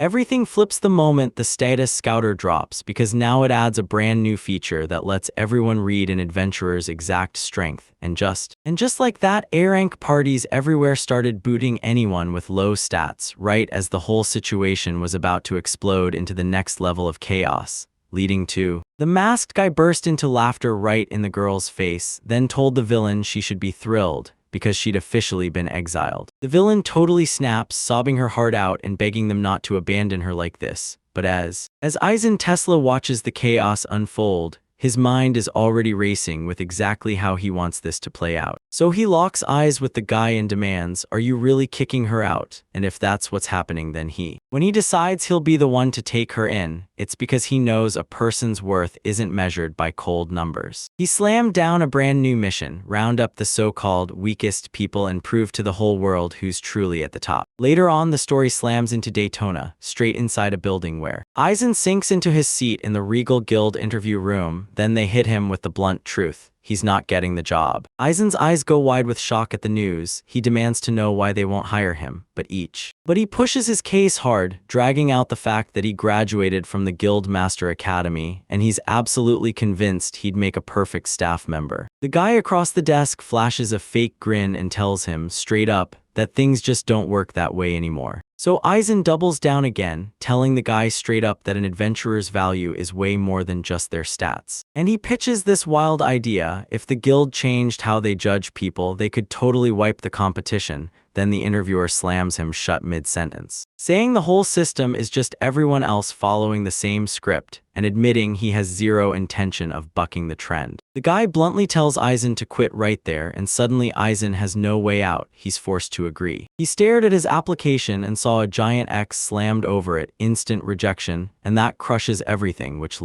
Everything flips the moment the status scouter drops because now it adds a brand new feature that lets everyone read an adventurer's exact strength. And just like that, A-rank parties everywhere started booting anyone with low stats right as the whole situation was about to explode into the next level of chaos, leading to the masked guy burst into laughter right in the girl's face, then told the villain she should be thrilled because she'd officially been exiled. The villain totally snaps, sobbing her heart out and begging them not to abandon her like this. But as Eisen Tesla watches the chaos unfold, his mind is already racing with exactly how he wants this to play out. So he locks eyes with the guy and demands, "Are you really kicking her out?" And if that's what's happening, then when he decides he'll be the one to take her in, it's because he knows a person's worth isn't measured by cold numbers. He slammed down a brand new mission, round up the so-called weakest people and prove to the whole world who's truly at the top. Later on, the story slams into Daytona, straight inside a building where Eisen sinks into his seat in the Regal Guild interview room. Then they hit him with the blunt truth. He's not getting the job. Eisen's eyes go wide with shock at the news. He demands to know why they won't hire him, but he pushes his case hard, dragging out the fact that he graduated from the Guild Master Academy, and he's absolutely convinced he'd make a perfect staff member. The guy across the desk flashes a fake grin and tells him, straight up, that things just don't work that way anymore. So Eisen doubles down again, telling the guy straight up that an adventurer's value is way more than just their stats. And he pitches this wild idea: if the guild changed how they judge people, they could totally wipe the competition. Then the interviewer slams him shut mid-sentence, saying the whole system is just everyone else following the same script, and admitting he has zero intention of bucking the trend. The guy bluntly tells Eisen to quit right there, and suddenly Eisen has no way out. He's forced to agree. He stared at his application and saw a giant X slammed over it, instant rejection, and that crushes everything, which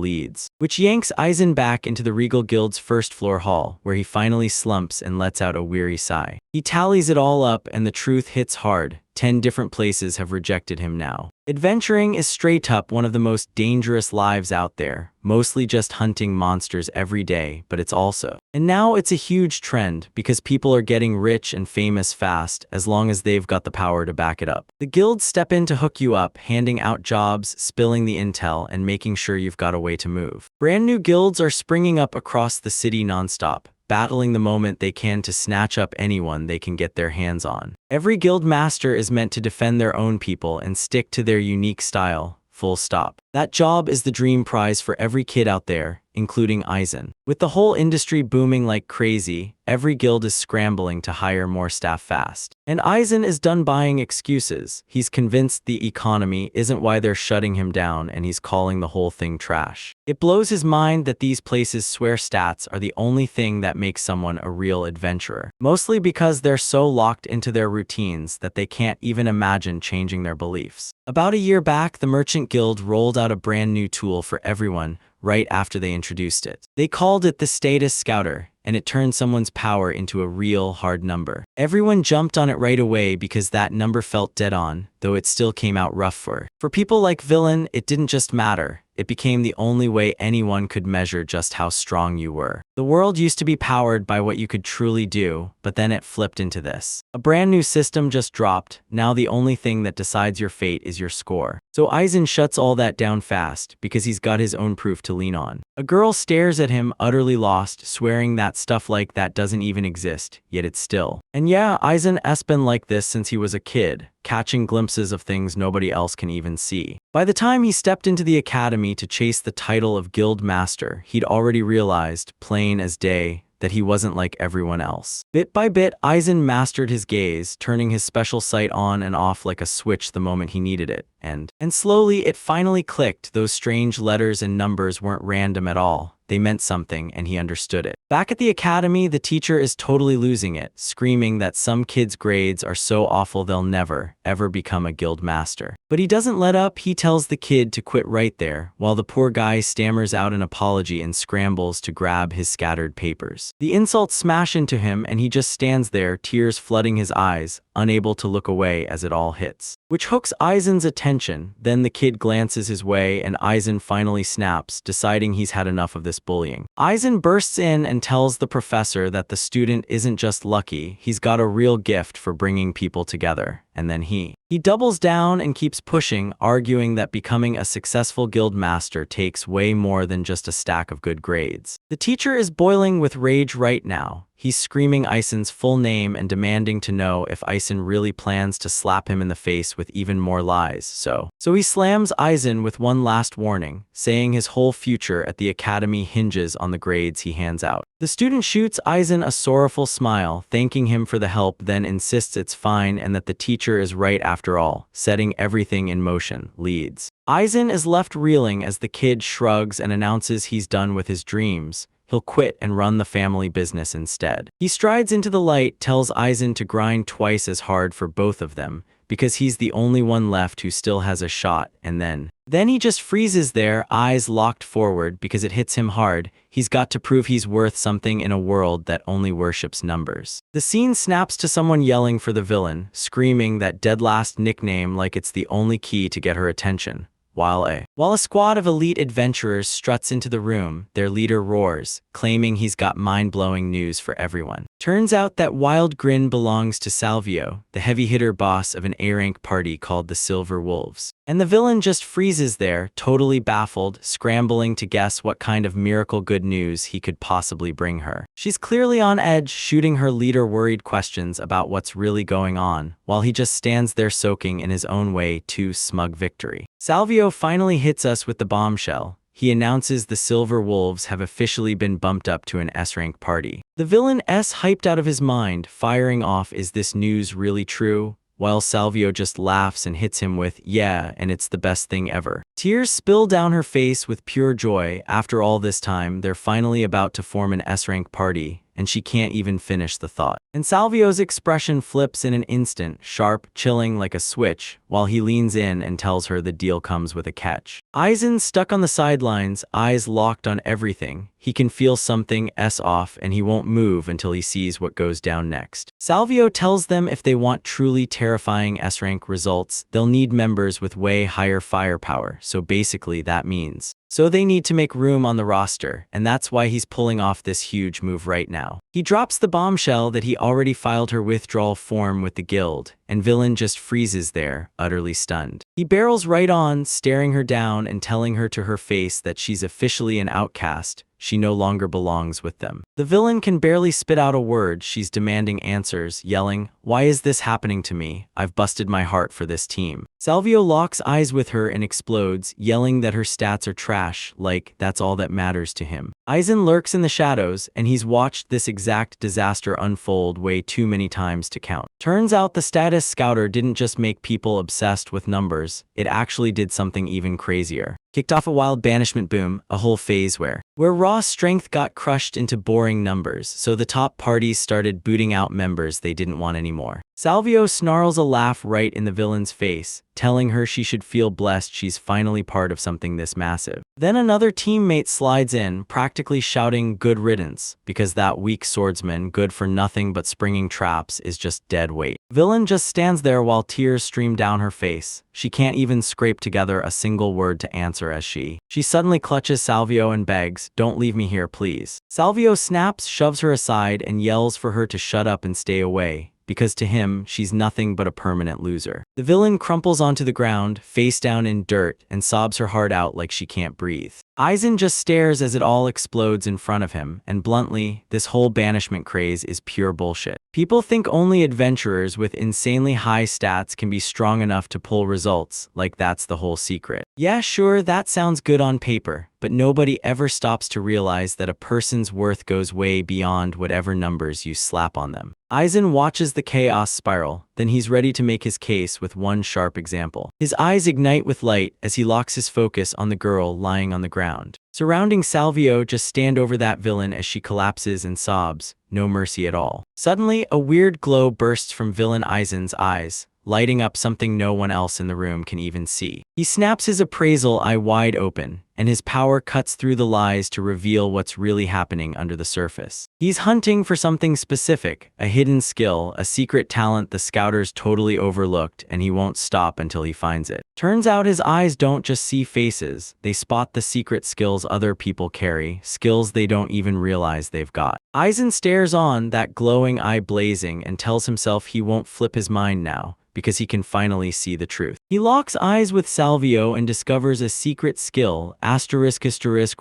yanks Eisen back into the Regal Guild's first floor hall, where he finally slumps and lets out a weary sigh. He tallies it all up, and the truth hits hard. 10 different places have rejected him now. Adventuring is straight up one of the most dangerous lives out there, mostly just hunting monsters every day, but it's also. And now it's a huge trend because people are getting rich and famous fast as long as they've got the power to back it up. The guilds step in to hook you up, handing out jobs, spilling the intel, and making sure you've got a way to move. Brand new guilds are springing up across the city nonstop, battling the moment they can to snatch up anyone they can get their hands on. Every guild master is meant to defend their own people and stick to their unique style, full stop. That job is the dream prize for every kid out there, including Eisen. With the whole industry booming like crazy, every guild is scrambling to hire more staff fast. And Eisen is done buying excuses. He's convinced the economy isn't why they're shutting him down, and he's calling the whole thing trash. It blows his mind that these places swear stats are the only thing that makes someone a real adventurer. Mostly because they're so locked into their routines that they can't even imagine changing their beliefs. About a year back, the Merchant Guild rolled out a brand new tool for everyone right after they introduced it. They called it the Status Scouter, and it turned someone's power into a real hard number. Everyone jumped on it right away because that number felt dead on, though it still came out rough for people like Villain. It didn't just matter. It became the only way anyone could measure just how strong you were. The world used to be powered by what you could truly do, but then it flipped into this. A brand new system just dropped. Now the only thing that decides your fate is your score. So Eisen shuts all that down fast because he's got his own proof to lean on. A girl stares at him, utterly lost, swearing that stuff like that doesn't even exist, yet it's still. And yeah, Eisen has been like this since he was a kid, catching glimpses of things nobody else can even see. By the time he stepped into the academy to chase the title of Guild Master, he'd already realized, plain as day, that he wasn't like everyone else. Bit by bit, Eisen mastered his gaze, turning his special sight on and off like a switch the moment he needed it. And slowly it finally clicked. Those strange letters and numbers weren't random at all. They meant something, and he understood it. Back at the academy, the teacher is totally losing it, screaming that some kids' grades are so awful they'll never, ever become a guild master. But he doesn't let up. He tells the kid to quit right there, while the poor guy stammers out an apology and scrambles to grab his scattered papers. The insults smash into him, and he just stands there, tears flooding his eyes, unable to look away as it all hits. Which hooks Eisen's attention. Then the kid glances his way, and Eisen finally snaps, deciding he's had enough of this bullying. Eisen bursts in and tells the professor that the student isn't just lucky, he's got a real gift for bringing people together. and then he doubles down and keeps pushing, arguing that becoming a successful guild master takes way more than just a stack of good grades. The teacher is boiling with rage right now. He's screaming Aizen's full name and demanding to know if Aizen really plans to slap him in the face with even more lies. So he slams Aizen with one last warning, saying his whole future at the academy hinges on the grades he hands out. The student shoots Aizen a sorrowful smile, thanking him for the help, then insists it's fine and that the teacher is right after all, setting everything in motion. Leads. Aizen is left reeling as the kid shrugs and announces he's done with his dreams. He'll quit and run the family business instead. He strides into the light, tells Aizen to grind twice as hard for both of them, because he's the only one left who still has a shot, and then he just freezes there, eyes locked forward because it hits him hard. He's got to prove he's worth something in a world that only worships numbers. The scene snaps to someone yelling for the villain, screaming that dead last nickname like it's the only key to get her attention. While a squad of elite adventurers struts into the room, their leader roars, claiming he's got mind-blowing news for everyone. Turns out that Wild Grin belongs to Salvio, the heavy-hitter boss of an A-rank party called the Silver Wolves. And the villain just freezes there, totally baffled, scrambling to guess what kind of miracle good news he could possibly bring her. She's clearly on edge, shooting her leader worried questions about what's really going on, while he just stands there soaking in his own way to smug victory. Salvio finally hits us with the bombshell. He announces the Silver Wolves have officially been bumped up to an S-rank party. The villain is hyped out of his mind, firing off, "Is this news really true?" While Salvio just laughs and hits him with, "Yeah, and it's the best thing ever." Tears spill down her face with pure joy. After all this time, they're finally about to form an S-rank party, and she can't even finish the thought. And Salvio's expression flips in an instant, sharp, chilling like a switch, while he leans in and tells her the deal comes with a catch. Aizen stuck on the sidelines, eyes locked on everything. He can feel something off and he won't move until he sees what goes down next. Salvio tells them if they want truly terrifying S-rank results, they'll need members with way higher firepower, so basically that means they need to make room on the roster, and that's why he's pulling off this huge move right now. He drops the bombshell that he already filed her withdrawal form with the guild, and villain just freezes there, utterly stunned. He barrels right on, staring her down and telling her to her face that she's officially an outcast. She no longer belongs with them. The villain can barely spit out a word. She's demanding answers, yelling, "Why is this happening to me? I've busted my heart for this team." Salvio locks eyes with her and explodes, yelling that her stats are trash, like that's all that matters to him. Aizen lurks in the shadows, and he's watched this exact disaster unfold way too many times to count. Turns out the status scouter didn't just make people obsessed with numbers, it actually did something even crazier. Kicked off a wild banishment boom, a whole phase where raw strength got crushed into boring numbers, so the top parties started booting out members they didn't want anymore. Salvio snarls a laugh right in the villain's face, telling her she should feel blessed she's finally part of something this massive. Then another teammate slides in, practically shouting "good riddance," because that weak swordsman, good for nothing but springing traps, is just dead weight. Villain just stands there while tears stream down her face. She can't even scrape together a single word to answer as she suddenly clutches Salvio and begs, "Don't leave me here, please." Salvio snaps, shoves her aside, and yells for her to shut up and stay away, because to him, she's nothing but a permanent loser. The villain crumples onto the ground, face down in dirt, and sobs her heart out like she can't breathe. Aizen just stares as it all explodes in front of him, and bluntly, this whole banishment craze is pure bullshit. People think only adventurers with insanely high stats can be strong enough to pull results, like that's the whole secret. Yeah, sure, that sounds good on paper, but nobody ever stops to realize that a person's worth goes way beyond whatever numbers you slap on them. Aizen watches the chaos spiral, then he's ready to make his case with one sharp example. His eyes ignite with light as he locks his focus on the girl lying on the ground. Surrounding Salvio just stand over that villain as she collapses and sobs, no mercy at all. Suddenly, a weird glow bursts from villain Aizen's eyes, lighting up something no one else in the room can even see. He snaps his appraisal eye wide open, and his power cuts through the lies to reveal what's really happening under the surface. He's hunting for something specific, a hidden skill, a secret talent the scouters totally overlooked, and he won't stop until he finds it. Turns out his eyes don't just see faces, they spot the secret skills other people carry, skills they don't even realize they've got. Aizen stares on, that glowing eye blazing, and tells himself he won't flip his mind now, because he can finally see the truth. He locks eyes with Salvio and discovers a secret skill, ***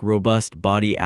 robust body ***,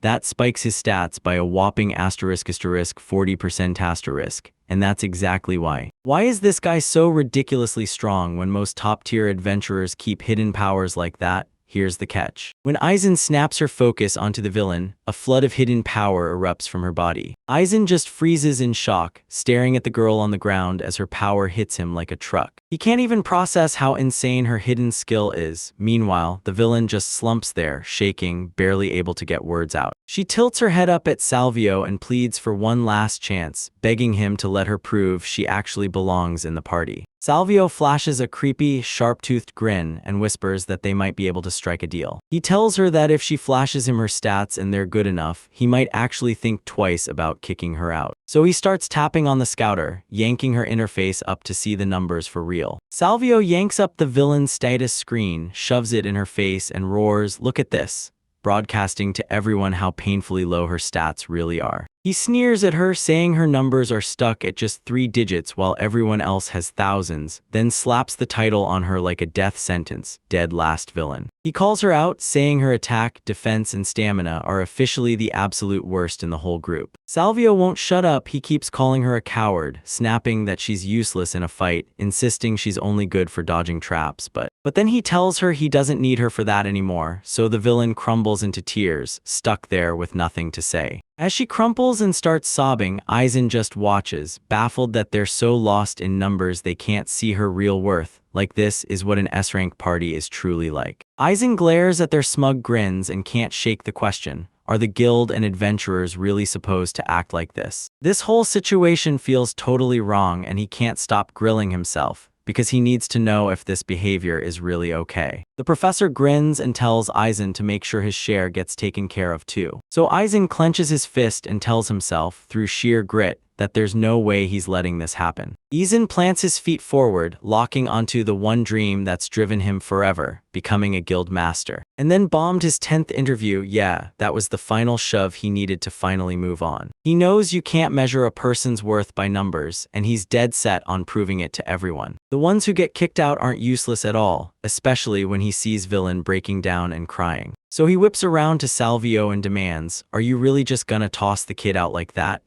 that spikes his stats by a whopping **40%**, and that's exactly why. Why is this guy so ridiculously strong when most top-tier adventurers keep hidden powers like that? Here's the catch. When Aizen snaps her focus onto the villain, a flood of hidden power erupts from her body. Aizen just freezes in shock, staring at the girl on the ground as her power hits him like a truck. He can't even process how insane her hidden skill is. Meanwhile, the villain just slumps there, shaking, barely able to get words out. She tilts her head up at Salvio and pleads for one last chance, begging him to let her prove she actually belongs in the party. Salvio flashes a creepy, sharp-toothed grin and whispers that they might be able to strike a deal. He tells her that if she flashes him her stats and they're good enough, he might actually think twice about kicking her out. So he starts tapping on the scouter, yanking her interface up to see the numbers for real. Salvio yanks up the villain's status screen, shoves it in her face, and roars, "Look at this," broadcasting to everyone how painfully low her stats really are. He sneers at her, saying her numbers are stuck at just 3 digits while everyone else has thousands, then slaps the title on her like a death sentence, "Dead Last Villain." He calls her out, saying her attack, defense, and stamina are officially the absolute worst in the whole group. Salvio won't shut up. He keeps calling her a coward, snapping that she's useless in a fight, insisting she's only good for dodging traps, but then he tells her he doesn't need her for that anymore, so the villain crumbles into tears, stuck there with nothing to say. As she crumples and starts sobbing, Aizen just watches, baffled that they're so lost in numbers they can't see her real worth. Like, this is what an S-rank party is truly like. Aizen glares at their smug grins and can't shake the question. Are the guild and adventurers really supposed to act like this? This whole situation feels totally wrong, and he can't stop grilling himself, because he needs to know if this behavior is really okay. The professor grins and tells Aizen to make sure his share gets taken care of too. So Aizen clenches his fist and tells himself, through sheer grit, that there's no way he's letting this happen. Aizen plants his feet forward, locking onto the one dream that's driven him forever, becoming a guild master. And then bombed his 10th interview. Yeah, that was the final shove he needed to finally move on. He knows you can't measure a person's worth by numbers, and he's dead set on proving it to everyone. The ones who get kicked out aren't useless at all, especially when he sees villain breaking down and crying. So he whips around to Salvio and demands, "Are you really just gonna toss the kid out like that?"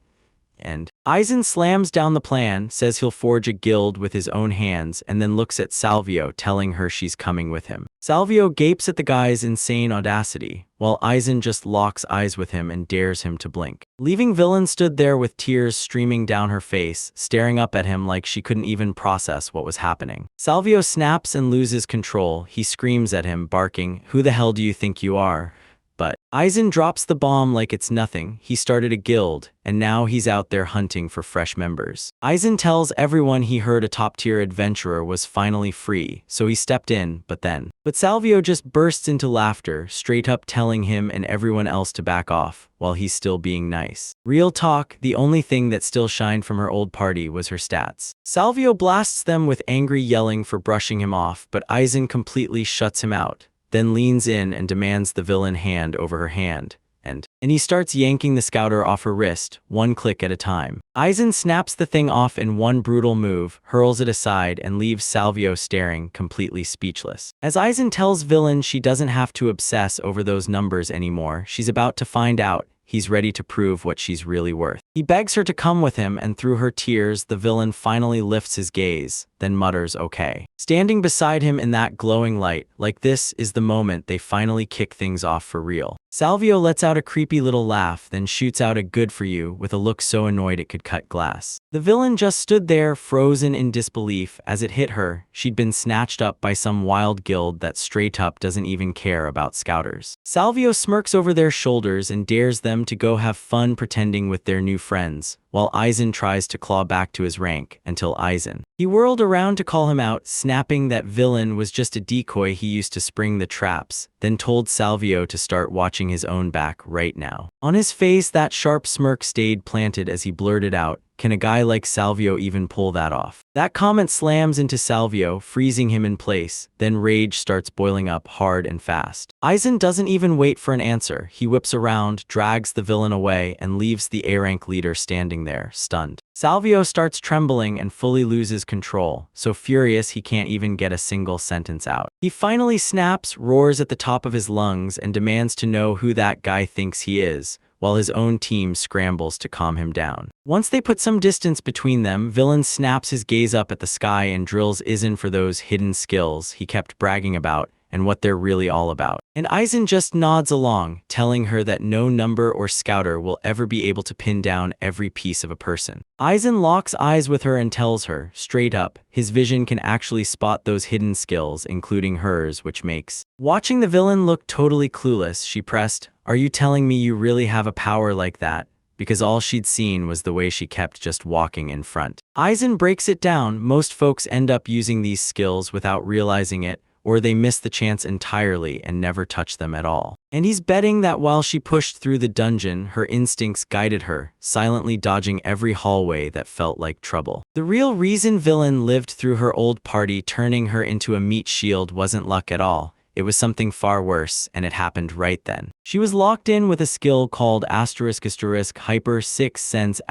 And Aizen slams down the plan, says he'll forge a guild with his own hands, and then looks at Salvio, telling her she's coming with him. Salvio gapes at the guy's insane audacity, while Aizen just locks eyes with him and dares him to blink. Leaving villain stood there with tears streaming down her face, staring up at him like she couldn't even process what was happening. Salvio snaps and loses control. He screams at him, barking, "Who the hell do you think you are?" But Aizen drops the bomb like it's nothing. He started a guild, and now he's out there hunting for fresh members. Aizen tells everyone he heard a top-tier adventurer was finally free, so he stepped in, but Salvio just bursts into laughter, straight up telling him and everyone else to back off, while he's still being nice. Real talk, the only thing that still shined from her old party was her stats. Salvio blasts them with angry yelling for brushing him off, but Aizen completely shuts him out, then leans in and demands the villain hand over her hand, and he starts yanking the scouter off her wrist, one click at a time. Aizen snaps the thing off in one brutal move, hurls it aside, and leaves Salvio staring, completely speechless. As Aizen tells villain she doesn't have to obsess over those numbers anymore, she's about to find out. He's ready to prove what she's really worth. He begs her to come with him, and through her tears, the villain finally lifts his gaze, then mutters, "Okay." Standing beside him in that glowing light, like this is the moment they finally kick things off for real. Salvio lets out a creepy little laugh, then shoots out a "good for you" with a look so annoyed it could cut glass. The villain just stood there, frozen in disbelief. As it hit her, she'd been snatched up by some wild guild that straight up doesn't even care about scouters. Salvio smirks over their shoulders and dares them to go have fun pretending with their new friends, while Aizen tries to claw back to his rank until Aizen. He whirled around to call him out, snapping that villain was just a decoy he used to spring the traps, then told Salvio to start watching his own back right now. On his face, that sharp smirk stayed planted as he blurted out, "Can a guy like Salvio even pull that off?" That comment slams into Salvio, freezing him in place, then rage starts boiling up hard and fast. Aizen doesn't even wait for an answer. He whips around, drags the villain away, and leaves the A-rank leader standing there, stunned. Salvio starts trembling and fully loses control, so furious he can't even get a single sentence out. He finally snaps, roars at the top of his lungs, and demands to know who that guy thinks he is, while his own team scrambles to calm him down. Once they put some distance between them, villain snaps his gaze up at the sky and drills Aizen for those hidden skills he kept bragging about and what they're really all about. And Aizen just nods along, telling her that no number or scouter will ever be able to pin down every piece of a person. Aizen locks eyes with her and tells her, straight up, his vision can actually spot those hidden skills, including hers, which makes. Watching the villain look totally clueless, she pressed, "Are you telling me you really have a power like that?" Because all she'd seen was the way she kept just walking in front. Aizen breaks it down. Most folks end up using these skills without realizing it, or they miss the chance entirely and never touch them at all. And he's betting that while she pushed through the dungeon, her instincts guided her, silently dodging every hallway that felt like trouble. The real reason villain lived through her old party, turning her into a meat shield, wasn't luck at all. It was something far worse, and it happened right then. She was locked in with a skill called *** hyper sixth sense ***,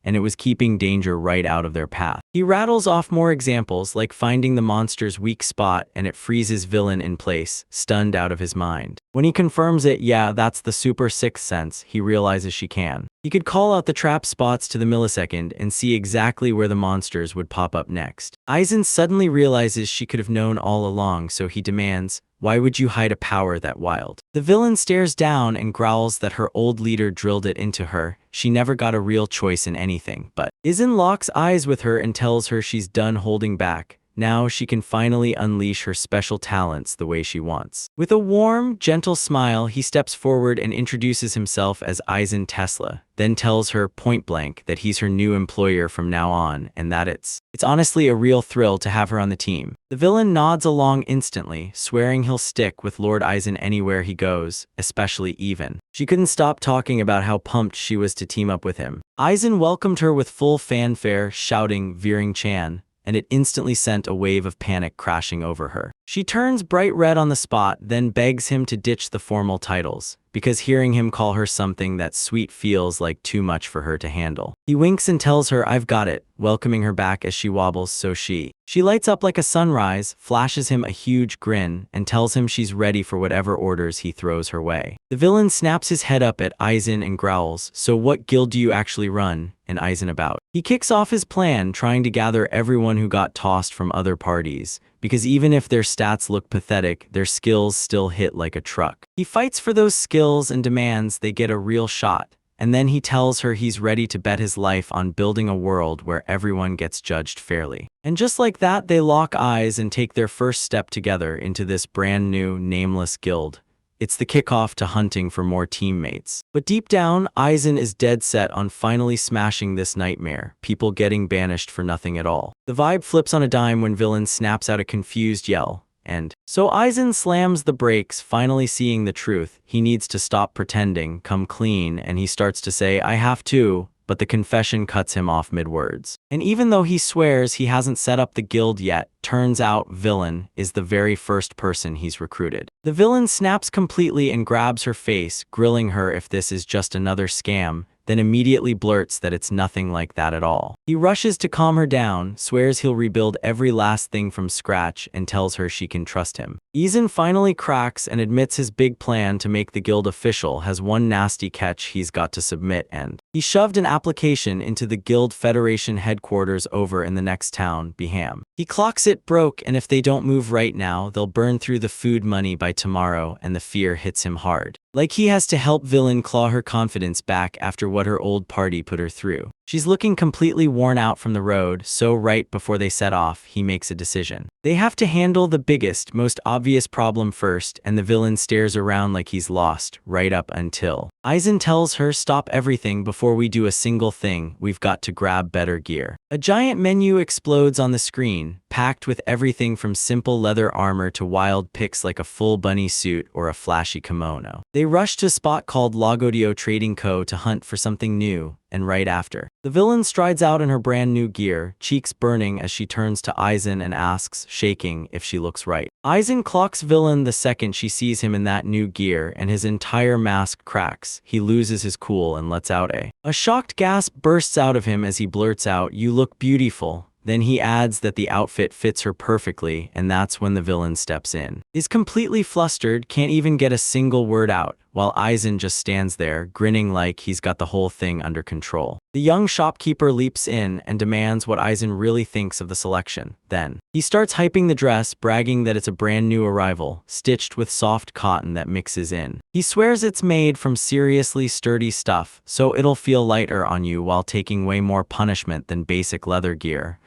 and it was keeping danger right out of their path. He rattles off more examples, like finding the monster's weak spot and it freezes villain in place, stunned out of his mind. When he confirms it, yeah, that's the super sixth sense, he realizes she can. He could call out the trap spots to the millisecond and see exactly where the monsters would pop up next. Aizen suddenly realizes she could have known all along, so he demands, "Why would you hide a power that wild?" The villain stares down and growls that her old leader drilled it into her. She never got a real choice in anything, but Aizen locks eyes with her and tells her she's done holding back. Now she can finally unleash her special talents the way she wants. With a warm, gentle smile, he steps forward and introduces himself as Aizen Tesla, then tells her point blank that he's her new employer from now on and that it's honestly a real thrill to have her on the team. The villain nods along instantly, swearing he'll stick with Lord Aizen anywhere he goes, especially even. She couldn't stop talking about how pumped she was to team up with him. Aizen welcomed her with full fanfare, shouting Veering Chan, and it instantly sent a wave of panic crashing over her. She turns bright red on the spot, then begs him to ditch the formal titles, because hearing him call her something that sweet feels like too much for her to handle. He winks and tells her, "I've got it," welcoming her back as she wobbles, so she lights up like a sunrise, flashes him a huge grin, and tells him she's ready for whatever orders he throws her way. The villain snaps his head up at Aizen and growls, "So what guild do you actually run?" And Aizen about. He kicks off his plan, trying to gather everyone who got tossed from other parties, because even if their stats look pathetic, their skills still hit like a truck. He fights for those skills and demands they get a real shot, and then he tells her he's ready to bet his life on building a world where everyone gets judged fairly. And just like that, they lock eyes and take their first step together into this brand new, nameless guild. It's the kickoff to hunting for more teammates. But deep down, Aizen is dead set on finally smashing this nightmare, people getting banished for nothing at all. The vibe flips on a dime when villain snaps out a confused yell, and so Aizen slams the brakes, finally seeing the truth. He needs to stop pretending, come clean, and he starts to say, "I have to," but the confession cuts him off mid-words. And even though he swears he hasn't set up the guild yet, turns out villain is the very first person he's recruited. The villain snaps completely and grabs her face, grilling her if this is just another scam, then immediately blurts that it's nothing like that at all. He rushes to calm her down, swears he'll rebuild every last thing from scratch, and tells her she can trust him. Aizen finally cracks and admits his big plan to make the guild official has one nasty catch he's got to submit, and he shoved an application into the guild federation headquarters over in the next town, Beham. He clocks it broke, and if they don't move right now, they'll burn through the food money by tomorrow, and the fear hits him hard. Like he has to help villain claw her confidence back after what her old party put her through. She's looking completely worn out from the road, so right before they set off, he makes a decision. They have to handle the biggest, most obvious problem first, and the villain stares around like he's lost, right up until Aizen tells her, "Stop everything before we do a single thing, we've got to grab better gear." A giant menu explodes on the screen, packed with everything from simple leather armor to wild picks like a full bunny suit or a flashy kimono. They rush to a spot called Lagodio Trading Co. to hunt for something new, and right after, the villain strides out in her brand new gear, cheeks burning as she turns to Aizen and asks, shaking, if she looks right. Aizen clocks villain the second she sees him in that new gear, and his entire mask cracks. He loses his cool and lets out a shocked gasp bursts out of him as he blurts out, "You look beautiful." Then he adds that the outfit fits her perfectly, and that's when the villain steps in. He's completely flustered, can't even get a single word out, while Aizen just stands there, grinning like he's got the whole thing under control. The young shopkeeper leaps in and demands what Aizen really thinks of the selection. Then, he starts hyping the dress, bragging that it's a brand new arrival, stitched with soft cotton that mixes in. He swears it's made from seriously sturdy stuff, so it'll feel lighter on you while taking way more punishment than basic leather gear.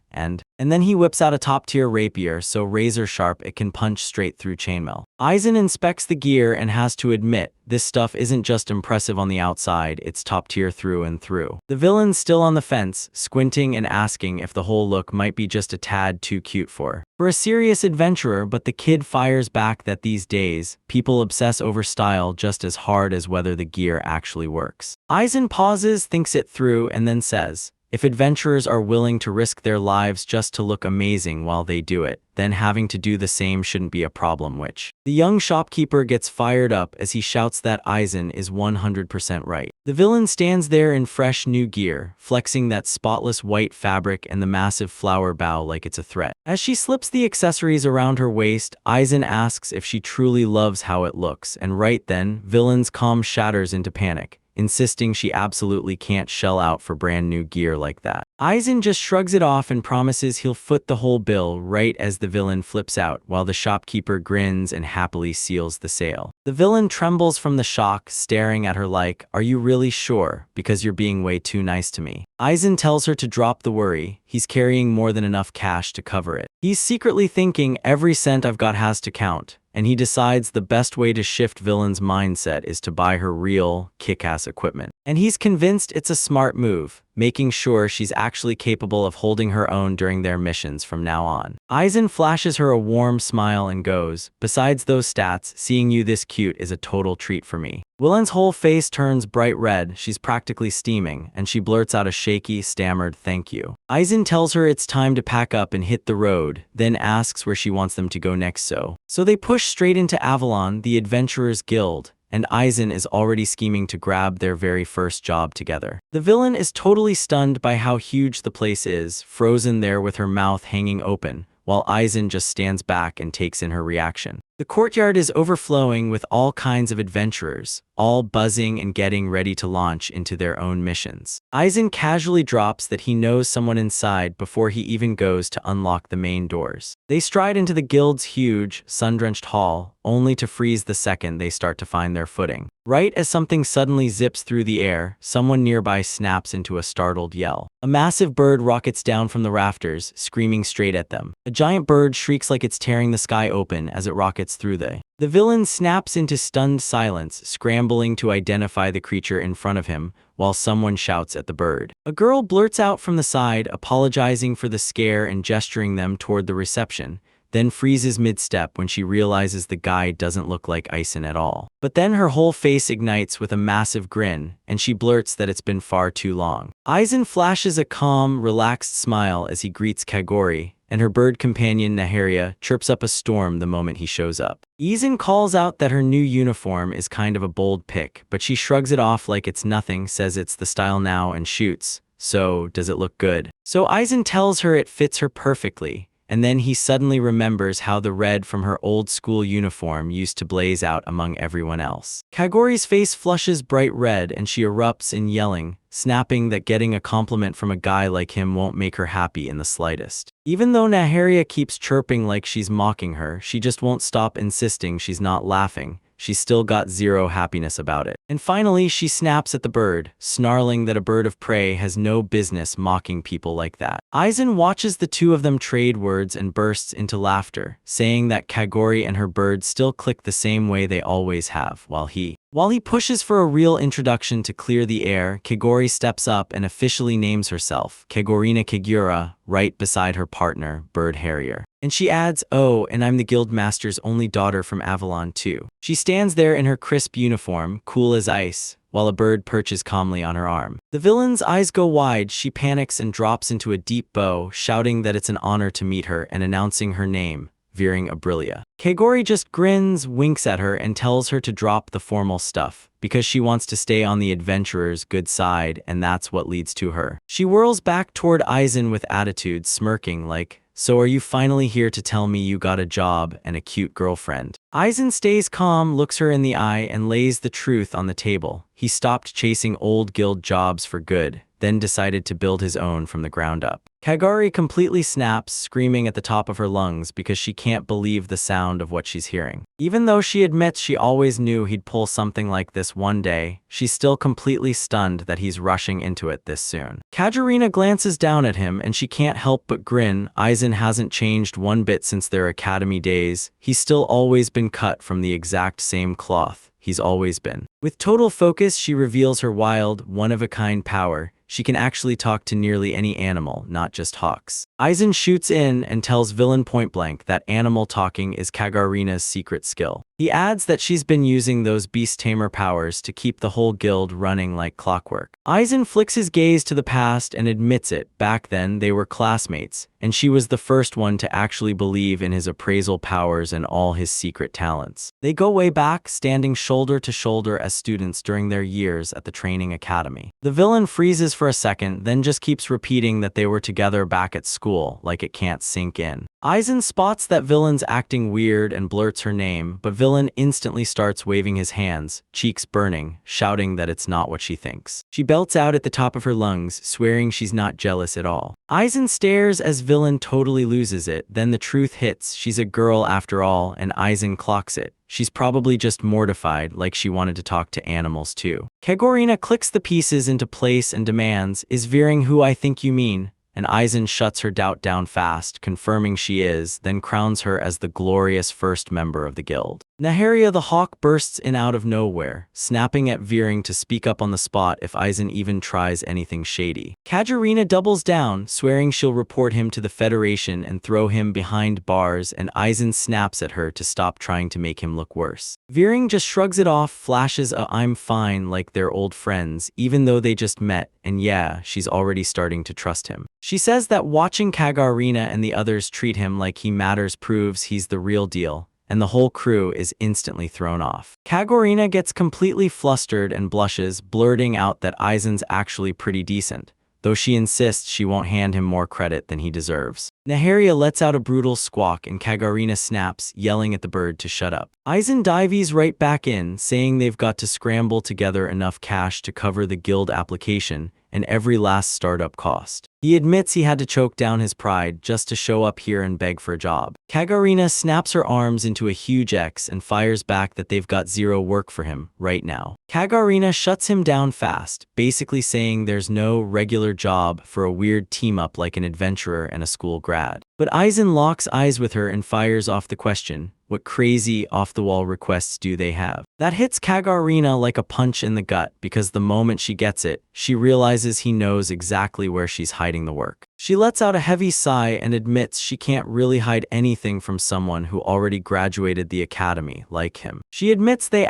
And then he whips out a top-tier rapier so razor-sharp it can punch straight through chainmail. Aizen inspects the gear and has to admit, this stuff isn't just impressive on the outside, it's top-tier through and through. The villain's still on the fence, squinting and asking if the whole look might be just a tad too cute for a serious adventurer, but the kid fires back that these days, people obsess over style just as hard as whether the gear actually works. Aizen pauses, thinks it through, and then says, if adventurers are willing to risk their lives just to look amazing while they do it, then having to do the same shouldn't be a problem, which the young shopkeeper gets fired up as he shouts that Aizen is 100% right. The villain stands there in fresh new gear, flexing that spotless white fabric and the massive flower bow like it's a threat. As she slips the accessories around her waist, Aizen asks if she truly loves how it looks, and right then, villain's calm shatters into panic, insisting she absolutely can't shell out for brand new gear like that. Aizen just shrugs it off and promises he'll foot the whole bill right as the villain flips out, while the shopkeeper grins and happily seals the sale. The villain trembles from the shock, staring at her like, "Are you really sure? Because you're being way too nice to me." Aizen tells her to drop the worry, he's carrying more than enough cash to cover it. He's secretly thinking, every cent I've got has to count, and he decides the best way to shift villain's mindset is to buy her real, kick-ass equipment. And he's convinced it's a smart move, making sure she's actually capable of holding her own during their missions from now on. Aizen flashes her a warm smile and goes, "Besides those stats, seeing you this cute is a total treat for me." Willen's whole face turns bright red, she's practically steaming, and she blurts out a shaky, stammered thank you. Aizen tells her it's time to pack up and hit the road, then asks where she wants them to go next so they push straight into Avalon, the Adventurers Guild, and Aizen is already scheming to grab their very first job together. The villain is totally stunned by how huge the place is, frozen there with her mouth hanging open, while Aizen just stands back and takes in her reaction. The courtyard is overflowing with all kinds of adventurers, all buzzing and getting ready to launch into their own missions. Aizen casually drops that he knows someone inside before he even goes to unlock the main doors. They stride into the guild's huge, sun-drenched hall, only to freeze the second they start to find their footing. Right as something suddenly zips through the air, someone nearby snaps into a startled yell. A massive bird rockets down from the rafters, screaming straight at them. A giant bird shrieks like it's tearing the sky open as it rockets through the villain snaps into stunned silence, scrambling to identify the creature in front of him, while someone shouts at the bird. A girl blurts out from the side, apologizing for the scare and gesturing them toward the reception, then freezes mid-step when she realizes the guy doesn't look like Aizen at all. But then her whole face ignites with a massive grin, and she blurts that it's been far too long. Aizen flashes a calm, relaxed smile as he greets Kagori, and her bird companion Naharia chirps up a storm the moment he shows up. Aizen calls out that her new uniform is kind of a bold pick, but she shrugs it off like it's nothing, says it's the style now, and shoots, "So, does it look good?" So Aizen tells her it fits her perfectly, and then he suddenly remembers how the red from her old school uniform used to blaze out among everyone else. Kagori's face flushes bright red and she erupts in yelling, snapping that getting a compliment from a guy like him won't make her happy in the slightest. Even though Naharia keeps chirping like she's mocking her, she just won't stop insisting she's not laughing, she's still got zero happiness about it. And finally, she snaps at the bird, snarling that a bird of prey has no business mocking people like that. Aizen watches the two of them trade words and bursts into laughter, saying that Kagori and her bird still click the same way they always have, while he pushes for a real introduction to clear the air. Kagori steps up and officially names herself Kagorina Kagura, right beside her partner, Bird Harrier. And she adds, "Oh, and I'm the Guildmaster's only daughter from Avalon too." She stands there in her crisp uniform, cool as ice, while a bird perches calmly on her arm. The villain's eyes go wide, she panics and drops into a deep bow, shouting that it's an honor to meet her and announcing her name, Veering Abrilia. Kagori just grins, winks at her, and tells her to drop the formal stuff, because she wants to stay on the adventurer's good side, and that's what leads to her. She whirls back toward Aizen with attitude, smirking like, "So are you finally here to tell me you got a job and a cute girlfriend?" Aizen stays calm, looks her in the eye, and lays the truth on the table. He stopped chasing old guild jobs for good, then decided to build his own from the ground up. Kagori completely snaps, screaming at the top of her lungs because she can't believe the sound of what she's hearing. Even though she admits she always knew he'd pull something like this one day, she's still completely stunned that he's rushing into it this soon. Kagorina glances down at him and she can't help but grin. Aizen hasn't changed one bit since their academy days. He's still always been cut from the exact same cloth he's always been. With total focus, she reveals her wild, one-of-a-kind power. She can actually talk to nearly any animal, not just hawks. Aizen shoots in and tells villain point-blank that animal talking is Kagorina's secret skill. He adds that she's been using those beast tamer powers to keep the whole guild running like clockwork. Aizen flicks his gaze to the past and admits it. Back then, they were classmates, and she was the first one to actually believe in his appraisal powers and all his secret talents. They go way back, standing shoulder to shoulder as students during their years at the training academy. The villain freezes for a second, then just keeps repeating that they were together back at school, like it can't sink in. Aizen spots that villain's acting weird and blurts her name, but villain instantly starts waving his hands, cheeks burning, shouting that it's not what she thinks. She belts out at the top of her lungs, swearing she's not jealous at all. Aizen stares as villain totally loses it, then the truth hits. She's a girl after all, and Aizen clocks it. She's probably just mortified, like she wanted to talk to animals too. Kagorina clicks the pieces into place and demands, "Is Veering who I think you mean?" And Aizen shuts her doubt down fast, confirming she is, then crowns her as the glorious first member of the guild. Naharia the hawk bursts in out of nowhere, snapping at Veering to speak up on the spot if Aizen even tries anything shady. Kagorina doubles down, swearing she'll report him to the Federation and throw him behind bars, and Aizen snaps at her to stop trying to make him look worse. Veering just shrugs it off, flashes a "I'm fine" like they're old friends, even though they just met, and yeah, she's already starting to trust him. She says that watching Kagorina and the others treat him like he matters proves he's the real deal, and the whole crew is instantly thrown off. Kagorina gets completely flustered and blushes, blurting out that Aizen's actually pretty decent, though she insists she won't hand him more credit than he deserves. Naharia lets out a brutal squawk and Kagorina snaps, yelling at the bird to shut up. Aizen dives right back in, saying they've got to scramble together enough cash to cover the guild application and every last startup cost. He admits he had to choke down his pride just to show up here and beg for a job. Kagorina snaps her arms into a huge X and fires back that they've got zero work for him right now. Kagorina shuts him down fast, basically saying there's no regular job for a weird team-up like an adventurer and a school grad. But Aizen locks eyes with her and fires off the question, what crazy, off-the-wall requests do they have? That hits Kagorina like a punch in the gut because the moment she gets it, she realizes he knows exactly where she's hiding the work. She lets out a heavy sigh and admits she can't really hide anything from someone who already graduated the academy like him. She admits they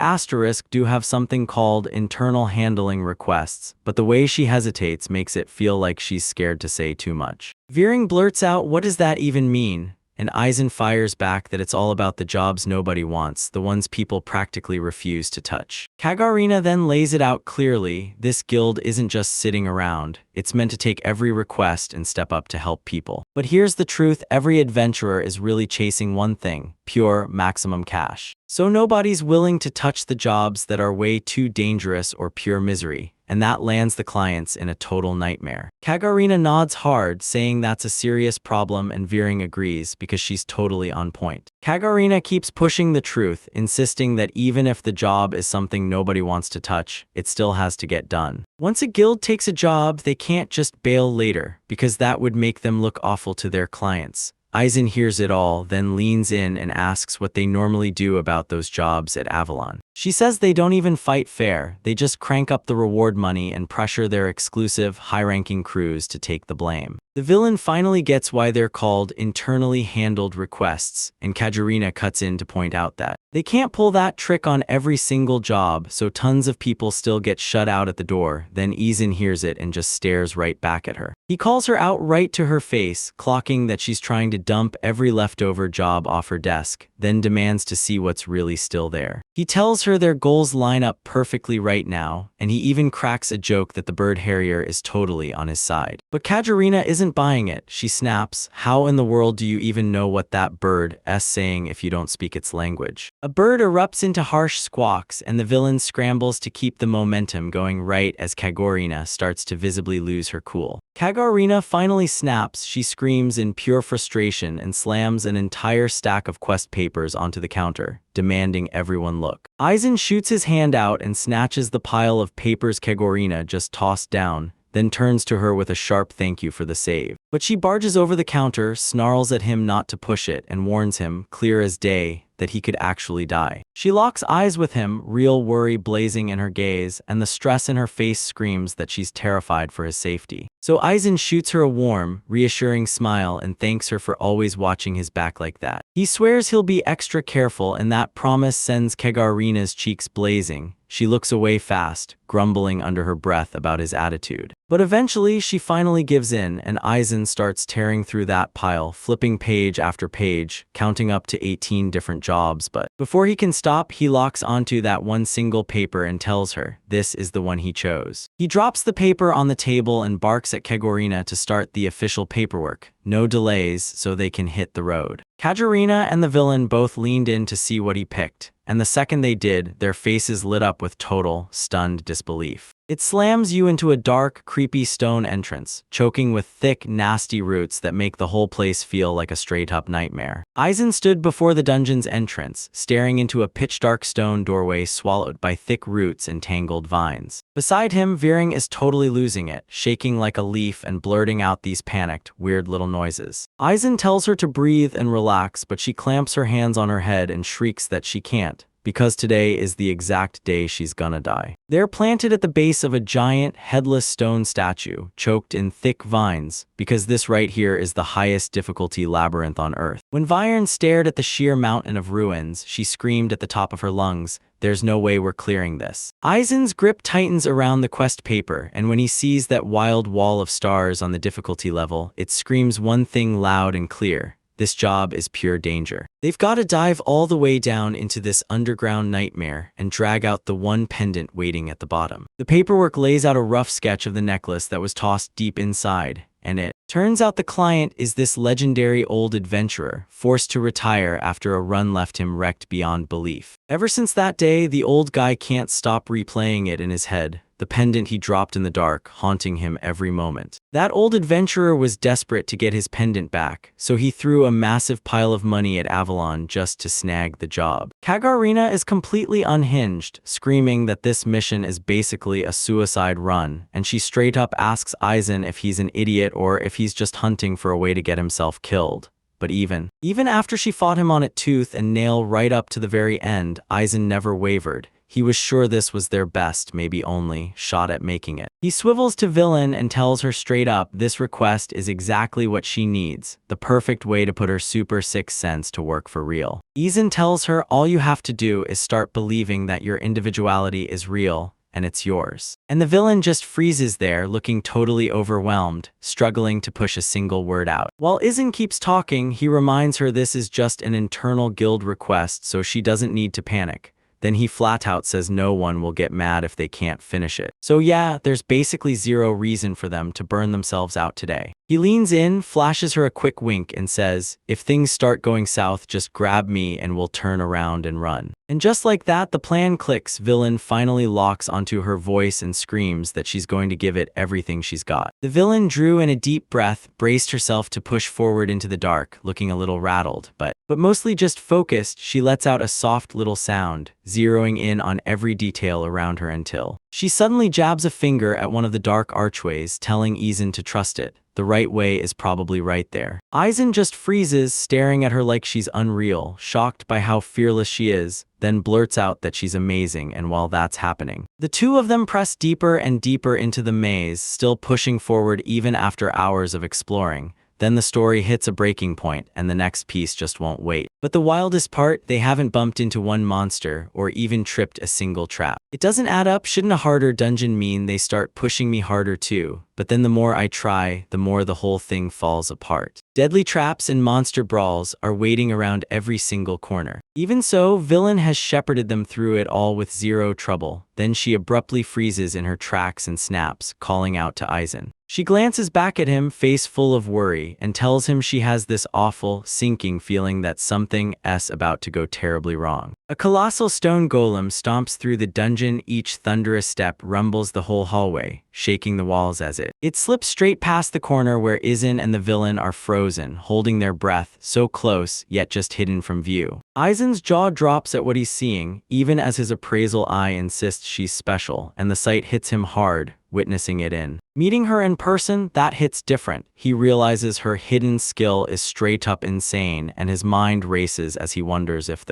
do have something called internal handling requests, but the way she hesitates makes it feel like she's scared to say too much. Veering blurts out, "What does that even mean?" And Aizen fires back that it's all about the jobs nobody wants, the ones people practically refuse to touch. Kagorina then lays it out clearly, this guild isn't just sitting around, it's meant to take every request and step up to help people. But here's the truth, every adventurer is really chasing one thing, pure maximum cash. So nobody's willing to touch the jobs that are way too dangerous or pure misery. and that lands the clients in a total nightmare. Kagarina nods hard, saying that's a serious problem, and Veering agrees because she's totally on point. Kagarina keeps pushing the truth, insisting that even if the job is something nobody wants to touch, it still has to get done. Once a guild takes a job, they can't just bail later, because that would make them look awful to their clients. Aizen hears it all, then leans in and asks what they normally do about those jobs at Avalon. She says they don't even fight fair, they just crank up the reward money and pressure their exclusive, high-ranking crews to take the blame. The villain finally gets why they're called internally handled requests, and Kagarina cuts in to point out that they can't pull that trick on every single job, so tons of people still get shut out at the door. Then Aizen hears it and just stares right back at her. He calls her out right to her face, clocking that she's trying to dump every leftover job off her desk, then demands to see what's really still there. He tells her their goals line up perfectly right now, and he even cracks a joke that the bird harrier is totally on his side. But Kagarina isn't buying it. She snaps, "How in the world do you even know what that bird is saying if you don't speak its language?" A bird erupts into harsh squawks, and the villain scrambles to keep the momentum going right as Kagarina starts to visibly lose her cool. Kagarina finally snaps. She screams in pure frustration and slams an entire stack of quest papers onto the counter, demanding everyone look. Aizen shoots his hand out and snatches the pile of papers Kagarina just tossed down, then turns to her with a sharp thank you for the save. But she barges over the counter, snarls at him not to push it, and warns him, clear as day, that he could actually die. She locks eyes with him, real worry blazing in her gaze, and the stress in her face screams that she's terrified for his safety. So Aizen shoots her a warm, reassuring smile and thanks her for always watching his back like that. He swears he'll be extra careful, and that promise sends Kagarina's cheeks blazing. She looks away fast, grumbling under her breath about his attitude. But eventually, she finally gives in, and Aizen starts tearing through that pile, flipping page after page, counting up to 18 different jobs. But before he can stop, he locks onto that one single paper and tells her this is the one he chose. He drops the paper on the table and barks at Kagarina to start the official paperwork. No delays, so they can hit the road. Kagarina and the villain both leaned in to see what he picked, and the second they did, their faces lit up with total, stunned disbelief. It slams you into a dark, creepy stone entrance, choking with thick, nasty roots that make the whole place feel like a straight-up nightmare. Aizen stood before the dungeon's entrance, staring into a pitch-dark stone doorway swallowed by thick roots and tangled vines. Beside him, Veering is totally losing it, shaking like a leaf and blurting out these panicked, weird little noises. Aizen tells her to breathe and relax, but she clamps her hands on her head and shrieks that she can't, because today is the exact day she's gonna die. They're planted at the base of a giant, headless stone statue, choked in thick vines, because this right here is the highest difficulty labyrinth on Earth. When Viren stared at the sheer mountain of ruins, she screamed at the top of her lungs, "There's no way we're clearing this." Aizen's grip tightens around the quest paper, and when he sees that wild wall of stars on the difficulty level, it screams one thing loud and clear: this job is pure danger. They've got to dive all the way down into this underground nightmare and drag out the one pendant waiting at the bottom. The paperwork lays out a rough sketch of the necklace that was tossed deep inside, and it turns out the client is this legendary old adventurer, forced to retire after a run left him wrecked beyond belief. Ever since that day, the old guy can't stop replaying it in his head, the pendant he dropped in the dark, haunting him every moment. That old adventurer was desperate to get his pendant back, so he threw a massive pile of money at Avalon just to snag the job. Kagarina is completely unhinged, screaming that this mission is basically a suicide run, and she straight up asks Aizen if he's an idiot or if he's just hunting for a way to get himself killed. But even after she fought him on it tooth and nail right up to the very end, Aizen never wavered. He was sure this was their best, maybe only, shot at making it. He swivels to Villain and tells her straight up this request is exactly what she needs, the perfect way to put her super sixth sense to work for real. Aizen tells her all you have to do is start believing that your individuality is real, and it's yours. And the villain just freezes there, looking totally overwhelmed, struggling to push a single word out. While Aizen keeps talking, he reminds her this is just an internal guild request, so she doesn't need to panic. Then he flat out says no one will get mad if they can't finish it. So yeah, there's basically zero reason for them to burn themselves out today. He leans in, flashes her a quick wink, and says, if things start going south, just grab me and we'll turn around and run. And just like that, the plan clicks. Villain finally locks onto her voice and screams that she's going to give it everything she's got. The villain drew in a deep breath, braced herself to push forward into the dark, looking a little rattled, but mostly just focused. She lets out a soft little sound, zeroing in on every detail around her until she suddenly jabs a finger at one of the dark archways, telling Aizen to trust it. The right way is probably right there. Aizen just freezes, staring at her like she's unreal, shocked by how fearless she is, then blurts out that she's amazing. And while that's happening, the two of them press deeper and deeper into the maze, still pushing forward even after hours of exploring. Then the story hits a breaking point, and the next piece just won't wait. But the wildest part, they haven't bumped into one monster or even tripped a single trap. It doesn't add up. Shouldn't a harder dungeon mean they start pushing me harder too? But then the more I try, the more the whole thing falls apart. Deadly traps and monster brawls are waiting around every single corner. Even so, villain has shepherded them through it all with zero trouble. Then she abruptly freezes in her tracks and snaps, calling out to Aizen. She glances back at him, face full of worry, and tells him she has this awful, sinking feeling that something's about to go terribly wrong. A colossal stone golem stomps through the dungeon. Each thunderous step rumbles the whole hallway, shaking the walls as it slips straight past the corner where Aizen and the villain are frozen, holding their breath, so close, yet just hidden from view. Aizen's jaw drops at what he's seeing, even as his appraisal eye insists she's special, and the sight hits him hard, witnessing it in. Meeting her in person, that hits different. He realizes her hidden skill is straight up insane, and his mind races as he wonders if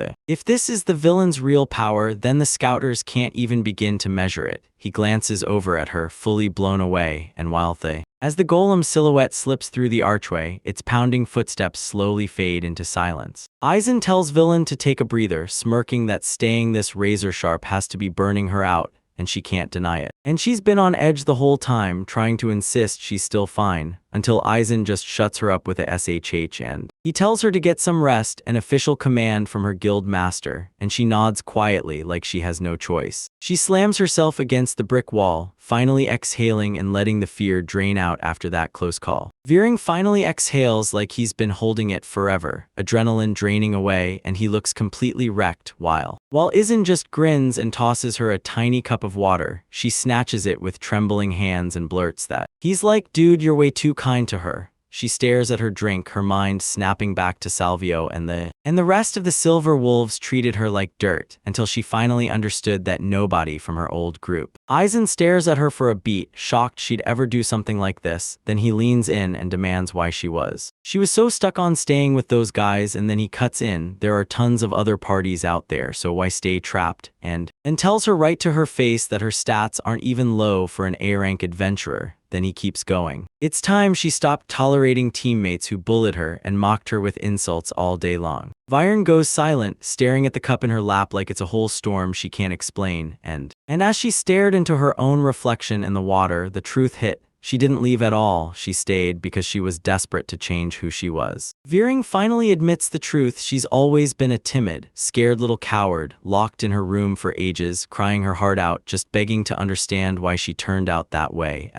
this is the villain's real power. Then the scouters can't even begin to measure it. He glances over at her, fully blown away, and as the golem silhouette slips through the archway, its pounding footsteps slowly fade into silence. Aizen tells villain to take a breather, smirking that staying this razor sharp has to be burning her out, and she can't deny it. And she's been on edge the whole time, trying to insist she's still fine, until Aizen just shuts her up with a SHH and he tells her to get some rest, an official command from her guild master, and she nods quietly like she has no choice. She slams herself against the brick wall, finally exhaling and letting the fear drain out after that close call. Veering finally exhales like he's been holding it forever, adrenaline draining away, and he looks completely wrecked while Aizen just grins and tosses her a tiny cup of water. She snatches it with trembling hands and blurts that he's like, "Dude, you're way too kind to her." She stares at her drink, her mind snapping back to Salvio and the rest of the Silver Wolves treated her like dirt, until she finally understood that nobody from her old group. Aizen stares at her for a beat, shocked she'd ever do something like this. Then he leans in and demands why she was so stuck on staying with those guys, and then he cuts in, "There are tons of other parties out there, so why stay trapped?" and tells her right to her face that her stats aren't even low for an A-rank adventurer. Then he keeps going. It's time she stopped tolerating teammates who bullied her and mocked her with insults all day long. Vyern goes silent, staring at the cup in her lap like it's a whole storm she can't explain, and as she stared into her own reflection in the water, the truth hit. She didn't leave at all. She stayed because she was desperate to change who she was. Veering finally admits the truth. She's always been a timid, scared little coward, locked in her room for ages, crying her heart out, just begging to understand why she turned out that way.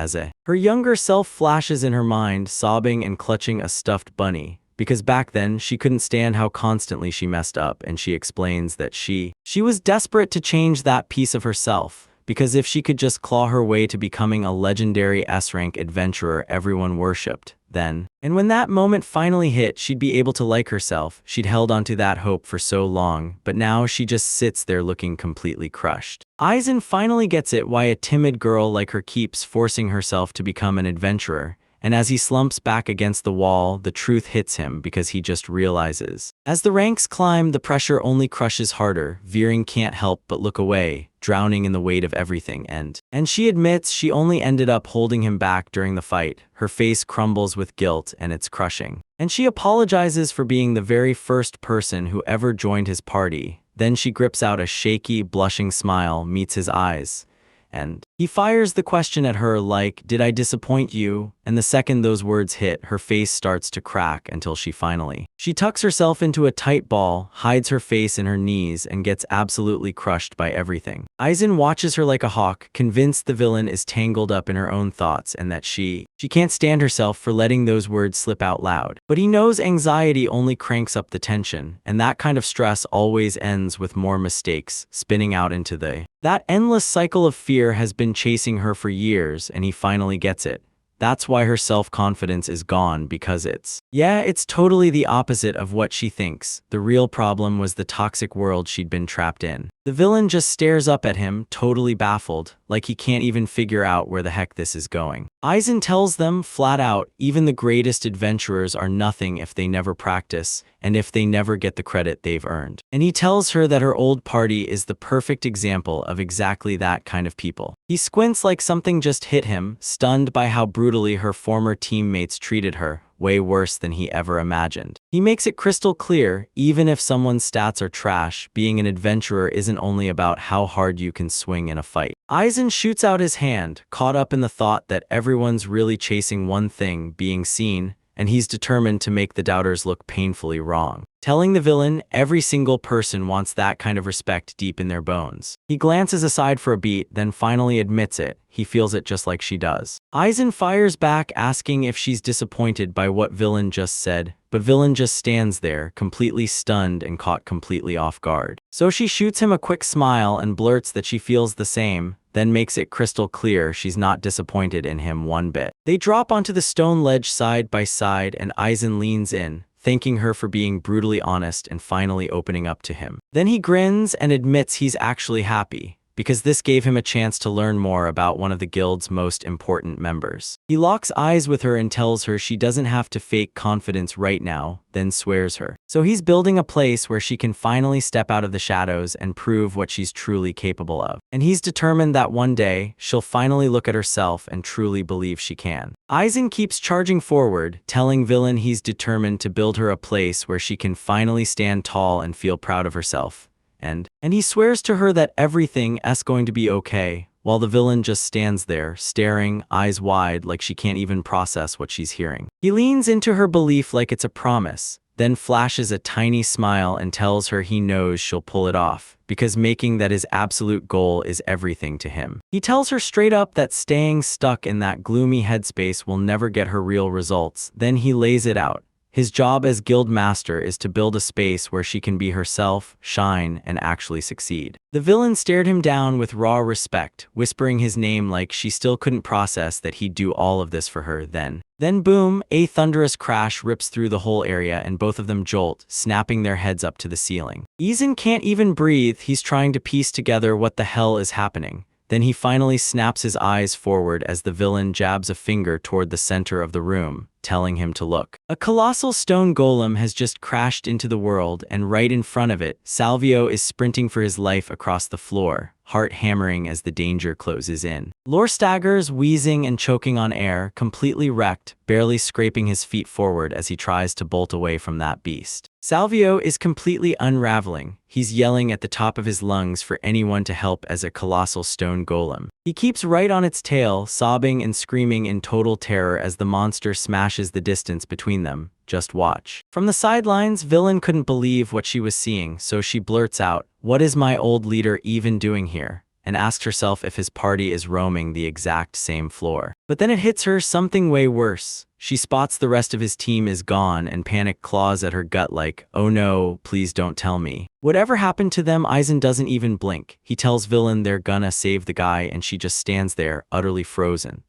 Her younger self flashes in her mind, sobbing and clutching a stuffed bunny. Because back then, she couldn't stand how constantly she messed up, and she explains that she was desperate to change that piece of herself. Because if she could just claw her way to becoming a legendary S-rank adventurer everyone worshipped, then, and when that moment finally hit, she'd be able to like herself. She'd held onto that hope for so long, but now she just sits there looking completely crushed. Aizen finally gets it, why a timid girl like her keeps forcing herself to become an adventurer. And as he slumps back against the wall, the truth hits him because he just realizes. As the ranks climb, the pressure only crushes harder. Veering can't help but look away, drowning in the weight of everything, and she admits she only ended up holding him back during the fight. Her face crumbles with guilt, and it's crushing. And she apologizes for being the very first person who ever joined his party. Then she grips out a shaky, blushing smile, meets his eyes, He fires the question at her like, "Did I disappoint you?" And the second those words hit, her face starts to crack until she tucks herself into a tight ball, hides her face in her knees, and gets absolutely crushed by everything. Aizen watches her like a hawk, convinced the villain is tangled up in her own thoughts and that she can't stand herself for letting those words slip out loud. But he knows anxiety only cranks up the tension, and that kind of stress always ends with more mistakes, spinning out into that endless cycle of fear has been chasing her for years, and he finally gets it. That's why her self-confidence is gone, because it's totally the opposite of what she thinks. The real problem was the toxic world she'd been trapped in. The villain just stares up at him, totally baffled, like he can't even figure out where the heck this is going. Aizen tells them flat out, even the greatest adventurers are nothing if they never practice, and if they never get the credit they've earned. And he tells her that her old party is the perfect example of exactly that kind of people. He squints like something just hit him, stunned by how brutally her former teammates treated her, way worse than he ever imagined. He makes it crystal clear, even if someone's stats are trash, being an adventurer isn't only about how hard you can swing in a fight. Aizen shoots out his hand, caught up in the thought that everyone's really chasing one thing, being seen, and he's determined to make the doubters look painfully wrong, telling the villain every single person wants that kind of respect deep in their bones. He glances aside for a beat, then finally admits it. He feels it just like she does. Aizen fires back, asking if she's disappointed by what villain just said, but villain just stands there, completely stunned and caught completely off guard. So she shoots him a quick smile and blurts that she feels the same, then makes it crystal clear she's not disappointed in him one bit. They drop onto the stone ledge side by side, and Aizen leans in, thanking her for being brutally honest and finally opening up to him. Then he grins and admits he's actually happy, because this gave him a chance to learn more about one of the guild's most important members. He locks eyes with her and tells her she doesn't have to fake confidence right now, then swears her. So he's building a place where she can finally step out of the shadows and prove what she's truly capable of. And he's determined that one day, she'll finally look at herself and truly believe she can. Aizen keeps charging forward, telling villain he's determined to build her a place where she can finally stand tall and feel proud of herself. And he swears to her that everything's going to be okay, while the villain just stands there, staring, eyes wide, like she can't even process what she's hearing. He leans into her belief like it's a promise, then flashes a tiny smile and tells her he knows she'll pull it off, because making that his absolute goal is everything to him. He tells her straight up that staying stuck in that gloomy headspace will never get her real results. Then he lays it out. His job as guild master is to build a space where she can be herself, shine, and actually succeed. The villain stared him down with raw respect, whispering his name like she still couldn't process that he'd do all of this for her. Then boom, a thunderous crash rips through the whole area and both of them jolt, snapping their heads up to the ceiling. Aizen can't even breathe. He's trying to piece together what the hell is happening. Then he finally snaps his eyes forward as the villain jabs a finger toward the center of the room, telling him to look. A colossal stone golem has just crashed into the world, and right in front of it, Salvio is sprinting for his life across the floor, heart hammering as the danger closes in. Lore staggers, wheezing and choking on air, completely wrecked, barely scraping his feet forward as he tries to bolt away from that beast. Salvio is completely unraveling. He's yelling at the top of his lungs for anyone to help as a colossal stone golem. He keeps right on its tail, sobbing and screaming in total terror as the monster smashes the distance between them. Just watch. From the sidelines, villain couldn't believe what she was seeing, so she blurts out, "What is my old leader even doing here?" and asks herself if his party is roaming the exact same floor. But then it hits her something way worse. She spots the rest of his team is gone and panic claws at her gut like, "Oh no, please don't tell me." Whatever happened to them, Aizen doesn't even blink. He tells villain they're gonna save the guy, and she just stands there, utterly frozen.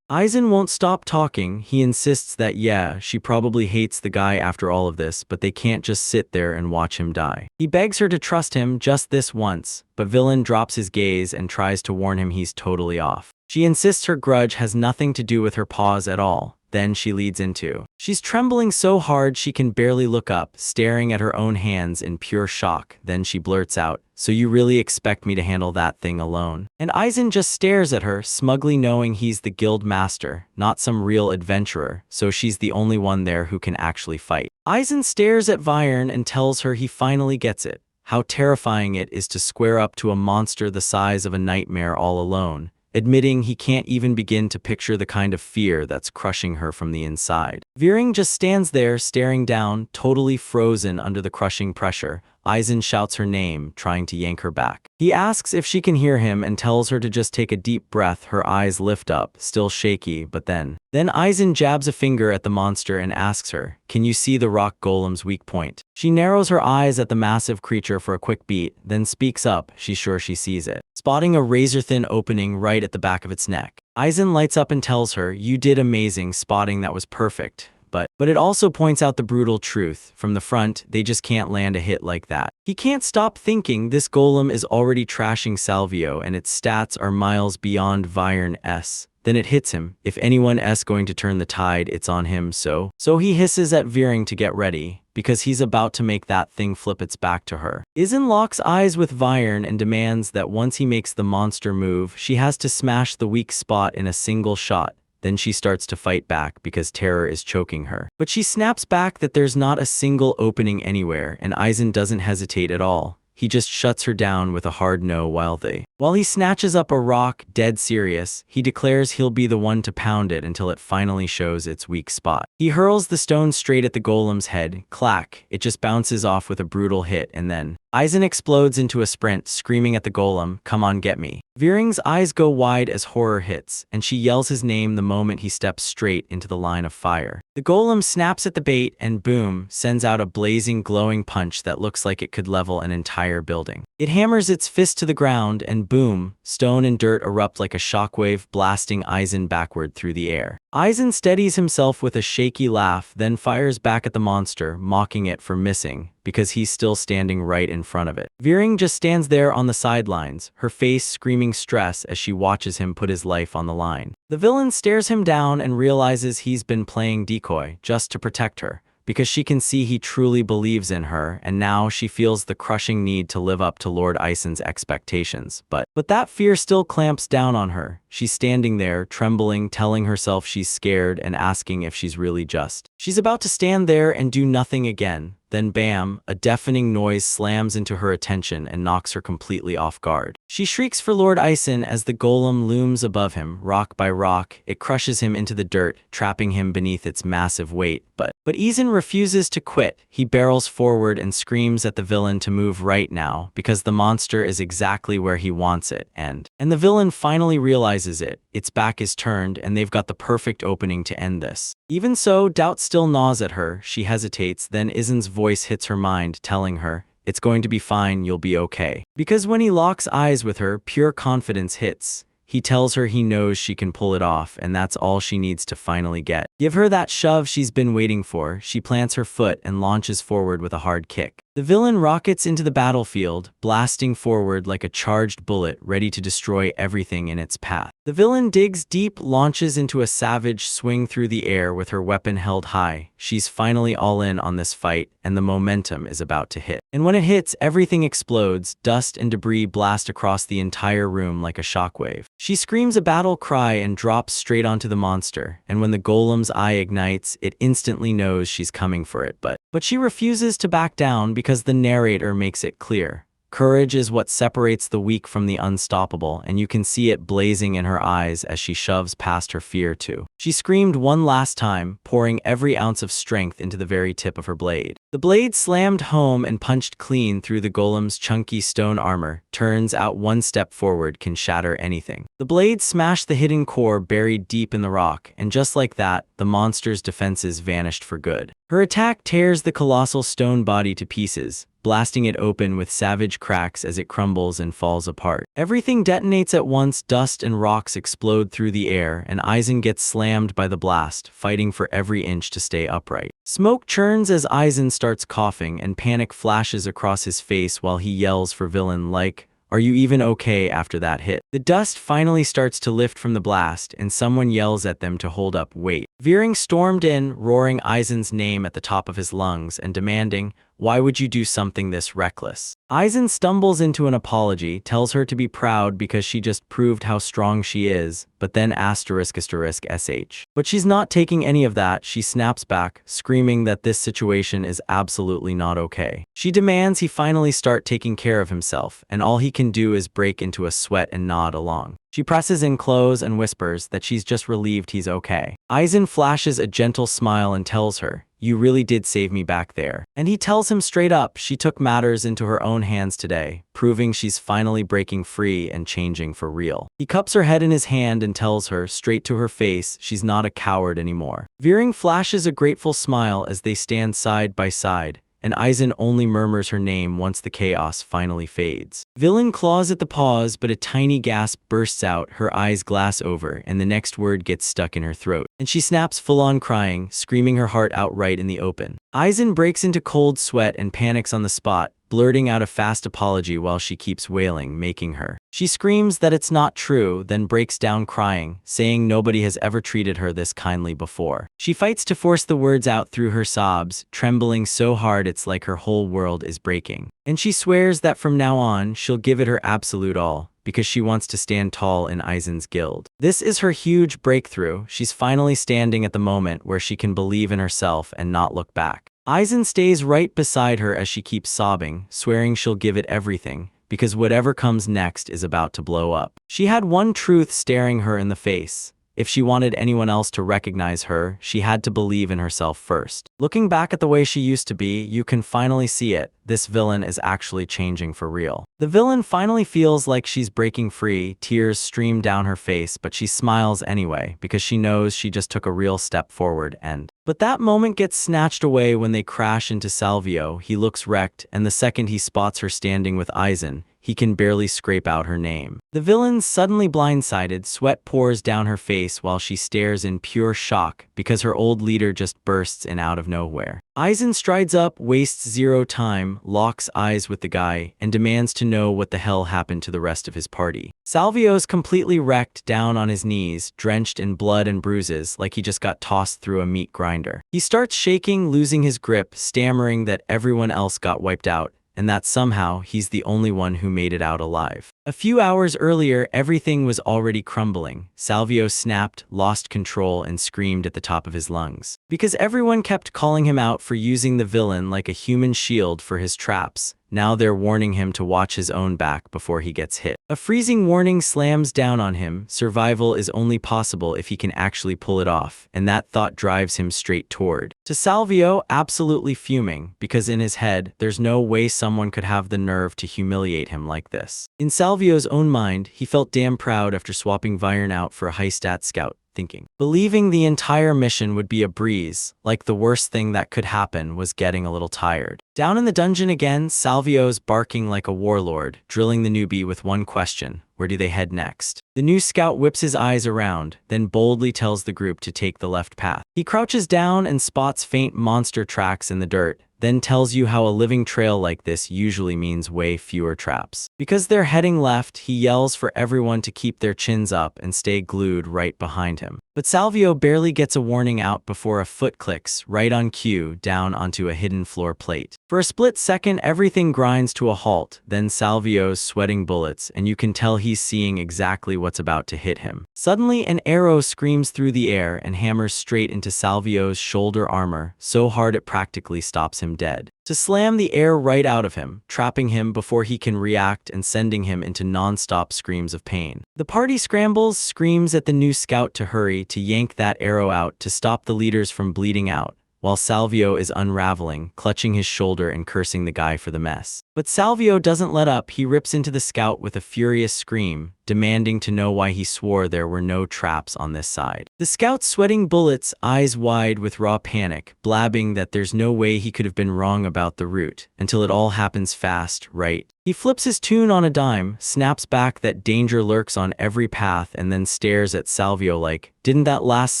Aizen won't stop talking. He insists that yeah, she probably hates the guy after all of this, but they can't just sit there and watch him die. He begs her to trust him just this once, but villain drops his gaze and tries to warn him he's totally off. She insists her grudge has nothing to do with her pause at all. Then she leads into. She's trembling so hard she can barely look up, staring at her own hands in pure shock. Then she blurts out, "So you really expect me to handle that thing alone?" And Aizen just stares at her, smugly knowing he's the guild master, not some real adventurer, so she's the only one there who can actually fight. Aizen stares at Viren and tells her he finally gets it. How terrifying it is to square up to a monster the size of a nightmare all alone, admitting he can't even begin to picture the kind of fear that's crushing her from the inside. Viering just stands there, staring down, totally frozen under the crushing pressure. Aizen shouts her name, trying to yank her back. He asks if she can hear him and tells her to just take a deep breath. Her eyes lift up, still shaky, but then Aizen jabs a finger at the monster and asks her, "Can you see the rock golem's weak point?" She narrows her eyes at the massive creature for a quick beat, then speaks up, she's sure she sees it, spotting a razor-thin opening right at the back of its neck. Aizen lights up and tells her, "You did amazing, spotting that was perfect." But it also points out the brutal truth. From the front, they just can't land a hit like that. He can't stop thinking this golem is already trashing Salvio and its stats are miles beyond Viern's. Then it hits him. If anyone's going to turn the tide, it's on him, so he hisses at Viering to get ready, because he's about to make that thing flip its back to her. Aizen locks eyes with Viern and demands that once he makes the monster move, she has to smash the weak spot in a single shot. Then she starts to fight back because terror is choking her. But she snaps back that there's not a single opening anywhere, and Aizen doesn't hesitate at all. He just shuts her down with a hard no while he snatches up a rock, dead serious. He declares he'll be the one to pound it until it finally shows its weak spot. He hurls the stone straight at the golem's head. Clack, it just bounces off with a brutal hit, and then Aizen explodes into a sprint, screaming at the golem, "Come on, get me." Viering's eyes go wide as horror hits, and she yells his name the moment he steps straight into the line of fire. The golem snaps at the bait and boom, sends out a blazing, glowing punch that looks like it could level an entire building. It hammers its fist to the ground and boom, stone and dirt erupt like a shockwave, blasting Aizen backward through the air. Aizen steadies himself with a shaky laugh, then fires back at the monster, mocking it for missing, because he's still standing right in front of it. Viering just stands there on the sidelines, her face screaming stress as she watches him put his life on the line. The villain stares him down and realizes he's been playing decoy just to protect her, because she can see he truly believes in her, and now she feels the crushing need to live up to Lord Aizen's expectations. But that fear still clamps down on her. She's standing there, trembling, telling herself she's scared and asking if she's really just. She's about to stand there and do nothing again. Then bam, a deafening noise slams into her attention and knocks her completely off guard. She shrieks for Lord Aizen as the golem looms above him, rock by rock. It crushes him into the dirt, trapping him beneath its massive weight. But Aizen refuses to quit. He barrels forward and screams at the villain to move right now, because the monster is exactly where he wants it, and the villain finally realizes it. Its back is turned, and they've got the perfect opening to end this. Even so, doubt still gnaws at her. She hesitates, then Aizen's voice hits her mind, telling her, "It's going to be fine, you'll be okay." Because when he locks eyes with her, pure confidence hits. He tells her he knows she can pull it off, and that's all she needs to finally get. Give her that shove she's been waiting for. She plants her foot and launches forward with a hard kick. The villain rockets into the battlefield, blasting forward like a charged bullet, ready to destroy everything in its path. The villain digs deep, launches into a savage swing through the air with her weapon held high. She's finally all in on this fight, and the momentum is about to hit. And when it hits, everything explodes. Dust and debris blast across the entire room like a shockwave. She screams a battle cry and drops straight onto the monster, and when the golem's eye ignites, it instantly knows she's coming for it. But she refuses to back down because the narrator makes it clear. Courage is what separates the weak from the unstoppable, and you can see it blazing in her eyes as she shoves past her fear too. She screamed one last time, pouring every ounce of strength into the very tip of her blade. The blade slammed home and punched clean through the golem's chunky stone armor. Turns out one step forward can shatter anything. The blade smashed the hidden core buried deep in the rock, and just like that, the monster's defenses vanished for good. Her attack tears the colossal stone body to pieces, blasting it open with savage cracks as it crumbles and falls apart. Everything detonates at once, dust and rocks explode through the air, and Aizen gets slammed by the blast, fighting for every inch to stay upright. Smoke churns as Aizen starts coughing, and panic flashes across his face while he yells for villain like, "Are you even okay after that hit?" The dust finally starts to lift from the blast, and someone yells at them to hold up. Wait. Viering stormed in, roaring Aizen's name at the top of his lungs and demanding, Why would you do something this reckless? Aizen stumbles into an apology, tells her to be proud because she just proved how strong she is, but then **sh. But she's not taking any of that. She snaps back, screaming that this situation is absolutely not okay. She demands he finally start taking care of himself, and all he can do is break into a sweat and nod along. She presses in close and whispers that she's just relieved he's okay. Aizen flashes a gentle smile and tells her, "You really did save me back there." And he tells him straight up she took matters into her own hands today, proving she's finally breaking free and changing for real. He cups her head in his hand and tells her, straight to her face, she's not a coward anymore. Veering flashes a grateful smile as they stand side by side, and Aizen only murmurs her name once the chaos finally fades. Villain claws at the pause, but a tiny gasp bursts out, her eyes glass over, and the next word gets stuck in her throat. And she snaps full-on crying, screaming her heart outright in the open. Aizen breaks into cold sweat and panics on the spot, blurting out a fast apology while she keeps wailing, making her. She screams that it's not true, then breaks down crying, saying nobody has ever treated her this kindly before. She fights to force the words out through her sobs, trembling so hard it's like her whole world is breaking. And she swears that from now on, she'll give it her absolute all, because she wants to stand tall in Aizen's guild. This is her huge breakthrough. She's finally standing at the moment where she can believe in herself and not look back. Aizen stays right beside her as she keeps sobbing, swearing she'll give it everything, because whatever comes next is about to blow up. She had one truth staring her in the face. If she wanted anyone else to recognize her, she had to believe in herself first. Looking back at the way she used to be, you can finally see it. This villain is actually changing for real. The villain finally feels like she's breaking free, tears stream down her face, but she smiles anyway, because she knows she just took a real step forward But that moment gets snatched away when they crash into Salvio. He looks wrecked, and the second he spots her standing with Aizen, he can barely scrape out her name. The villain's suddenly blindsided, sweat pours down her face while she stares in pure shock because her old leader just bursts in out of nowhere. Aizen strides up, wastes zero time, locks eyes with the guy, and demands to know what the hell happened to the rest of his party. Salvio's completely wrecked, down on his knees, drenched in blood and bruises like he just got tossed through a meat grinder. He starts shaking, losing his grip, stammering that everyone else got wiped out, and that somehow he's the only one who made it out alive. A few hours earlier, everything was already crumbling. Salvio snapped, lost control, and screamed at the top of his lungs. Because everyone kept calling him out for using the villain like a human shield for his traps, now they're warning him to watch his own back before he gets hit. A freezing warning slams down on him. Survival is only possible if he can actually pull it off, and that thought drives him straight toward. To Salvio, absolutely fuming, because in his head, there's no way someone could have the nerve to humiliate him like this. In Salvio's own mind, he felt damn proud after swapping Vyern out for a high-stat scout, thinking, believing the entire mission would be a breeze, like the worst thing that could happen was getting a little tired. Down in the dungeon again, Salvio's barking like a warlord, drilling the newbie with one question: where do they head next? The new scout whips his eyes around, then boldly tells the group to take the left path. He crouches down and spots faint monster tracks in the dirt, then tells you how a living trail like this usually means way fewer traps. Because they're heading left, he yells for everyone to keep their chins up and stay glued right behind him. But Salvio barely gets a warning out before a foot clicks, right on cue, down onto a hidden floor plate. For a split second, everything grinds to a halt, then Salvio's sweating bullets, and you can tell he's seeing exactly what's about to hit him. Suddenly, an arrow screams through the air and hammers straight into Salvio's shoulder armor, so hard it practically stops him dead. To slam the air right out of him, trapping him before he can react and sending him into non-stop screams of pain. The party scrambles, screams at the new scout to hurry to yank that arrow out to stop the leaders from bleeding out, while Salvio is unraveling, clutching his shoulder and cursing the guy for the mess. But Salvio doesn't let up. He rips into the scout with a furious scream, demanding to know why he swore there were no traps on this side. The scout's sweating bullets, eyes wide with raw panic, blabbing that there's no way he could have been wrong about the route, until it all happens fast, right? He flips his tune on a dime, snaps back that danger lurks on every path, and then stares at Salvio like, didn't that last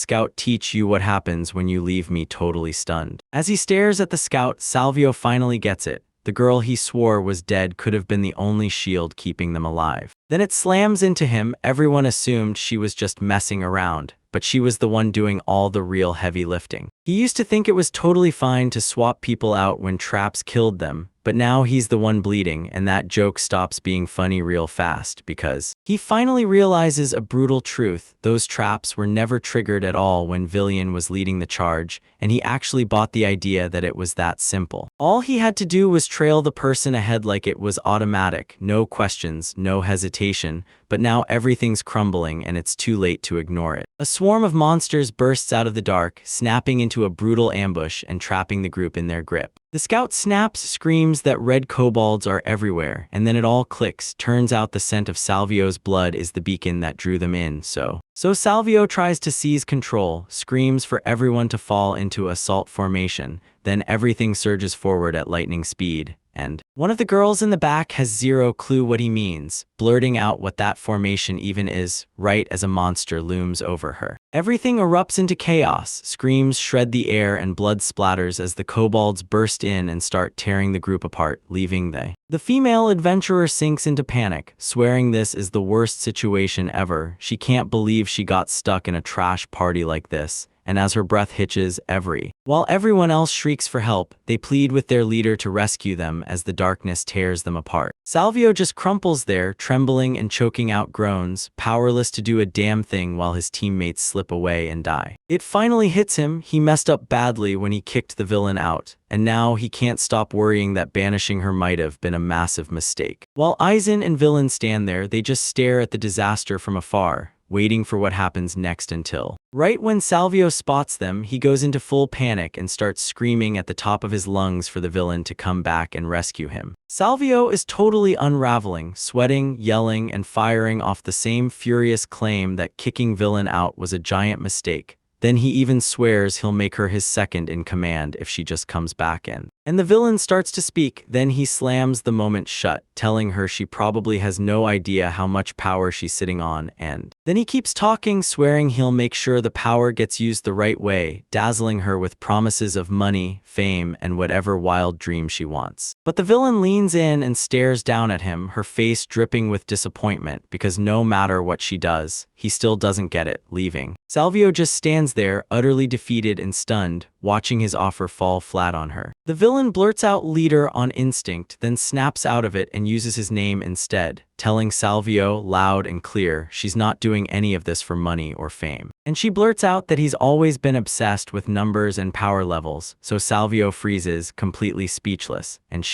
scout teach you what happens when you leave me totally stunned? As he stares at the scout, Salvio finally gets it. The girl he swore was dead could have been the only shield keeping them alive. Then it slams into him. Everyone assumed she was just messing around, but she was the one doing all the real heavy lifting. He used to think it was totally fine to swap people out when traps killed them, but now he's the one bleeding, and that joke stops being funny real fast because he finally realizes a brutal truth. Those traps were never triggered at all when Villian was leading the charge, and he actually bought the idea that it was that simple. All he had to do was trail the person ahead like it was automatic, no questions, no hesitation, but now everything's crumbling and it's too late to ignore it. A swarm of monsters bursts out of the dark, snapping into a brutal ambush and trapping the group in their grip. The scout snaps, screams that red kobolds are everywhere, and then it all clicks. Turns out the scent of Salvio's blood is the beacon that drew them in, so Salvio tries to seize control, screams for everyone to fall into assault formation, then everything surges forward at lightning speed, and one of the girls in the back has zero clue what he means, blurting out what that formation even is, right as a monster looms over her. Everything erupts into chaos, screams shred the air and blood splatters as the kobolds burst in and start tearing the group apart, leaving the female adventurer sinks into panic, swearing this is the worst situation ever. She can't believe she got stuck in a trash party like this, and as her breath hitches, while everyone else shrieks for help, they plead with their leader to rescue them as the darkness tears them apart. Salvio just crumples there, trembling and choking out groans, powerless to do a damn thing while his teammates slip away and die. It finally hits him. He messed up badly when he kicked the villain out, and now he can't stop worrying that banishing her might have been a massive mistake. While Aizen and Villain stand there, they just stare at the disaster from afar, waiting for what happens next until right when Salvio spots them, he goes into full panic and starts screaming at the top of his lungs for the villain to come back and rescue him. Salvio is totally unraveling, sweating, yelling, and firing off the same furious claim that kicking Villain out was a giant mistake. Then he even swears he'll make her his second in command if she just comes back in. And the villain starts to speak, then he slams the moment shut, telling her she probably has no idea how much power she's sitting on, and then he keeps talking, swearing he'll make sure the power gets used the right way, dazzling her with promises of money, fame, and whatever wild dream she wants. But the villain leans in and stares down at him, her face dripping with disappointment because no matter what she does, he still doesn't get it, leaving. Salvio just stands there, utterly defeated and stunned, watching his offer fall flat on her. The villain blurts out leader on instinct, then snaps out of it and uses his name instead, telling Salvio loud and clear she's not doing any of this for money or fame. And she blurts out that he's always been obsessed with numbers and power levels, so Salvio freezes, completely speechless, and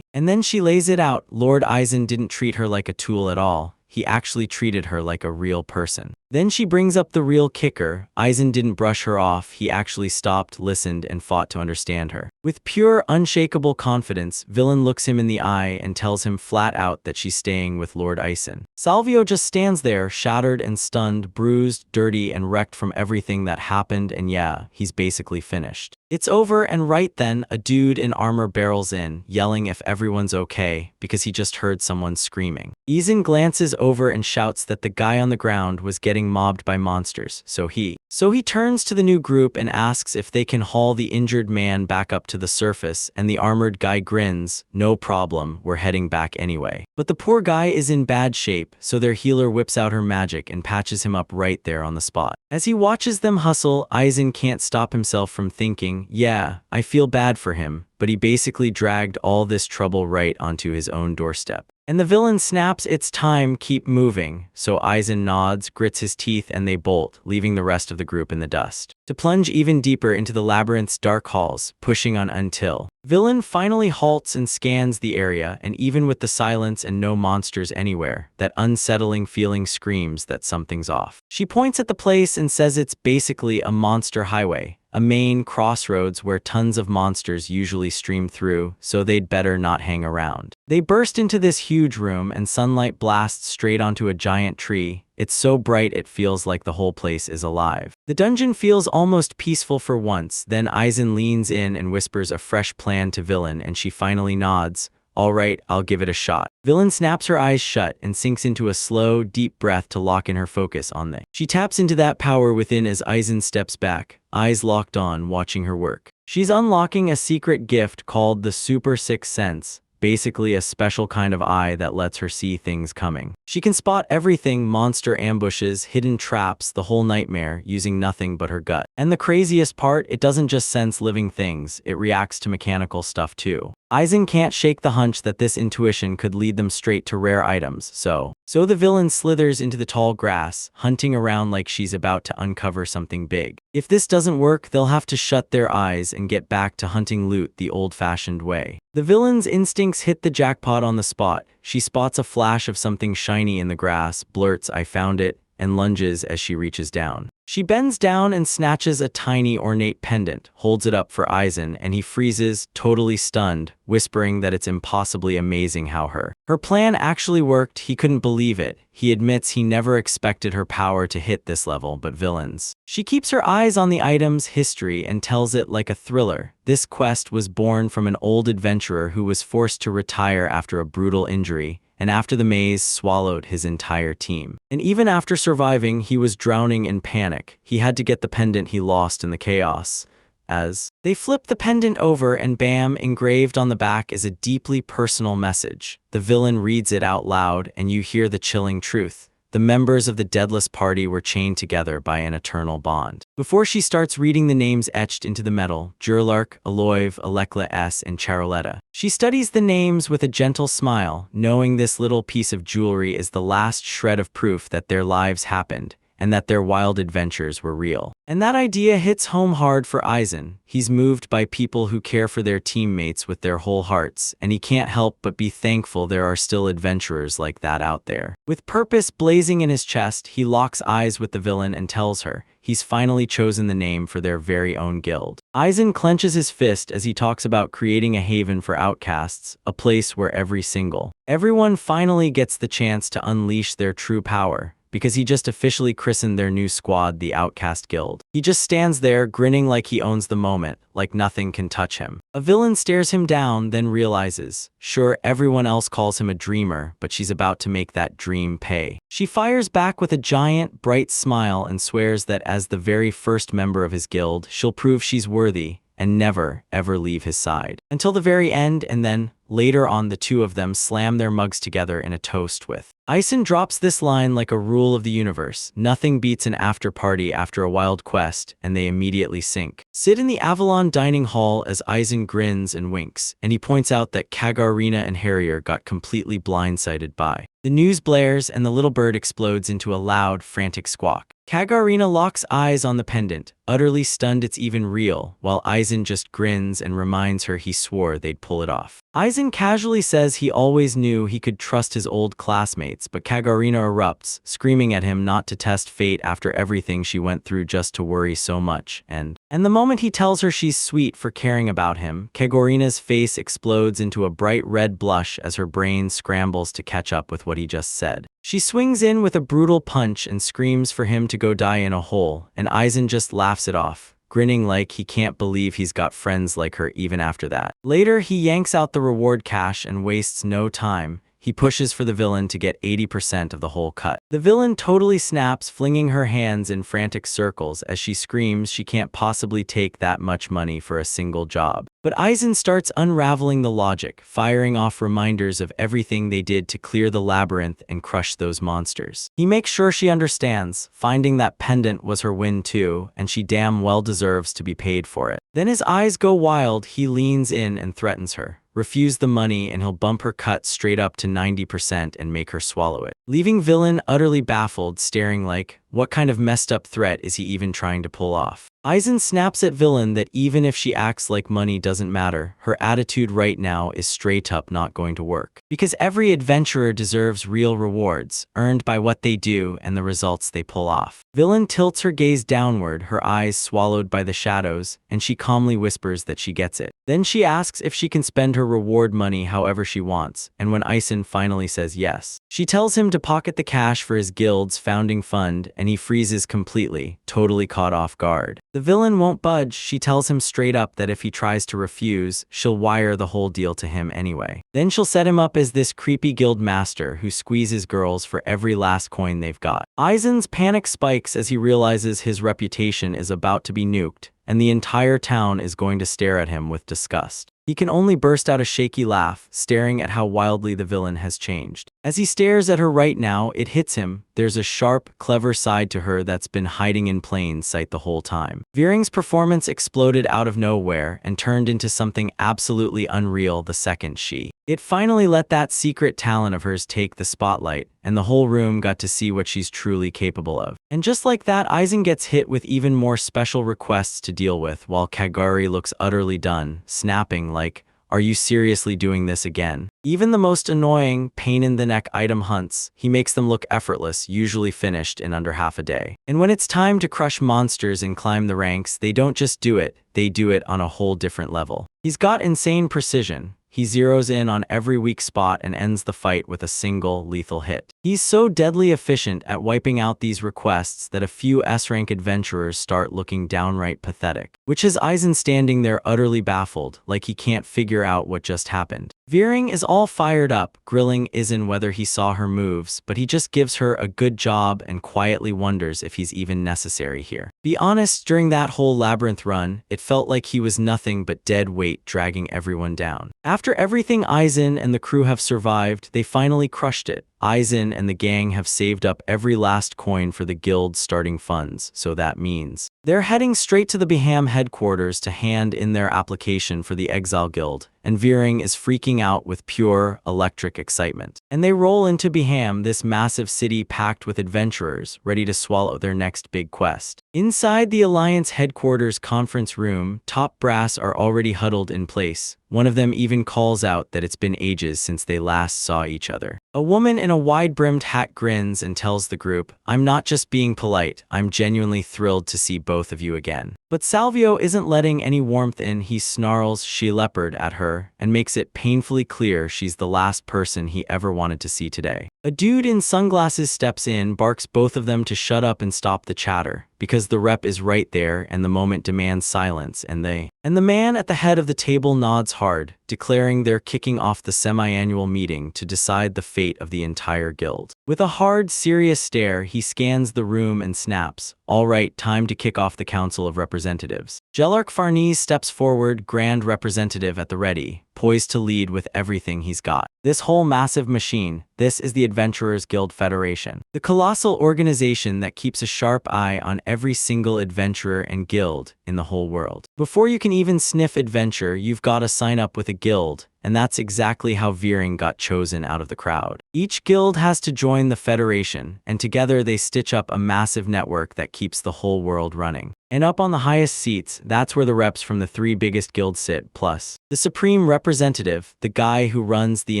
then she lays it out. Lord Aizen didn't treat her like a tool at all. He actually treated her like a real person. Then she brings up the real kicker. Aizen didn't brush her off. He actually stopped, listened, and fought to understand her. With pure, unshakable confidence, Villain looks him in the eye and tells him flat out that she's staying with Lord Aizen. Salvio just stands there, shattered and stunned, bruised, dirty, and wrecked from everything that happened, and yeah, he's basically finished. It's over, and right then, a dude in armor barrels in, yelling if everyone's okay, because he just heard someone screaming. Aizen glances over and shouts that the guy on the ground was getting mobbed by monsters, so he turns to the new group and asks if they can haul the injured man back up to the surface, and the armored guy grins, no problem, we're heading back anyway. But the poor guy is in bad shape, so their healer whips out her magic and patches him up right there on the spot. As he watches them hustle, Aizen can't stop himself from thinking, yeah, I feel bad for him, but he basically dragged all this trouble right onto his own doorstep. And the villain snaps, it's time, keep moving, so Aizen nods, grits his teeth, and they bolt, leaving the rest of the group in the dust, to plunge even deeper into the labyrinth's dark halls, pushing on until Villain finally halts and scans the area, and even with the silence and no monsters anywhere, that unsettling feeling screams that something's off. She points at the place and says it's basically a monster highway, a main crossroads where tons of monsters usually stream through, so they'd better not hang around. They burst into this huge room and sunlight blasts straight onto a giant tree. It's so bright it feels like the whole place is alive. The dungeon feels almost peaceful for once, then Aizen leans in and whispers a fresh plan to Villain, and she finally nods. All right, I'll give it a shot. Villain snaps her eyes shut and sinks into a slow, deep breath to lock in her focus on the. She taps into that power within as Aizen steps back, eyes locked on, watching her work. She's unlocking a secret gift called the Super Sixth Sense, basically a special kind of eye that lets her see things coming. She can spot everything: monster ambushes, hidden traps, the whole nightmare, using nothing but her gut. And the craziest part, it doesn't just sense living things, it reacts to mechanical stuff too. Aizen can't shake the hunch that this intuition could lead them straight to rare items, so the villain slithers into the tall grass, hunting around like she's about to uncover something big. If this doesn't work, they'll have to shut their eyes and get back to hunting loot the old-fashioned way. The villain's instincts hit the jackpot on the spot. She spots a flash of something shiny in the grass, blurts, "I found it," and lunges as she reaches down. She bends down and snatches a tiny ornate pendant, holds it up for Aizen, and he freezes, totally stunned, whispering that it's impossibly amazing how her plan actually worked. He couldn't believe it. He admits he never expected her power to hit this level, but villains. She keeps her eyes on the item's history and tells it like a thriller. This quest was born from an old adventurer who was forced to retire after a brutal injury, and after the maze swallowed his entire team. And even after surviving, he was drowning in panic. He had to get the pendant he lost in the chaos. As they flip the pendant over, and bam, engraved on the back is a deeply personal message. The villain reads it out loud, and you hear the chilling truth. The members of the Deadless Party were chained together by an eternal bond. Before she starts reading the names etched into the metal: Jurlark, Aloyv, Alekla S, and Charoletta. She studies the names with a gentle smile, knowing this little piece of jewelry is the last shred of proof that their lives happened, and that their wild adventures were real. And that idea hits home hard for Aizen. He's moved by people who care for their teammates with their whole hearts, and he can't help but be thankful there are still adventurers like that out there. With purpose blazing in his chest, he locks eyes with the villain and tells her he's finally chosen the name for their very own guild. Aizen clenches his fist as he talks about creating a haven for outcasts, a place where everyone finally gets the chance to unleash their true power, because he just officially christened their new squad the Outcast Guild. He just stands there, grinning like he owns the moment, like nothing can touch him. A villain stares him down, then realizes, sure, everyone else calls him a dreamer, but she's about to make that dream pay. She fires back with a giant, bright smile and swears that as the very first member of his guild, she'll prove she's worthy and never, ever leave his side. Until the very end, and then, later on, the two of them slam their mugs together in a toast with. Aizen drops this line like a rule of the universe: nothing beats an after-party after a wild quest, and they immediately sync. Sit in the Avalon dining hall as Aizen grins and winks, and he points out that Kagarina and Harrier got completely blindsided by. The news blares, and the little bird explodes into a loud, frantic squawk. Kagarina locks eyes on the pendant, utterly stunned it's even real, while Aizen just grins and reminds her he swore they'd pull it off. Aizen casually says he always knew he could trust his old classmates, but Kagarina erupts, screaming at him not to test fate after everything she went through just to worry so much. And the moment he tells her she's sweet for caring about him, Kagarina's face explodes into a bright red blush as her brain scrambles to catch up with what he just said. She swings in with a brutal punch and screams for him to go die in a hole, and Aizen just laughs it off, grinning like he can't believe he's got friends like her even after that. Later, he yanks out the reward cash and wastes no time. He pushes for the villain to get 80% of the whole cut. The villain totally snaps, flinging her hands in frantic circles as she screams she can't possibly take that much money for a single job. But Aizen starts unraveling the logic, firing off reminders of everything they did to clear the labyrinth and crush those monsters. He makes sure she understands, finding that pendant was her win too, and she damn well deserves to be paid for it. Then his eyes go wild, he leans in and threatens her. Refuse the money and he'll bump her cut straight up to 90% and make her swallow it. Leaving villain utterly baffled, staring like, what kind of messed up threat is he even trying to pull off? Aizen snaps at villain that even if she acts like money doesn't matter, her attitude right now is straight up not going to work. Because every adventurer deserves real rewards, earned by what they do and the results they pull off. Villain tilts her gaze downward, her eyes swallowed by the shadows, and she calmly whispers that she gets it. Then she asks if she can spend her reward money however she wants, and when Aizen finally says yes, she tells him to pocket the cash for his guild's founding fund, and he freezes completely, totally caught off guard. The villain won't budge. She tells him straight up that if he tries to refuse, she'll wire the whole deal to him anyway. Then she'll set him up as this creepy guild master who squeezes girls for every last coin they've got. Aizen's panic spikes as he realizes his reputation is about to be nuked, and the entire town is going to stare at him with disgust. He can only burst out a shaky laugh, staring at how wildly the villain has changed. As he stares at her right now, it hits him. There's a sharp, clever side to her that's been hiding in plain sight the whole time. Veering's performance exploded out of nowhere and turned into something absolutely unreal the second it finally let that secret talent of hers take the spotlight, and the whole room got to see what she's truly capable of. And just like that, Aizen gets hit with even more special requests to deal with, while Kagari looks utterly done, snapping like, "Are you seriously doing this again?" Even the most annoying, pain-in-the-neck item hunts, he makes them look effortless, usually finished in under half a day. And when it's time to crush monsters and climb the ranks, they don't just do it, they do it on a whole different level. He's got insane precision. He zeroes in on every weak spot and ends the fight with a single, lethal hit. He's so deadly efficient at wiping out these requests that a few S-rank adventurers start looking downright pathetic, which has Aizen standing there utterly baffled, like he can't figure out what just happened. Veering is all fired up, grilling Aizen whether he saw her moves, but he just gives her a good job and quietly wonders if he's even necessary here. Be honest, during that whole labyrinth run, it felt like he was nothing but dead weight dragging everyone down. After everything Aizen and the crew have survived, they finally crushed it. Aizen and the gang have saved up every last coin for the guild's starting funds, so that means they're heading straight to the Beham headquarters to hand in their application for the Exile Guild, and Veering is freaking out with pure, electric excitement. And they roll into Beham, this massive city packed with adventurers, ready to swallow their next big quest. Inside the Alliance headquarters conference room, top brass are already huddled in place. One of them even calls out that it's been ages since they last saw each other. A woman in a wide-brimmed hat grins and tells the group, "I'm not just being polite, I'm genuinely thrilled to see both of you again." But Salvio isn't letting any warmth in. He snarls she-leopard at her and makes it painfully clear she's the last person he ever wanted to see today. A dude in sunglasses steps in, barks both of them to shut up and stop the chatter, because the rep is right there and the moment demands silence, and the man at the head of the table nods hard, declaring they're kicking off the semi-annual meeting to decide the fate of the entire guild. With a hard, serious stare, he scans the room and snaps, "All right, time to kick off the Council of Representatives." Jelark Farnese steps forward, Grand Representative at the ready, poised to lead with everything he's got. This whole massive machine, this is the Adventurers Guild Federation, the colossal organization that keeps a sharp eye on every single adventurer and guild in the whole world. Before you can even sniff adventure, you've got to sign up with a guild, and that's exactly how Veering got chosen out of the crowd. Each guild has to join the Federation, and together they stitch up a massive network that keeps the whole world running. And up on the highest seats, that's where the reps from the 3 biggest guilds sit, plus the Supreme Representative, the guy who runs the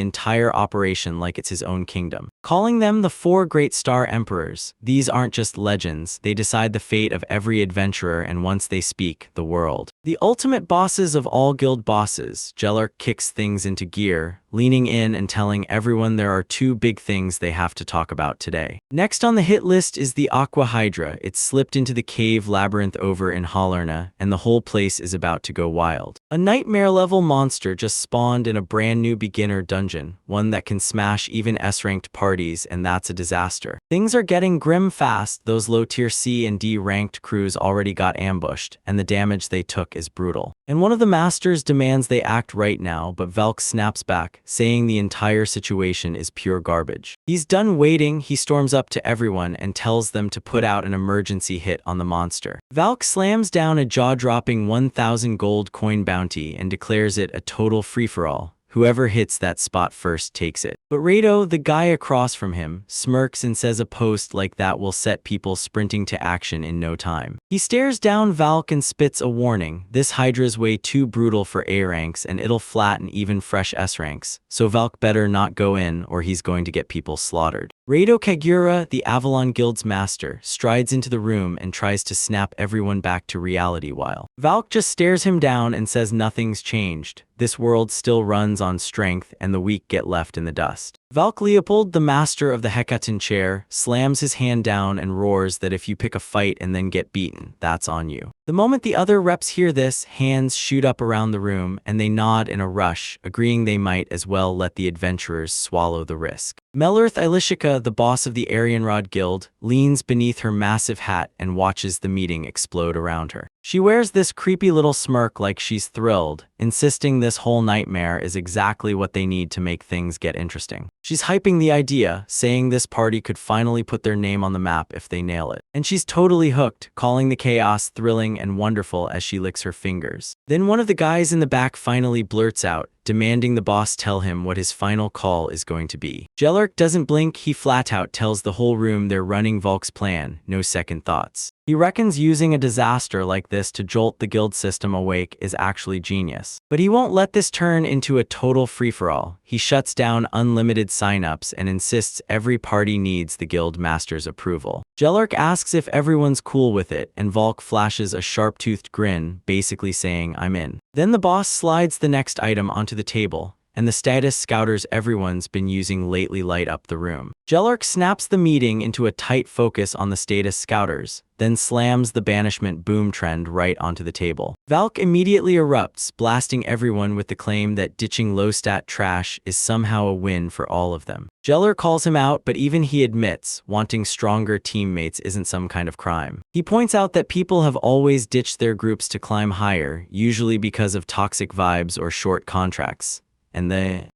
entire operation like it's his own kingdom. Calling them the 4 Great Star Emperors, these aren't just legends, they decide the fate of every adventurer, and once they speak, the world. The ultimate bosses of all guild bosses, Jelark kicks things into gear, leaning in and telling everyone there are 2 big things they have to talk about today. Next on the hit list is the Aqua Hydra. It's slipped into the cave labyrinth over in Hollerna, and the whole place is about to go wild. A nightmare-level monster just spawned in a brand new beginner dungeon, one that can smash even S-ranked parties, and that's a disaster. Things are getting grim fast. Those low-tier C and D ranked crews already got ambushed, and the damage they took is brutal. And one of the masters demands they act right now, but Velk snaps back, saying the entire situation is pure garbage. He's done waiting. He storms up to everyone and tells them to put out an emergency hit on the monster. Valk slams down a jaw-dropping 1,000 gold coin bounty and declares it a total free-for-all. Whoever hits that spot first takes it. But Rado, the guy across from him, smirks and says a post like that will set people sprinting to action in no time. He stares down Valk and spits a warning. This Hydra's way too brutal for A ranks, and it'll flatten even fresh S ranks, so Valk better not go in or he's going to get people slaughtered. Rado Kagura, the Avalon Guild's master, strides into the room and tries to snap everyone back to reality while Valk just stares him down and says nothing's changed. This world still runs on strength and the weak get left in the dust. Valk Leopold, the master of the Hecatan chair, slams his hand down and roars that if you pick a fight and then get beaten, that's on you. The moment the other reps hear this, hands shoot up around the room and they nod in a rush, agreeing they might as well let the adventurers swallow the risk. Melurth Ilishika, the boss of the Arianrod Guild, leans beneath her massive hat and watches the meeting explode around her. She wears this creepy little smirk like she's thrilled, insisting this whole nightmare is exactly what they need to make things get interesting. She's hyping the idea, saying this party could finally put their name on the map if they nail it. And she's totally hooked, calling the chaos thrilling and wonderful as she licks her fingers. Then one of the guys in the back finally blurts out, demanding the boss tell him what his final call is going to be. Jellark doesn't blink, he flat out tells the whole room they're running Volk's plan, no second thoughts. He reckons using a disaster like this to jolt the guild system awake is actually genius. But he won't let this turn into a total free-for-all. He shuts down unlimited signups and insists every party needs the guild master's approval. Jellark asks if everyone's cool with it, and Volk flashes a sharp-toothed grin, basically saying, "I'm in." Then the boss slides the next item onto the table, and the status scouters everyone's been using lately light up the room. Jellark snaps the meeting into a tight focus on the status scouters, then slams the banishment boom trend right onto the table. Valk immediately erupts, blasting everyone with the claim that ditching low-stat trash is somehow a win for all of them. Jellark calls him out, but even he admits wanting stronger teammates isn't some kind of crime. He points out that people have always ditched their groups to climb higher, usually because of toxic vibes or short contracts.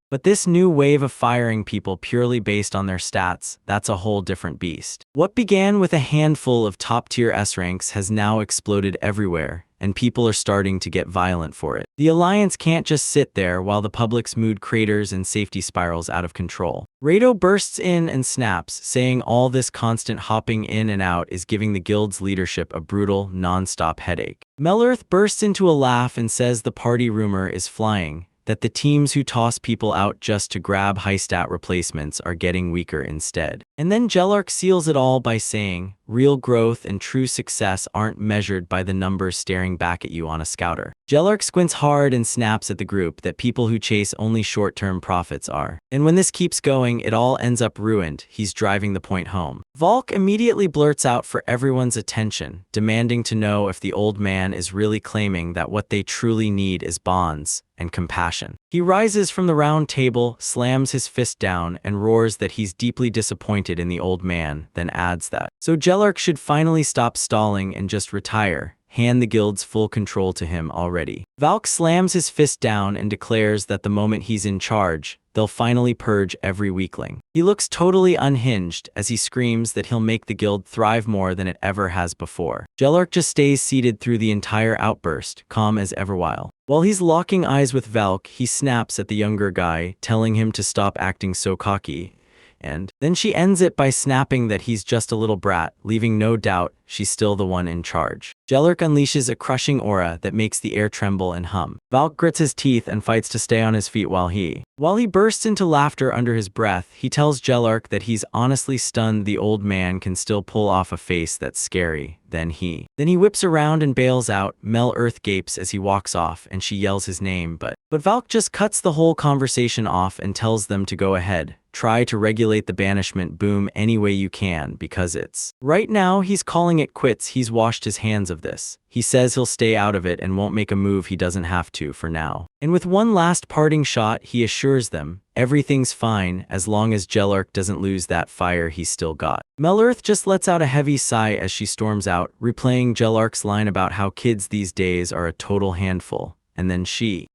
But this new wave of firing people purely based on their stats, that's a whole different beast. What began with a handful of top-tier S ranks has now exploded everywhere, and people are starting to get violent for it. The Alliance can't just sit there while the public's mood craters and safety spirals out of control. Rado bursts in and snaps, saying all this constant hopping in and out is giving the guild's leadership a brutal, non-stop headache. Melurth bursts into a laugh and says the party rumor is flying, that the teams who toss people out just to grab high-stat replacements are getting weaker instead. And then Jellark seals it all by saying, real growth and true success aren't measured by the numbers staring back at you on a scouter. Jellark squints hard and snaps at the group that people who chase only short-term profits are. And when this keeps going, it all ends up ruined. He's driving the point home. Volk immediately blurts out for everyone's attention, demanding to know if the old man is really claiming that what they truly need is bonds and compassion. He rises from the round table, slams his fist down, and roars that he's deeply disappointed in the old man, then adds that so Jellark should finally stop stalling and just retire, hand the guild's full control to him already. Valk slams his fist down and declares that the moment he's in charge, they'll finally purge every weakling. He looks totally unhinged as he screams that he'll make the guild thrive more than it ever has before. Jellark just stays seated through the entire outburst, calm as ever while he's locking eyes with Valk, he snaps at the younger guy, telling him to stop acting so cocky. And then she ends it by snapping that he's just a little brat, leaving no doubt she's still the one in charge. Jellark unleashes a crushing aura that makes the air tremble and hum. Valk grits his teeth and fights to stay on his feet while he bursts into laughter under his breath. He tells Jellark that he's honestly stunned the old man can still pull off a face that's scary. Then he whips around and bails out. Melurth gapes as he walks off and she yells his name, but Valk just cuts the whole conversation off and tells them to go ahead. Try to regulate the banishment boom any way you can, because it's right now he's calling it quits. He's washed his hands of this. He says he'll stay out of it and won't make a move he doesn't have to for now. And with one last parting shot, he assures them everything's fine as long as Jellark doesn't lose that fire he's still got. Melurth just lets out a heavy sigh as she storms out, replaying Jellark's line about how kids these days are a total handful. And then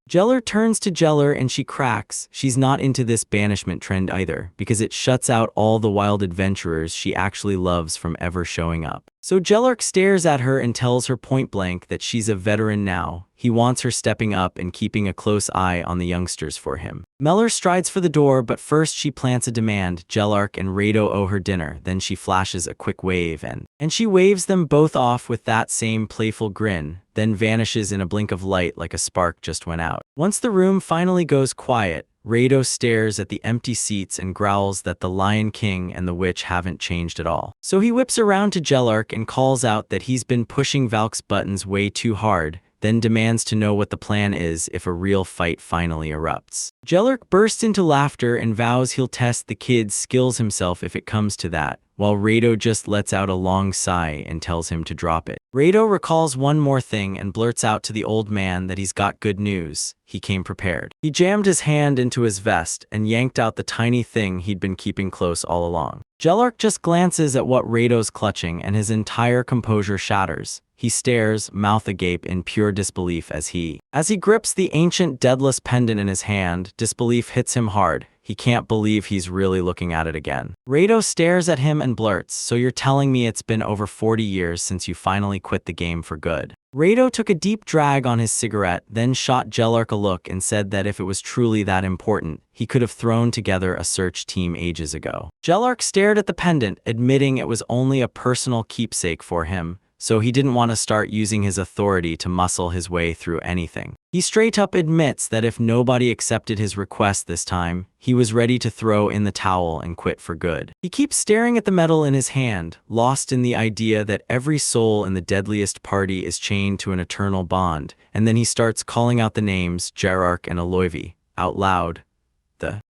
Jellar turns to Jellar and she cracks. She's not into this banishment trend either, because it shuts out all the wild adventurers she actually loves from ever showing up. So Jellark stares at her and tells her point blank that she's a veteran now. He wants her stepping up and keeping a close eye on the youngsters for him. Mellor strides for the door, but first she plants a demand. Jellark and Rado owe her dinner. Then she flashes a quick wave and she waves them both off with that same playful grin, then vanishes in a blink of light like a spark just went out. Once the room finally goes quiet, Rado stares at the empty seats and growls that the Lion King and the witch haven't changed at all. So he whips around to Jellark and calls out that he's been pushing Valk's buttons way too hard, then demands to know what the plan is if a real fight finally erupts. Jellark bursts into laughter and vows he'll test the kid's skills himself if it comes to that, while Rado just lets out a long sigh and tells him to drop it. Rado recalls one more thing and blurts out to the old man that he's got good news. He came prepared. He jammed his hand into his vest and yanked out the tiny thing he'd been keeping close all along. Jellark just glances at what Rado's clutching and his entire composure shatters. He stares, mouth agape in pure disbelief as he grips the ancient deadless pendant in his hand. Disbelief hits him hard. He can't believe he's really looking at it again. Rado stares at him and blurts, "So you're telling me it's been over 40 years since you finally quit the game for good?" Rado took a deep drag on his cigarette, then shot Jelark a look and said that if it was truly that important, he could have thrown together a search team ages ago. Jelark stared at the pendant, admitting it was only a personal keepsake for him, so he didn't want to start using his authority to muscle his way through anything. He straight up admits that if nobody accepted his request this time, he was ready to throw in the towel and quit for good. He keeps staring at the medal in his hand, lost in the idea that every soul in the deadliest party is chained to an eternal bond, and then he starts calling out the names Jelark and Aloyvi out loud.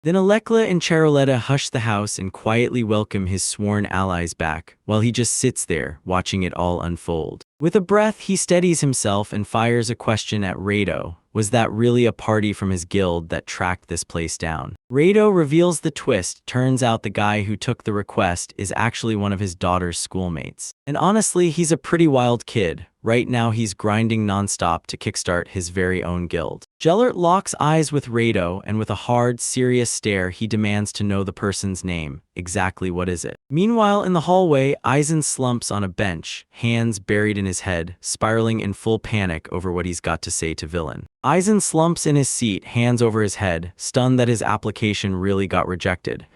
Then Alekla and Charoletta hush the house and quietly welcome his sworn allies back, while he just sits there, watching it all unfold. With a breath, he steadies himself and fires a question at Rado. Was that really a party from his guild that tracked this place down? Rado reveals the twist. Turns out the guy who took the request is actually one of his daughter's schoolmates. And honestly, he's a pretty wild kid. Right now he's grinding nonstop to kickstart his very own guild. Jelark locks eyes with Rado, and with a hard, serious stare he demands to know the person's name. Exactly what is it? Meanwhile, in the hallway, Aizen slumps on a bench, hands buried in his head, spiraling in full panic over what he's got to say to Villain. Aizen slumps in his seat, hands over his head, stunned that his application really got rejected.